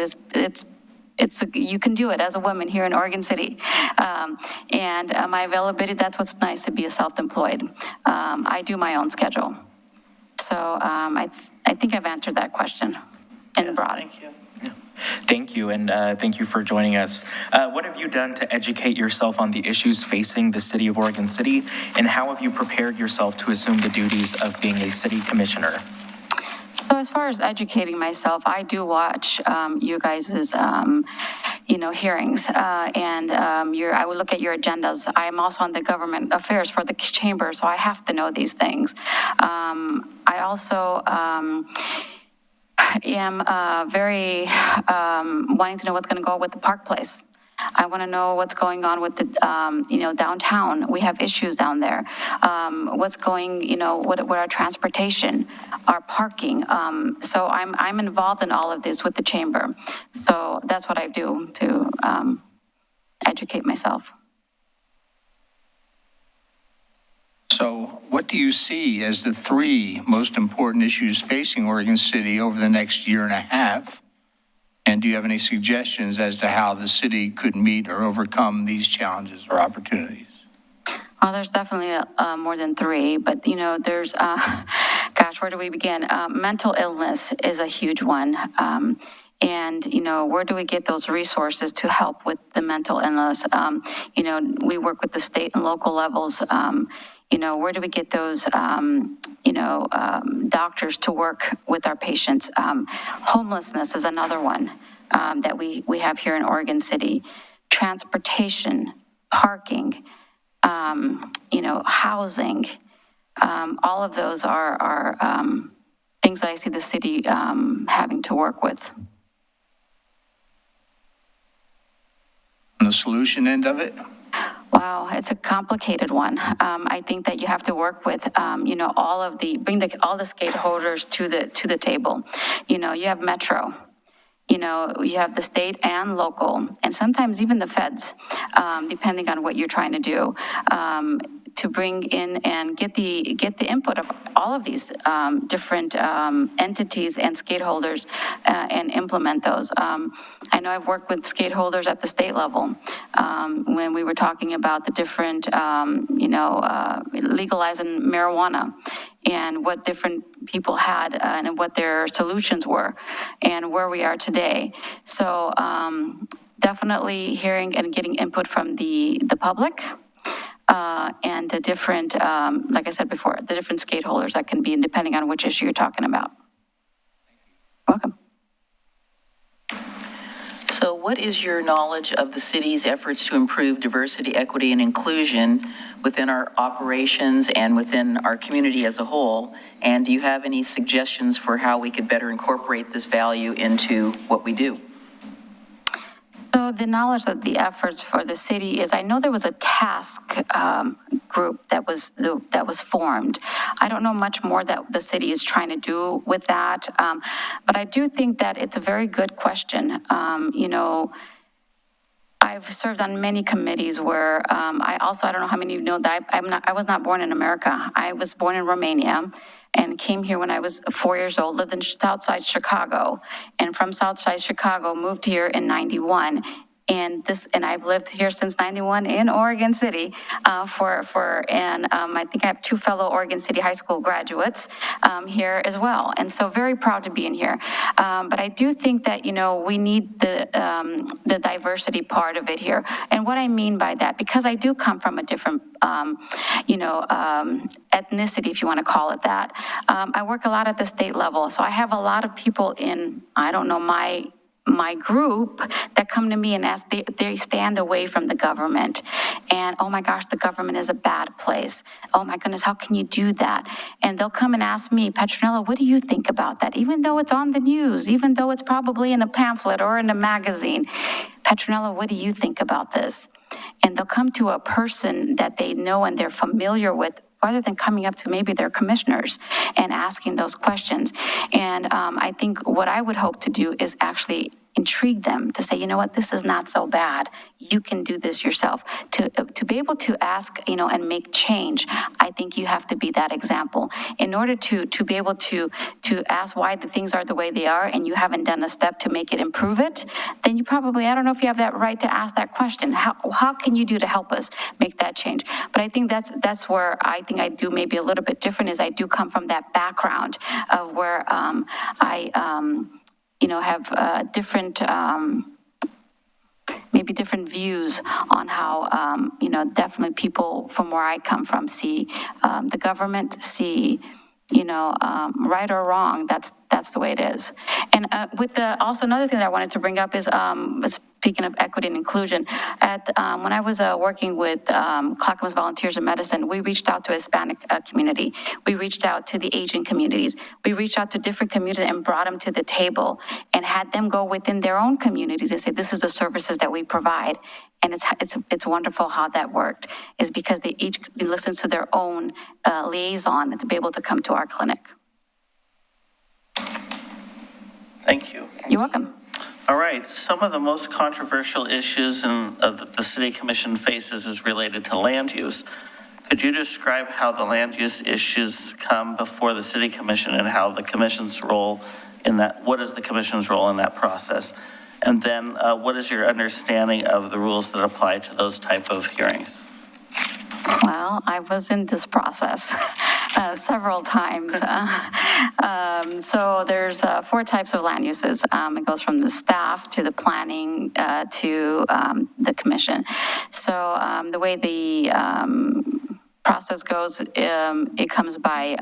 you can do it as a woman here in Oregon City. And my availability, that's what's nice to be a self-employed. I do my own schedule. So I think I've answered that question in broad. Thank you. Thank you, and thank you for joining us. What have you done to educate yourself on the issues facing the city of Oregon City, and how have you prepared yourself to assume the duties of being a city commissioner? So as far as educating myself, I do watch you guys' hearings, and I would look at your agendas. I'm also on the government affairs for the chamber, so I have to know these things. I also am very wanting to know what's going to go with the Park Place. I want to know what's going on with the, downtown. We have issues down there. What's going, what our transportation, our parking. So I'm involved in all of this with the chamber. So that's what I do to educate myself. So what do you see as the three most important issues facing Oregon City over the next year and a half? And do you have any suggestions as to how the city could meet or overcome these challenges or opportunities? Well, there's definitely more than three, but there's, gosh, where do we begin? Mental illness is a huge one. And, where do we get those resources to help with the mental illness? We work with the state and local levels. Where do we get those, doctors to work with our patients? Homelessness is another one that we have here in Oregon City. Transportation, parking, housing, all of those are things that I see the city having to work with. On the solution end of it? Wow, it's a complicated one. I think that you have to work with, bring all the stakeholders to the table. You have Metro. You have the state and local, and sometimes even the feds, depending on what you're trying to do, to bring in and get the input of all of these different entities and stakeholders and implement those. I know I've worked with stakeholders at the state level when we were talking about the different, legalizing marijuana and what different people had and what their solutions were and where we are today. So definitely hearing and getting input from the public and the different, like I said before, the different stakeholders that can be, depending on which issue you're talking about. Welcome. So what is your knowledge of the city's efforts to improve diversity, equity, and inclusion within our operations and within our community as a whole? And do you have any suggestions for how we could better incorporate this value into what we do? So the knowledge that the efforts for the city is, I know there was a task group that was formed. I don't know much more that the city is trying to do with that, but I do think that it's a very good question. I've served on many committees where I don't know how many of you know that I was not born in America. I was born in Romania and came here when I was 4 years old, lived in Southside Chicago, and from Southside Chicago moved here in 91. And I've lived here since 91 in Oregon City I think I have 2 fellow Oregon City High School graduates here as well. And so very proud to be in here. But I do think that, we need the diversity part of it here. And what I mean by that, because I do come from a different, ethnicity, if you want to call it that. I work a lot at the state level. So I have a lot of people in, my group that come to me and ask, they stand away from the government. And, oh my gosh, the government is a bad place. Oh my goodness, how can you do that? And they'll come and ask me, Petronella, what do you think about that? Even though it's on the news, even though it's probably in a pamphlet or in a magazine, Petronella, what do you think about this? And they'll come to a person that they know and they're familiar with, rather than coming up to maybe their commissioners and asking those questions. And I think what I would hope to do is actually intrigue them to say, you know what, this is not so bad. You can do this yourself. To be able to ask, and make change, I think you have to be that example. In order to be able to ask why the things are the way they are and you haven't done a step to make it improve it, then you probably, I don't know if you have that right to ask that question. How can you do to help us make that change? But I think that's where I think I do maybe a little bit different, is I do come from that background of where have different, maybe different views on how, definitely people from where I come from see the government, see, right or wrong, that's the way it is. And also another thing that I wanted to bring up is, speaking of equity and inclusion, when I was working with Clackamas Volunteers in Medicine, we reached out to Hispanic community. We reached out to the Asian communities. We reached out to different communities and brought them to the table and had them go within their own communities and say, this is the services that we provide. And it's wonderful how that worked, is because they each listened to their own liaison to be able to come to our clinic. Thank you. You're welcome. All right, some of the most controversial issues the City Commission faces is related to land use. Could you describe how the land use issues come before the city commission and how the commission's role in that, what is the commission's role in that process? And then what is your understanding of the rules that apply to those type of hearings? Well, I was in this process several times. So there's 4 types of land uses. It goes from the staff to the planning to the commission. So the way the process goes, it comes by,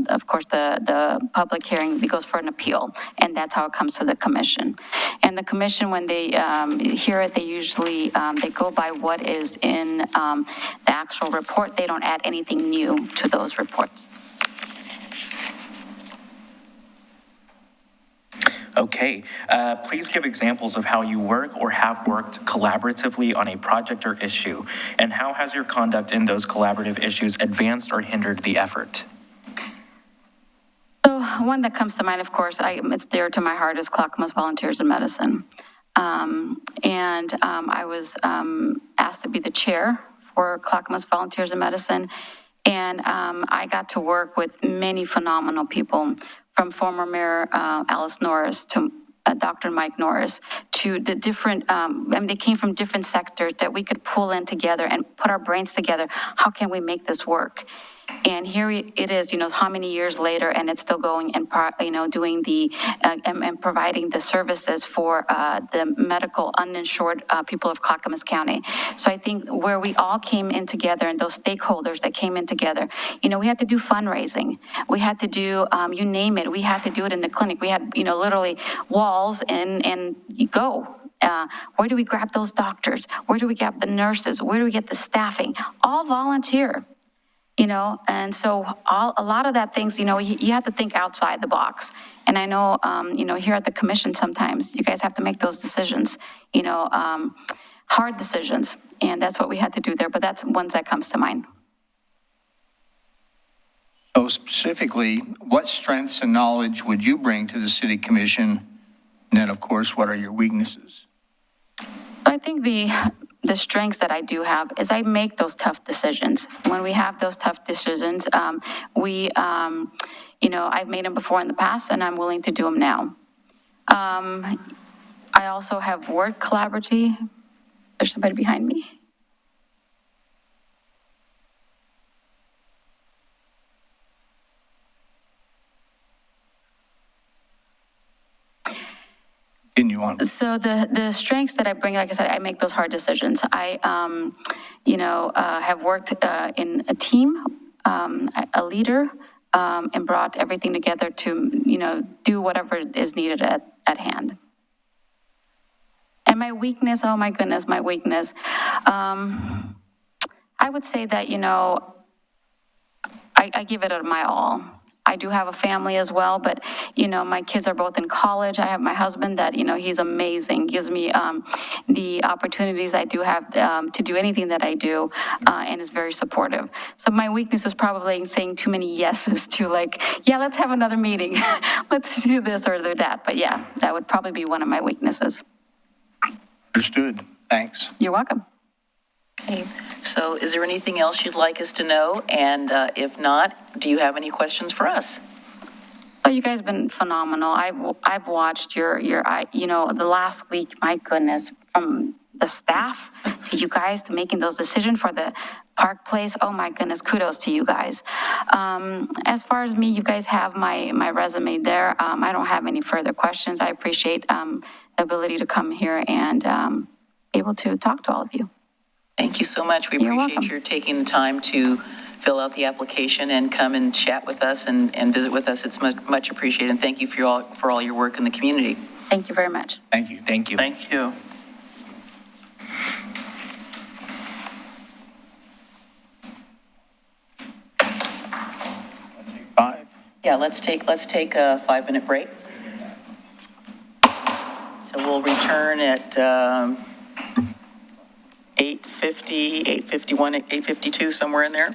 of course, the public hearing, it goes for an appeal, and that's how it comes to the commission. And the commission, when they hear it, they usually, they go by what is in the actual report. They don't add anything new to those reports. Okay, please give examples of how you work or have worked collaboratively on a project or issue, and how has your conduct in those collaborative issues advanced or hindered the effort? So one that comes to mind, of course, it's dear to my heart, is Clackamas Volunteers in Medicine. I was asked to be the chair for Clackamas Volunteers in Medicine, and I got to work with many phenomenal people, from former Mayor Alice Norris to Dr. Mike Norris, to the different, they came from different sectors that we could pull in together and put our brains together. How can we make this work? And here it is, how many years later, and it's still going and, doing the, and providing the services for the medical uninsured people of Clackamas County. So I think where we all came in together, and those stakeholders that came in together, we had to do fundraising. We had to do, you name it, we had to do it in the clinic. We had, literally walls and you go. Where do we grab those doctors? Where do we grab the nurses? Where do we get the staffing? All volunteer. And so a lot of that things, you have to think outside the box. And I know, here at the commission, sometimes you guys have to make those decisions, hard decisions. And that's what we had to do there. But that's ones that comes to mind. So specifically, what strengths and knowledge would you bring to the city commission? And then, of course, what are your weaknesses? I think the strengths that I do have is I make those tough decisions. When we have those tough decisions, I've made them before in the past, and I'm willing to do them now. I also have worked collaboratively. There's somebody behind me. So the strengths that I bring, like I said, I make those hard decisions. I, have worked in a team, a leader, and brought everything together to, do whatever is needed at hand. And my weakness, oh my goodness, my weakness. I would say that, I give it my all. I do have a family as well, but, my kids are both in college. I have my husband that, he's amazing, gives me the opportunities I do have to do anything that I do, and is very supportive. So my weakness is probably saying too many yeses to yeah, let's have another meeting. Let's do this or do that. But yeah, that would probably be one of my weaknesses. Understood. Thanks. You're welcome. Okay, so is there anything else you'd like us to know? And if not, do you have any questions for us? So you guys have been phenomenal. I've watched your the last week, my goodness, from the staff to you guys to making those decisions for the Park Place. Oh my goodness, kudos to you guys. As far as me, you guys have my resume there. I don't have any further questions. I appreciate the ability to come here and able to talk to all of you. Thank you so much. We appreciate your taking the time to fill out the application and come and chat with us and visit with us. It's much appreciated. And thank you for all your work in the community. Thank you very much. Thank you. Thank you. Thank you. Yeah, let's take a 5-minute break. So we'll return at 8:50, 8:51, 8:52, somewhere in there.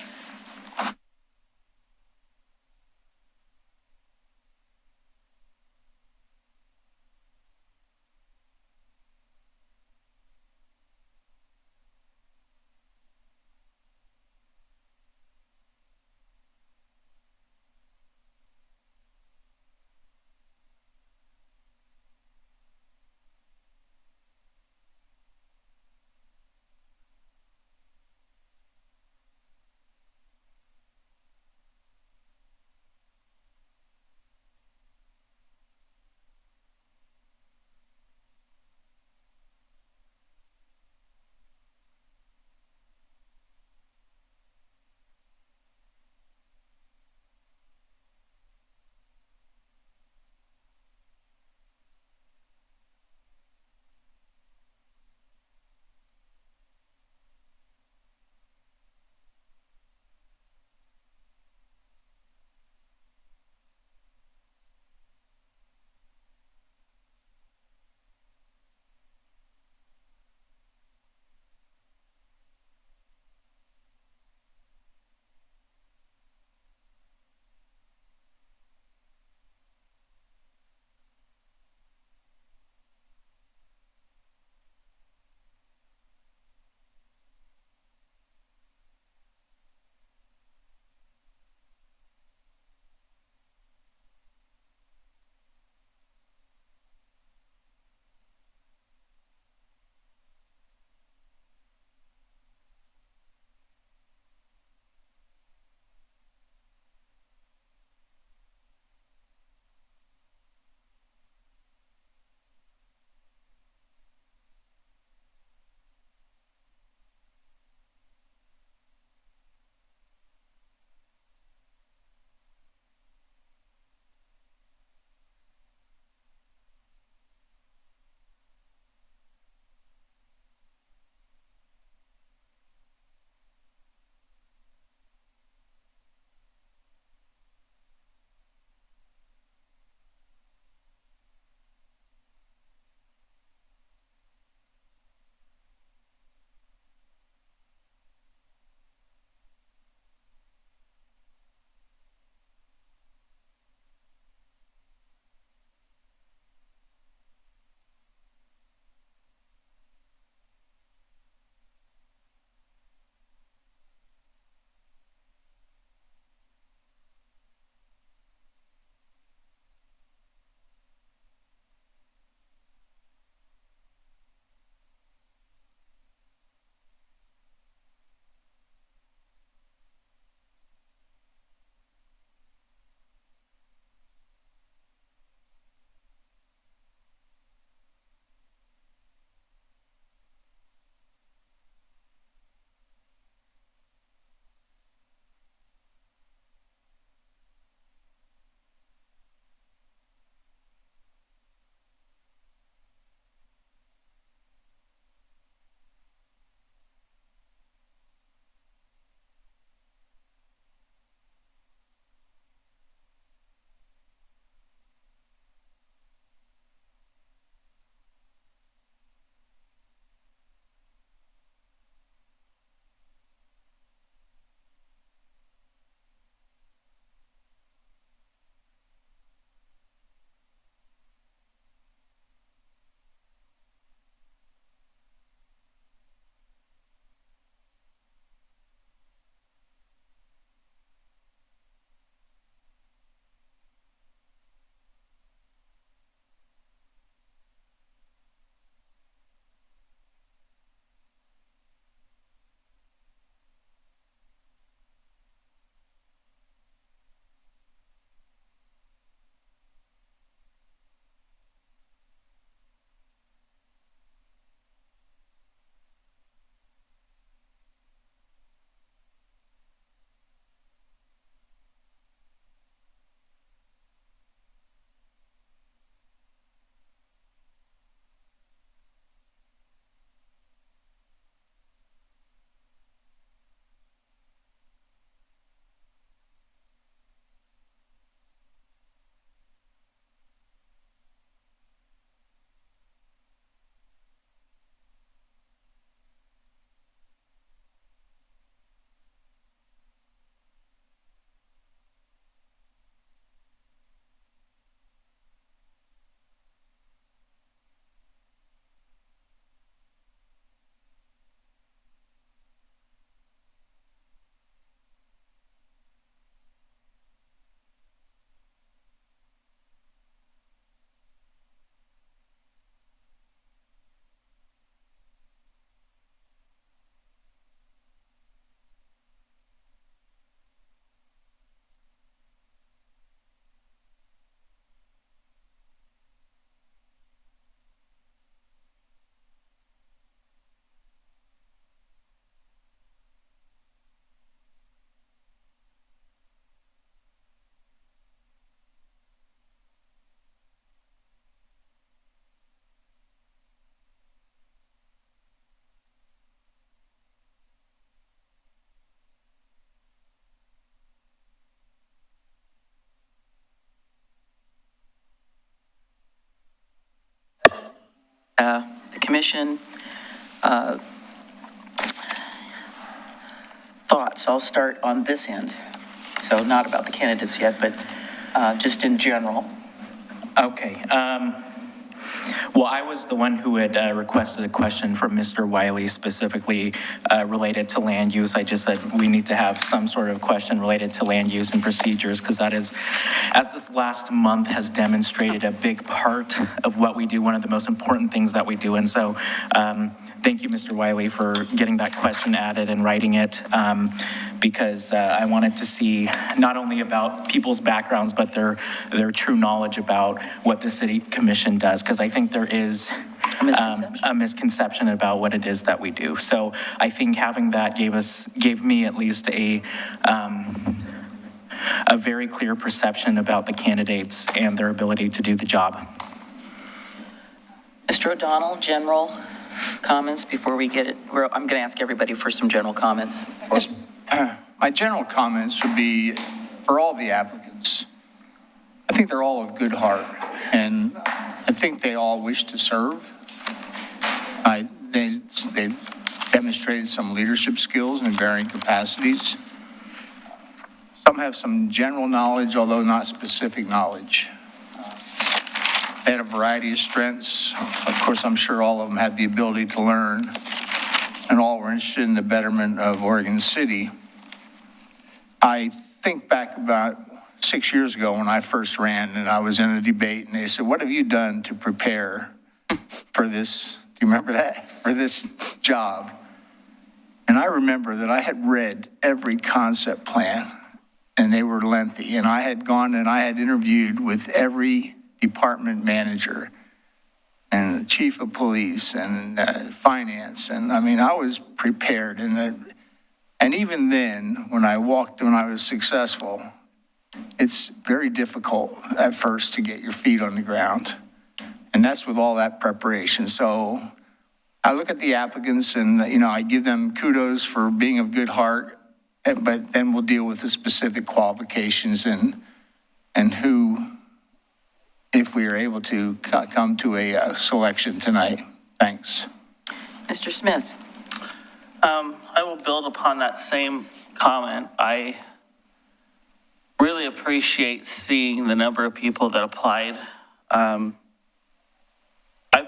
the commission thoughts. I'll start on this end. So not about the candidates yet, but just in general. Okay. Well, I was the one who had requested a question from Mr. Wiley specifically related to land use. I just said we need to have some sort of question related to land use and procedures, because that is, as this last month has demonstrated, a big part of what we do, one of the most important things that we do. And so thank you, Mr. Wiley, for getting that question added and writing it, because I wanted to see not only about people's backgrounds, but their true knowledge about what the city commission does, because I think there is a misconception about what it is that we do. So I think having that gave me at least a very clear perception about the candidates and their ability to do the job. Mr. O'Donnell, general comments before we get it. I'm going to ask everybody for some general comments. My general comments would be for all the applicants. I think they're all of good heart, and I think they all wish to serve. They've demonstrated some leadership skills in varying capacities. Some have some general knowledge, although not specific knowledge. They had a variety of strengths. Of course, I'm sure all of them had the ability to learn, and all were interested in the betterment of Oregon City. I think back about 6 years ago when I first ran, and I was in a debate, and they said, "What have you done to prepare for this?" Do you remember that? For this job? And I remember that I had read every concept plan, and they were lengthy, and I had gone and I had interviewed with every department manager and the chief of police and finance, and I mean, I was prepared, and even then, when I was successful, it's very difficult at first to get your feet on the ground. And that's with all that preparation. So I look at the applicants and, I give them kudos for being of good heart, but then we'll deal with the specific qualifications and who, if we are able to come to a selection tonight. Thanks. Mr. Smith. I will build upon that same comment. I really appreciate seeing the number of people that applied. I've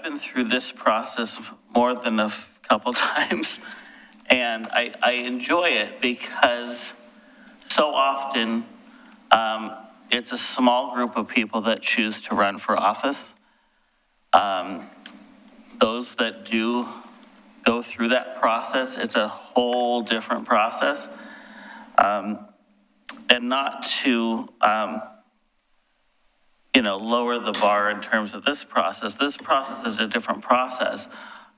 been through this process more than a couple times, and I enjoy it because so often it's a small group of people that choose to run for office. Those that do go through that process, it's a whole different process. And not to, lower the bar in terms of this process. This process is a different process.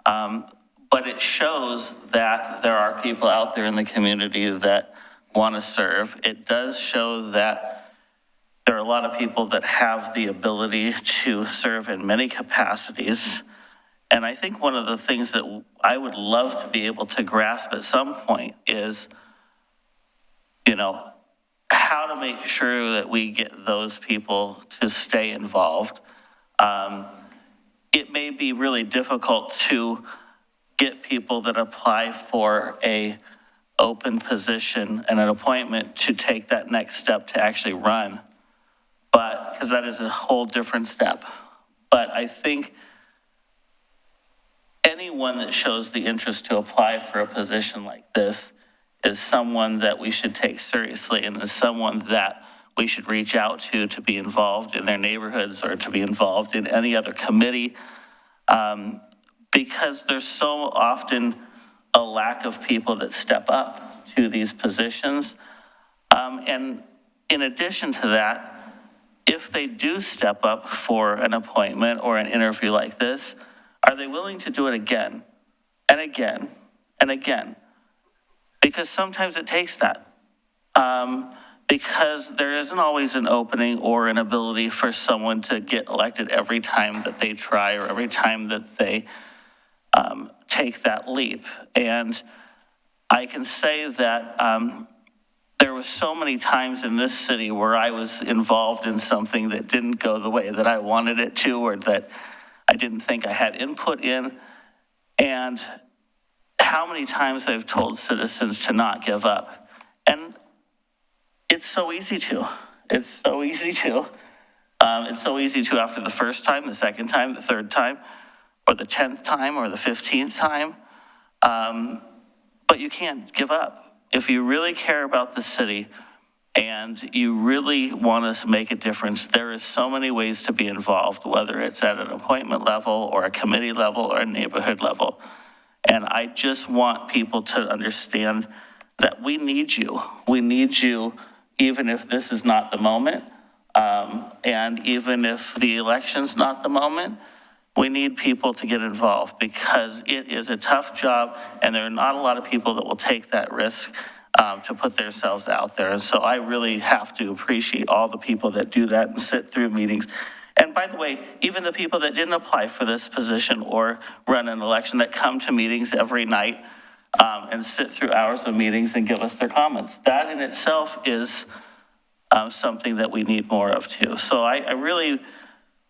But it shows that there are people out there in the community that want to serve. It does show that there are a lot of people that have the ability to serve in many capacities. And I think one of the things that I would love to be able to grasp at some point is, how to make sure that we get those people to stay involved. It may be really difficult to get people that apply for a open position and an appointment to take that next step to actually run, but because that is a whole different step. But I think anyone that shows the interest to apply for a position like this is someone that we should take seriously and is someone that we should reach out to be involved in their neighborhoods or to be involved in any other committee, because there's so often a lack of people that step up to these positions. And in addition to that, if they do step up for an appointment or an interview like this, are they willing to do it again and again and again? Because sometimes it takes that. Because there isn't always an opening or an ability for someone to get elected every time that they try or every time that they take that leap. And I can say that there was so many times in this city where I was involved in something that didn't go the way that I wanted it to, or that I didn't think I had input in, and how many times I've told citizens to not give up. And it's so easy to. It's so easy to. It's so easy to after the first time, the second time, the third time, or the 10th time, or the 15th time. But you can't give up. If you really care about the city and you really want to make a difference, there is so many ways to be involved, whether it's at an appointment level or a committee level or a neighborhood level. And I just want people to understand that we need you. We need you even if this is not the moment, and even if the election's not the moment. We need people to get involved because it is a tough job, and there are not a lot of people that will take that risk to put themselves out there. And so I really have to appreciate all the people that do that and sit through meetings. And by the way, even the people that didn't apply for this position or run an election that come to meetings every night and sit through hours of meetings and give us their comments. That in itself is something that we need more of too. So I really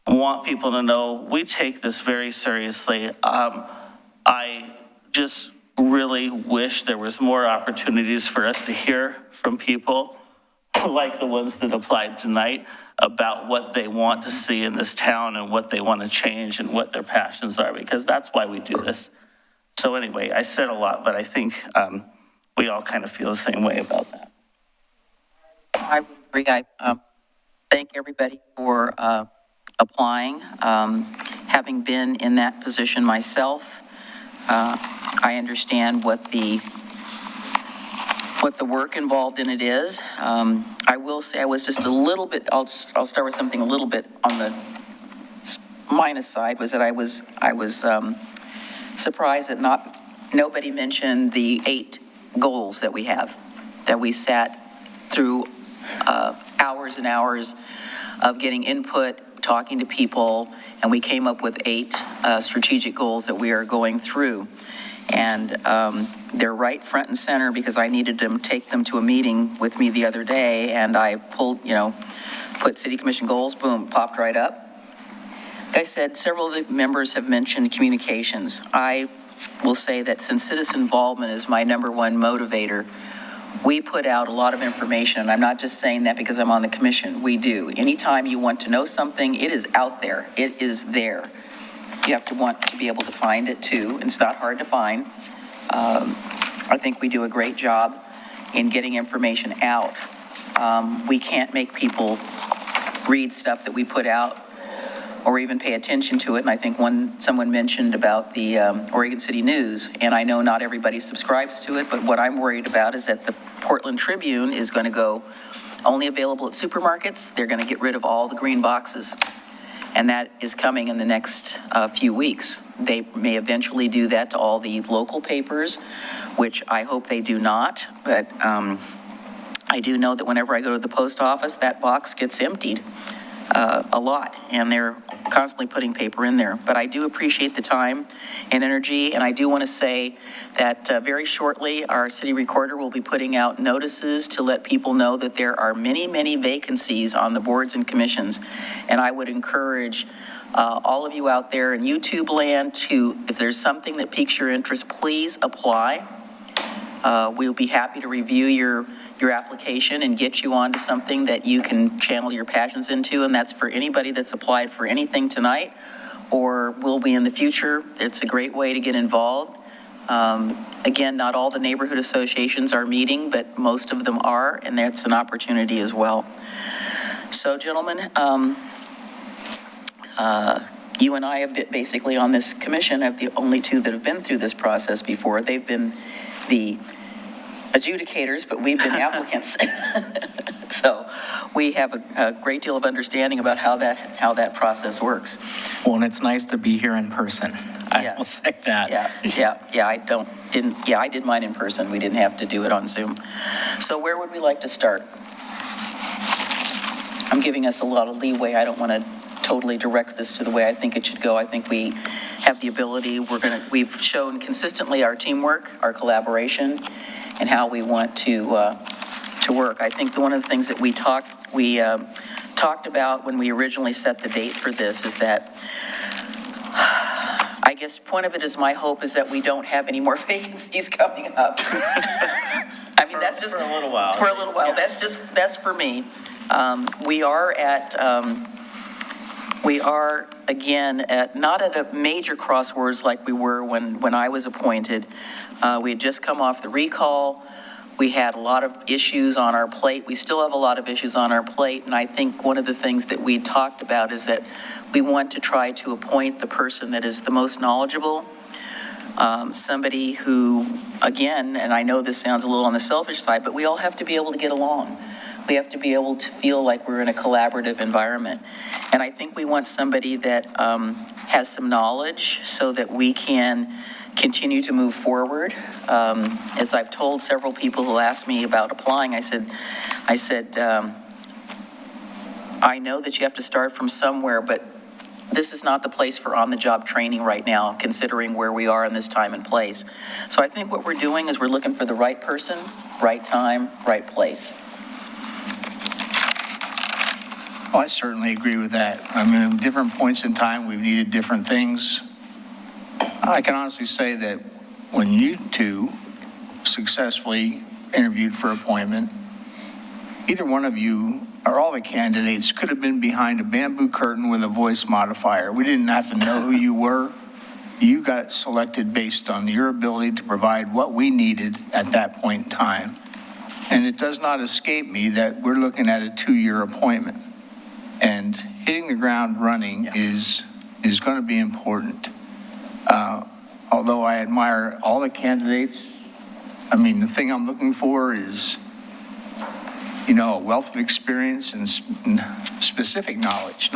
want people to know we take this very seriously. I just really wish there was more opportunities for us to hear from people like the ones that applied tonight about what they want to see in this town and what they want to change and what their passions are, because that's why we do this. So anyway, I said a lot, but I think we all kind of feel the same way about that. I would agree. I thank everybody for applying. Having been in that position myself, I understand what the work involved in it is. I will say I was just a little bit, I'll start with something a little bit on the minus side, was that I was surprised that nobody mentioned the 8 goals that we have, that we sat through hours and hours of getting input, talking to people, and we came up with 8 strategic goals that we are going through. And they're right front and center because I needed to take them to a meeting with me the other day, and I pulled, put city commission goals, boom, popped right up. Like I said, several of the members have mentioned communications. I will say that since citizen involvement is my #1 motivator, we put out a lot of information, and I'm not just saying that because I'm on the commission. We do. Anytime you want to know something, it is out there. It is there. You have to want to be able to find it too. It's not hard to find. I think we do a great job in getting information out. We can't make people read stuff that we put out or even pay attention to it. And I think someone mentioned about the Oregon City News, and I know not everybody subscribes to it, but what I'm worried about is that the Portland Tribune is going to go only available at supermarkets. They're going to get rid of all the green boxes. And that is coming in the next few weeks. They may eventually do that to all the local papers, which I hope they do not. But I do know that whenever I go to the post office, that box gets emptied a lot, and they're constantly putting paper in there. But I do appreciate the time and energy, and I do want to say that very shortly, our city recorder will be putting out notices to let people know that there are many, many vacancies on the boards and commissions. And I would encourage all of you out there in YouTube land to, if there's something that piques your interest, please apply. We'll be happy to review your application and get you onto something that you can channel your passions into, and that's for anybody that's applied for anything tonight or will be in the future. It's a great way to get involved. Again, not all the neighborhood associations are meeting, but most of them are, and that's an opportunity as well. So, gentlemen, you and I have been basically on this commission, of the only 2 that have been through this process before. They've been the adjudicators, but we've been applicants. So we have a great deal of understanding about how that process works. Well, and it's nice to be here in person. I will say that. Yeah. I did mine in person. We didn't have to do it on Zoom. So where would we like to start? I'm giving us a lot of leeway. I don't want to totally direct this to the way I think it should go. I think we have the ability. We've shown consistently our teamwork, our collaboration, and how we want to work. I think one of the things that we talked about when we originally set the date for this is that I guess point of it is my hope is that we don't have any more vacancies coming up. I mean, that's just. For a little while. For a little while. That's for me. We are again not at a major crossroads like we were when I was appointed. We had just come off the recall. We had a lot of issues on our plate. We still have a lot of issues on our plate. And I think one of the things that we talked about is that we want to try to appoint the person that is the most knowledgeable. Somebody who, again, and I know this sounds a little on the selfish side, but we all have to be able to get along. We have to be able to feel like we're in a collaborative environment. And I think we want somebody that has some knowledge so that we can continue to move forward. As I've told several people who asked me about applying, I said, I know that you have to start from somewhere, but this is not the place for on-the-job training right now, considering where we are in this time and place. So I think what we're doing is we're looking for the right person, right time, right place. Oh, I certainly agree with that. I mean, at different points in time, we've needed different things. I can honestly say that when you two successfully interviewed for appointment, either one of you or all the candidates could have been behind a bamboo curtain with a voice modifier. We didn't have to know who you were. You got selected based on your ability to provide what we needed at that point in time. And it does not escape me that we're looking at a 2-year appointment. And hitting the ground running is going to be important. Although I admire all the candidates, I mean, the thing I'm looking for is, a wealth of experience and specific knowledge.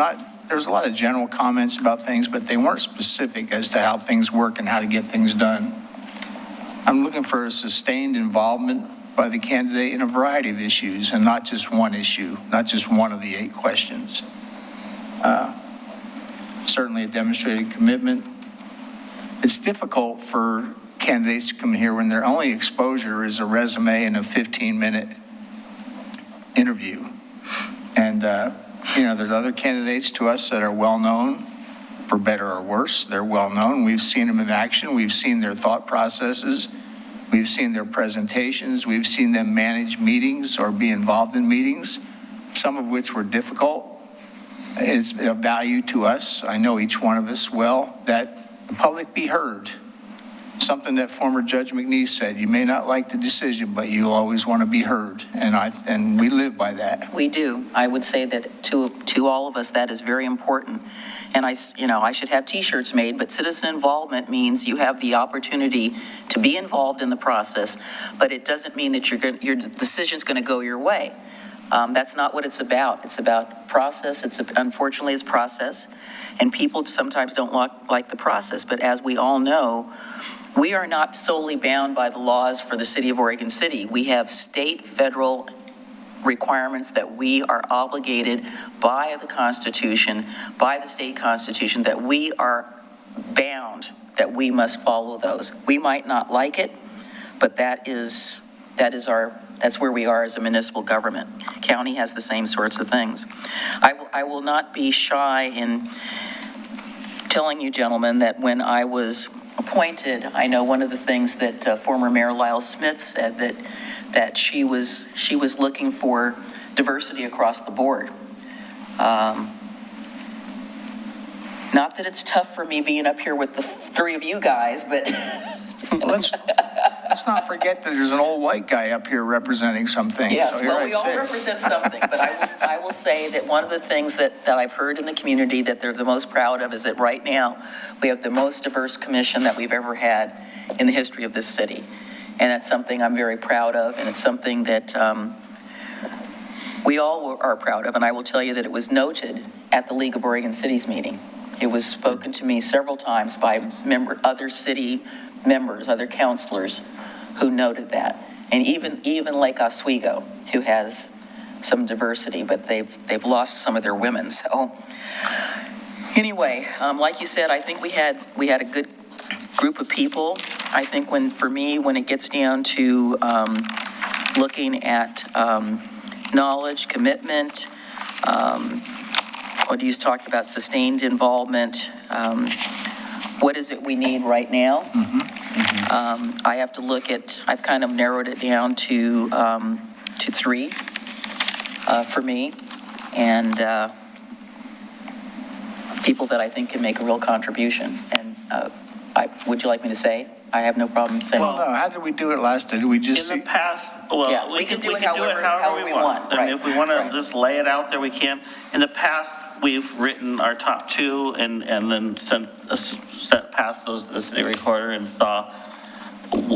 There's a lot of general comments about things, but they weren't specific as to how things work and how to get things done. I'm looking for a sustained involvement by the candidate in a variety of issues and not just one issue, not just one of the 8 questions. Certainly a demonstrated commitment. It's difficult for candidates to come here when their only exposure is a resume and a 15-minute interview. And, there's other candidates to us that are well-known, for better or worse. They're well-known. We've seen them in action. We've seen their thought processes. We've seen their presentations. We've seen them manage meetings or be involved in meetings, some of which were difficult. It's of value to us. I know each one of us well, that the public be heard. Something that former Judge McNeese said, you may not like the decision, but you'll always want to be heard. And we live by that. We do. I would say that to all of us, that is very important. And I should have T-shirts made, but citizen involvement means you have the opportunity to be involved in the process, but it doesn't mean that your decision's going to go your way. That's not what it's about. It's about process. Unfortunately, it's process, and people sometimes don't like the process. But as we all know, we are not solely bound by the laws for the city of Oregon City. We have state, federal requirements that we are obligated by the Constitution, by the state Constitution, that we are bound, that we must follow those. We might not like it, but that's where we are as a municipal government. County has the same sorts of things. I will not be shy in telling you, gentlemen, that when I was appointed, I know one of the things that former Mayor Lyle Smith said, that she was looking for diversity across the board. Not that it's tough for me being up here with the 3 of you guys, but Let's not forget that there's an old white guy up here representing some things. yes, So here well, I we all sit. represent something, but I will say that one of the things that I've heard in the community that they're the most proud of is that right now we have the most diverse commission that we've ever had in the history of this city. And that's something I'm very proud of, and it's something that we all are proud of. And I will tell you that it was noted at the League of Oregon Cities meeting. It was spoken to me several times by other city members, other councilors who noted that. And even Lake Oswego, who has some diversity, but they've lost some of their women. So anyway, like you said, I think we had a good group of people. I think when it gets down to looking at knowledge, commitment, what you talked about, sustained involvement, what is it we need right now? I have to look at, I've kind of narrowed it down to 3 for me, and people that I think can make a real contribution. And would you like me to say? I have no problem saying. Well, no, how did we do it last? Did we just In the past, well, Yeah, we can do it however we want. I right. mean, if we want Right. to just lay it out there, we can. In the past, we've written our top 2 and then sent past those to the city recorder and saw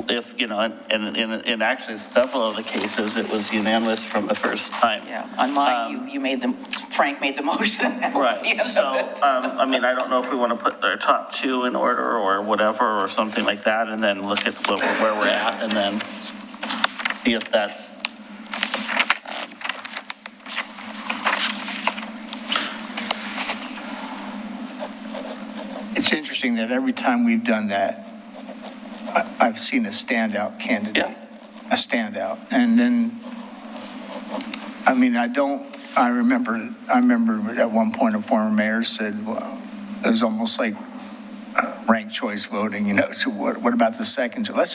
if, and in actually several of the cases, it was unanimous from the first time. Yeah, on mine, you made Frank made the motion, and that was the Right, end so, of it. I mean, I don't know if we want to put our top 2 in order or whatever, or something like that, and then look at where we're at, and then see if that's. It's interesting that every time we've done that, I've seen a standout candidate. Yeah. A standout. And then, I mean, I remember at one point a former mayor said, well, it was almost like ranked choice voting, so what about the second? Why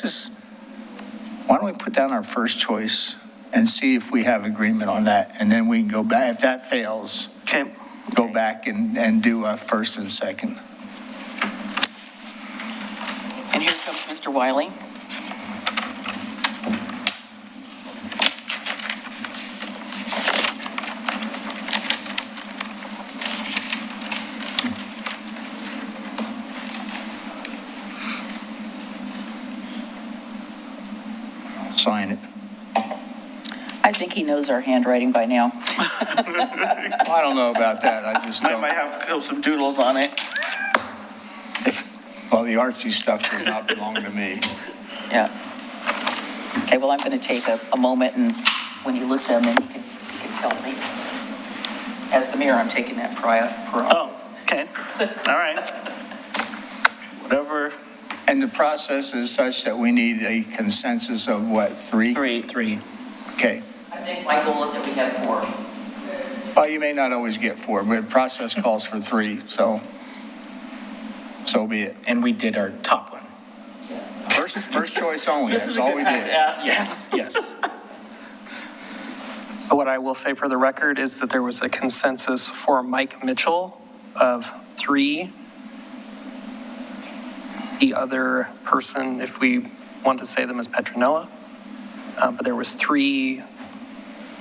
don't we put down our first choice and see if we have agreement on that? And then we can go back, if that fails, Okay. go back and do a first and second. And here comes Mr. Wiley. Sign it. I think he knows our handwriting by now. I don't know about that, I just I don't. might have some doodles on it. Well, the artsy stuff does not belong to me. Yeah. Okay, well, I'm going to take a moment, and when he looks at him, then he can tell me. As the mayor, I'm taking that prerogative. Oh, okay, all right. Whatever. And the process is such that we need a consensus of what, 3? 3. Okay. I think my goal is that we have 4. Well, you may not always get 4, but the process calls for 3, so be it. And we did our top one. First choice only, that's all we did. Yes, yes. So what I will say for the record is that there was a consensus for Mike Mitchell of 3. The other person, if we want to say them, as Petronella, but there was 3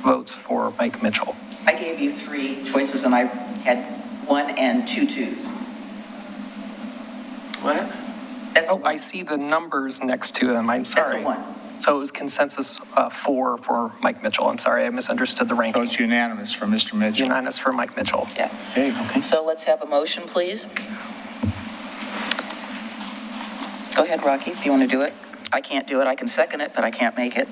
votes for Mike Mitchell. I gave you 3 choices, and I had 1 and 2 twos. What? That's a Oh, I 1. see the numbers next to them, I'm That's sorry. a 1. So it was consensus 4 for Mike Mitchell. I'm sorry, I misunderstood the So ranking. it's unanimous for Mr. Mitchell. Unanimous for Mike Mitchell. Yeah. Okay. So let's have a motion, please. Go ahead, Rocky, if you want to do it. I can't do it. I can second it, but I can't make it.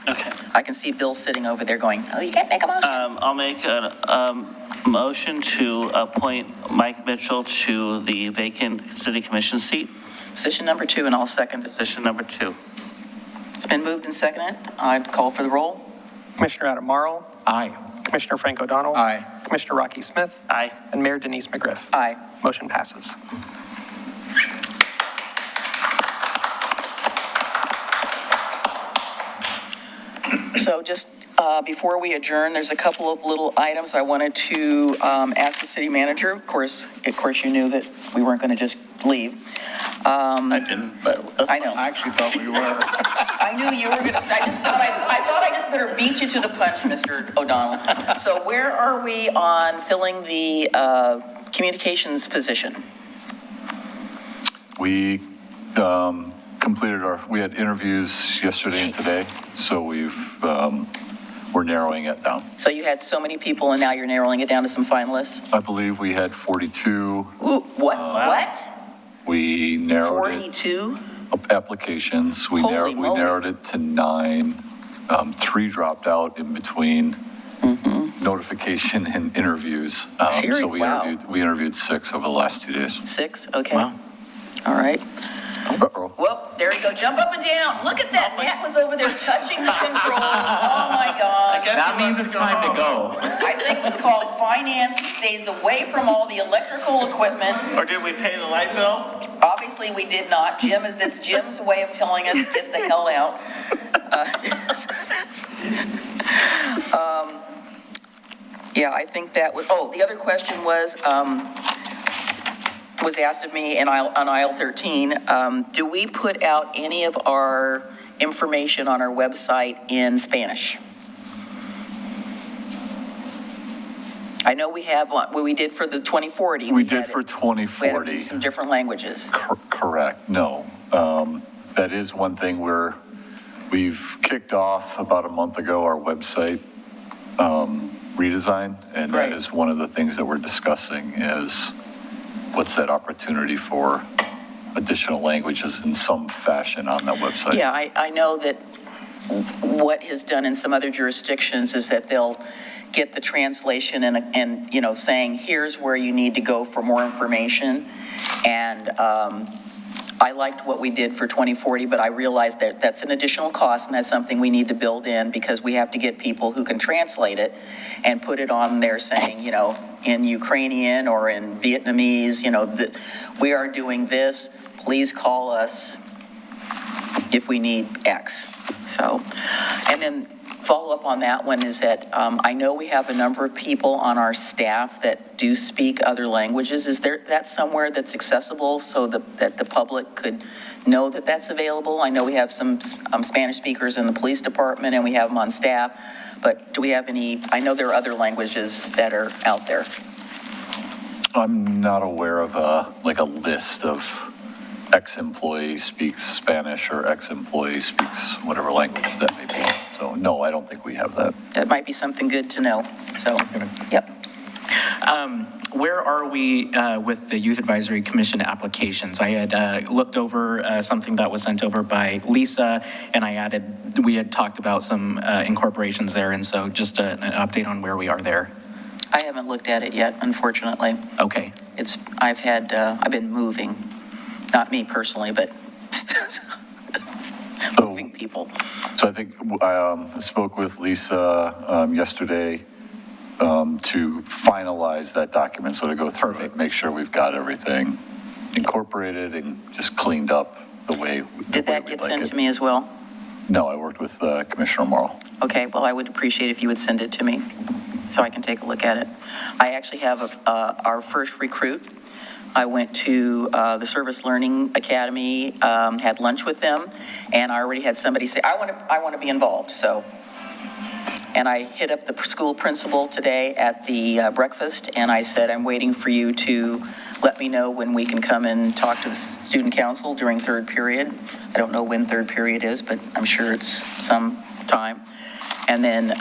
Okay. I can see Bill sitting over there going, oh, you can't make a motion. I'll make a motion to appoint Mike Mitchell to the vacant city commission seat, Position number 2, and I'll second it. position number 2. It's been moved and seconded. I'd call for the roll. Commissioner Adam Marl, Aye. Commissioner Frank O'Donnell. Aye. Commissioner Rocky Smith, Aye. and Mayor Denise McGriff. Aye. Motion passes. So just before we adjourn, there's a couple of little items I wanted to ask the city manager. Of course, you knew that we weren't going to just leave. I didn't, but that's I know. I actually thought we were. I knew you were going to say, I thought I just better beat you to the punch, Mr. O'Donnell. So where are we on filling the communications position? We completed we had interviews yesterday and today, so we're narrowing it down. So you had so many people, and now you're narrowing it down to some finalists? I believe we had 42. Ooh, what? We narrowed it. 42? Applications. We Holy moly. narrowed it to 9. 3 dropped out in between notification and interviews. So Wow. we interviewed 6 over the last 2 days. 6? Okay. Wow. All right. Uh-oh. Well, there you go. Jump up and down. Look at that. Nat was over there touching the controls. Oh, my God. That means it's time to go. I think it's called finance stays away from all the electrical equipment. Or did we pay the light bill? Obviously, we did not. This Jim's way of telling us, get the hell out. Yeah, I think that was, the other question was asked of me on aisle 13. Do we put out any of our information on our website in Spanish? I know we have one, what we did for the 2040. We did for 2040. We had some different languages. Correct, no. That is one thing we've kicked off about a month ago, our website redesign, and that is one of the things that we're discussing is what's that opportunity for additional languages in some fashion on that website. Yeah, I know that what has done in some other jurisdictions is that they'll get the translation and saying, here's where you need to go for more information. And I liked what we did for 2040, but I realized that that's an additional cost, and that's something we need to build in because we have to get people who can translate it and put it on there saying, in Ukrainian or in Vietnamese, that we are doing this. Please call us if we need X. So, and then follow up on that one is that I know we have a number of people on our staff that do speak other languages. Is that somewhere that's accessible so that the public could know that that's available? I know we have some Spanish speakers in the police department and we have them on staff, but do we have any, I know there are other languages that are out there. I'm not aware of a list of ex-employee speaks Spanish or ex-employee speaks whatever language that may be. So no, I don't think we have that. That might be something good to know. So, yep. Where are we with the Youth Advisory Commission applications? I had looked over something that was sent over by Lisa, and we had talked about some incorporations there, and so just an update on where we are there. I haven't looked at it yet, unfortunately. Okay. I've been moving, not me personally, but moving people. So I think I spoke with Lisa yesterday to finalize that document, so to go through it, make sure we've got everything incorporated and just cleaned up the way. Did that get sent to me as well? No, I worked with Commissioner Morrow. Okay, well, I would appreciate if you would send it to me so I can take a look at it. I actually have our first recruit. I went to the Service Learning Academy, had lunch with them, and I already had somebody say, I want to be involved, so. And I hit up the school principal today at the breakfast, and I said, I'm waiting for you to let me know when we can come and talk to the student council during third period. I don't know when third period is, but I'm sure it's some time. And then, we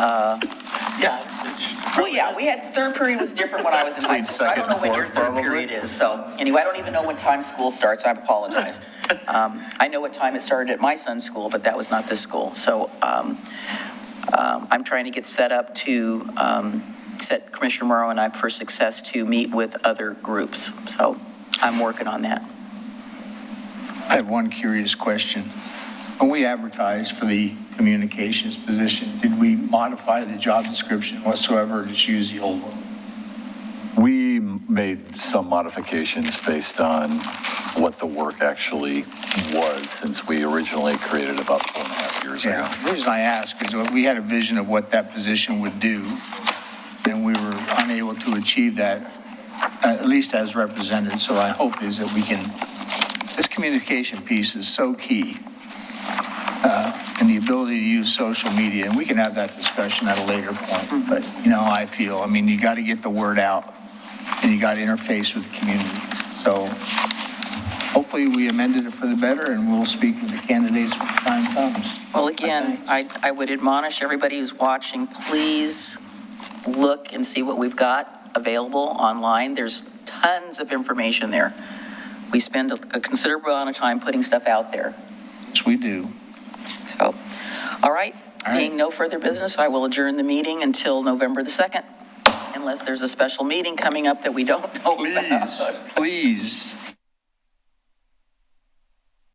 had, third period was different when I was in high school, so I don't know when your third period is. So anyway, I don't even know what time school starts, I apologize. I know what time it started at my son's school, but that was not this school. So I'm trying to get set up to set Commissioner Morrow and I for success to meet with other groups. So I'm working on that. I have one curious question. When we advertised for the communications position, did we modify the job description whatsoever or just use the old one? We made some modifications based on what the work actually was since we originally created about 4.5 years ago. The reason I ask is we had a vision of what that position would do, and we were unable to achieve that, at least as represented. So I hope is that we can, this communication piece is so key. And the ability to use social media, and we can have that discussion at a later point. But, I feel, you got to get the word out, and you got to interface with the community. So hopefully we amended it for the better, and we'll speak with the candidates when the time comes. Well, again, I would admonish everybody who's watching, please look and see what we've got available online. There's tons of information there. We spend a considerable amount of time putting stuff out there. Yes, we do. So, all right. Being no further business, I will adjourn the meeting until November the 2nd, unless there's a special meeting coming up that we don't know about. Please.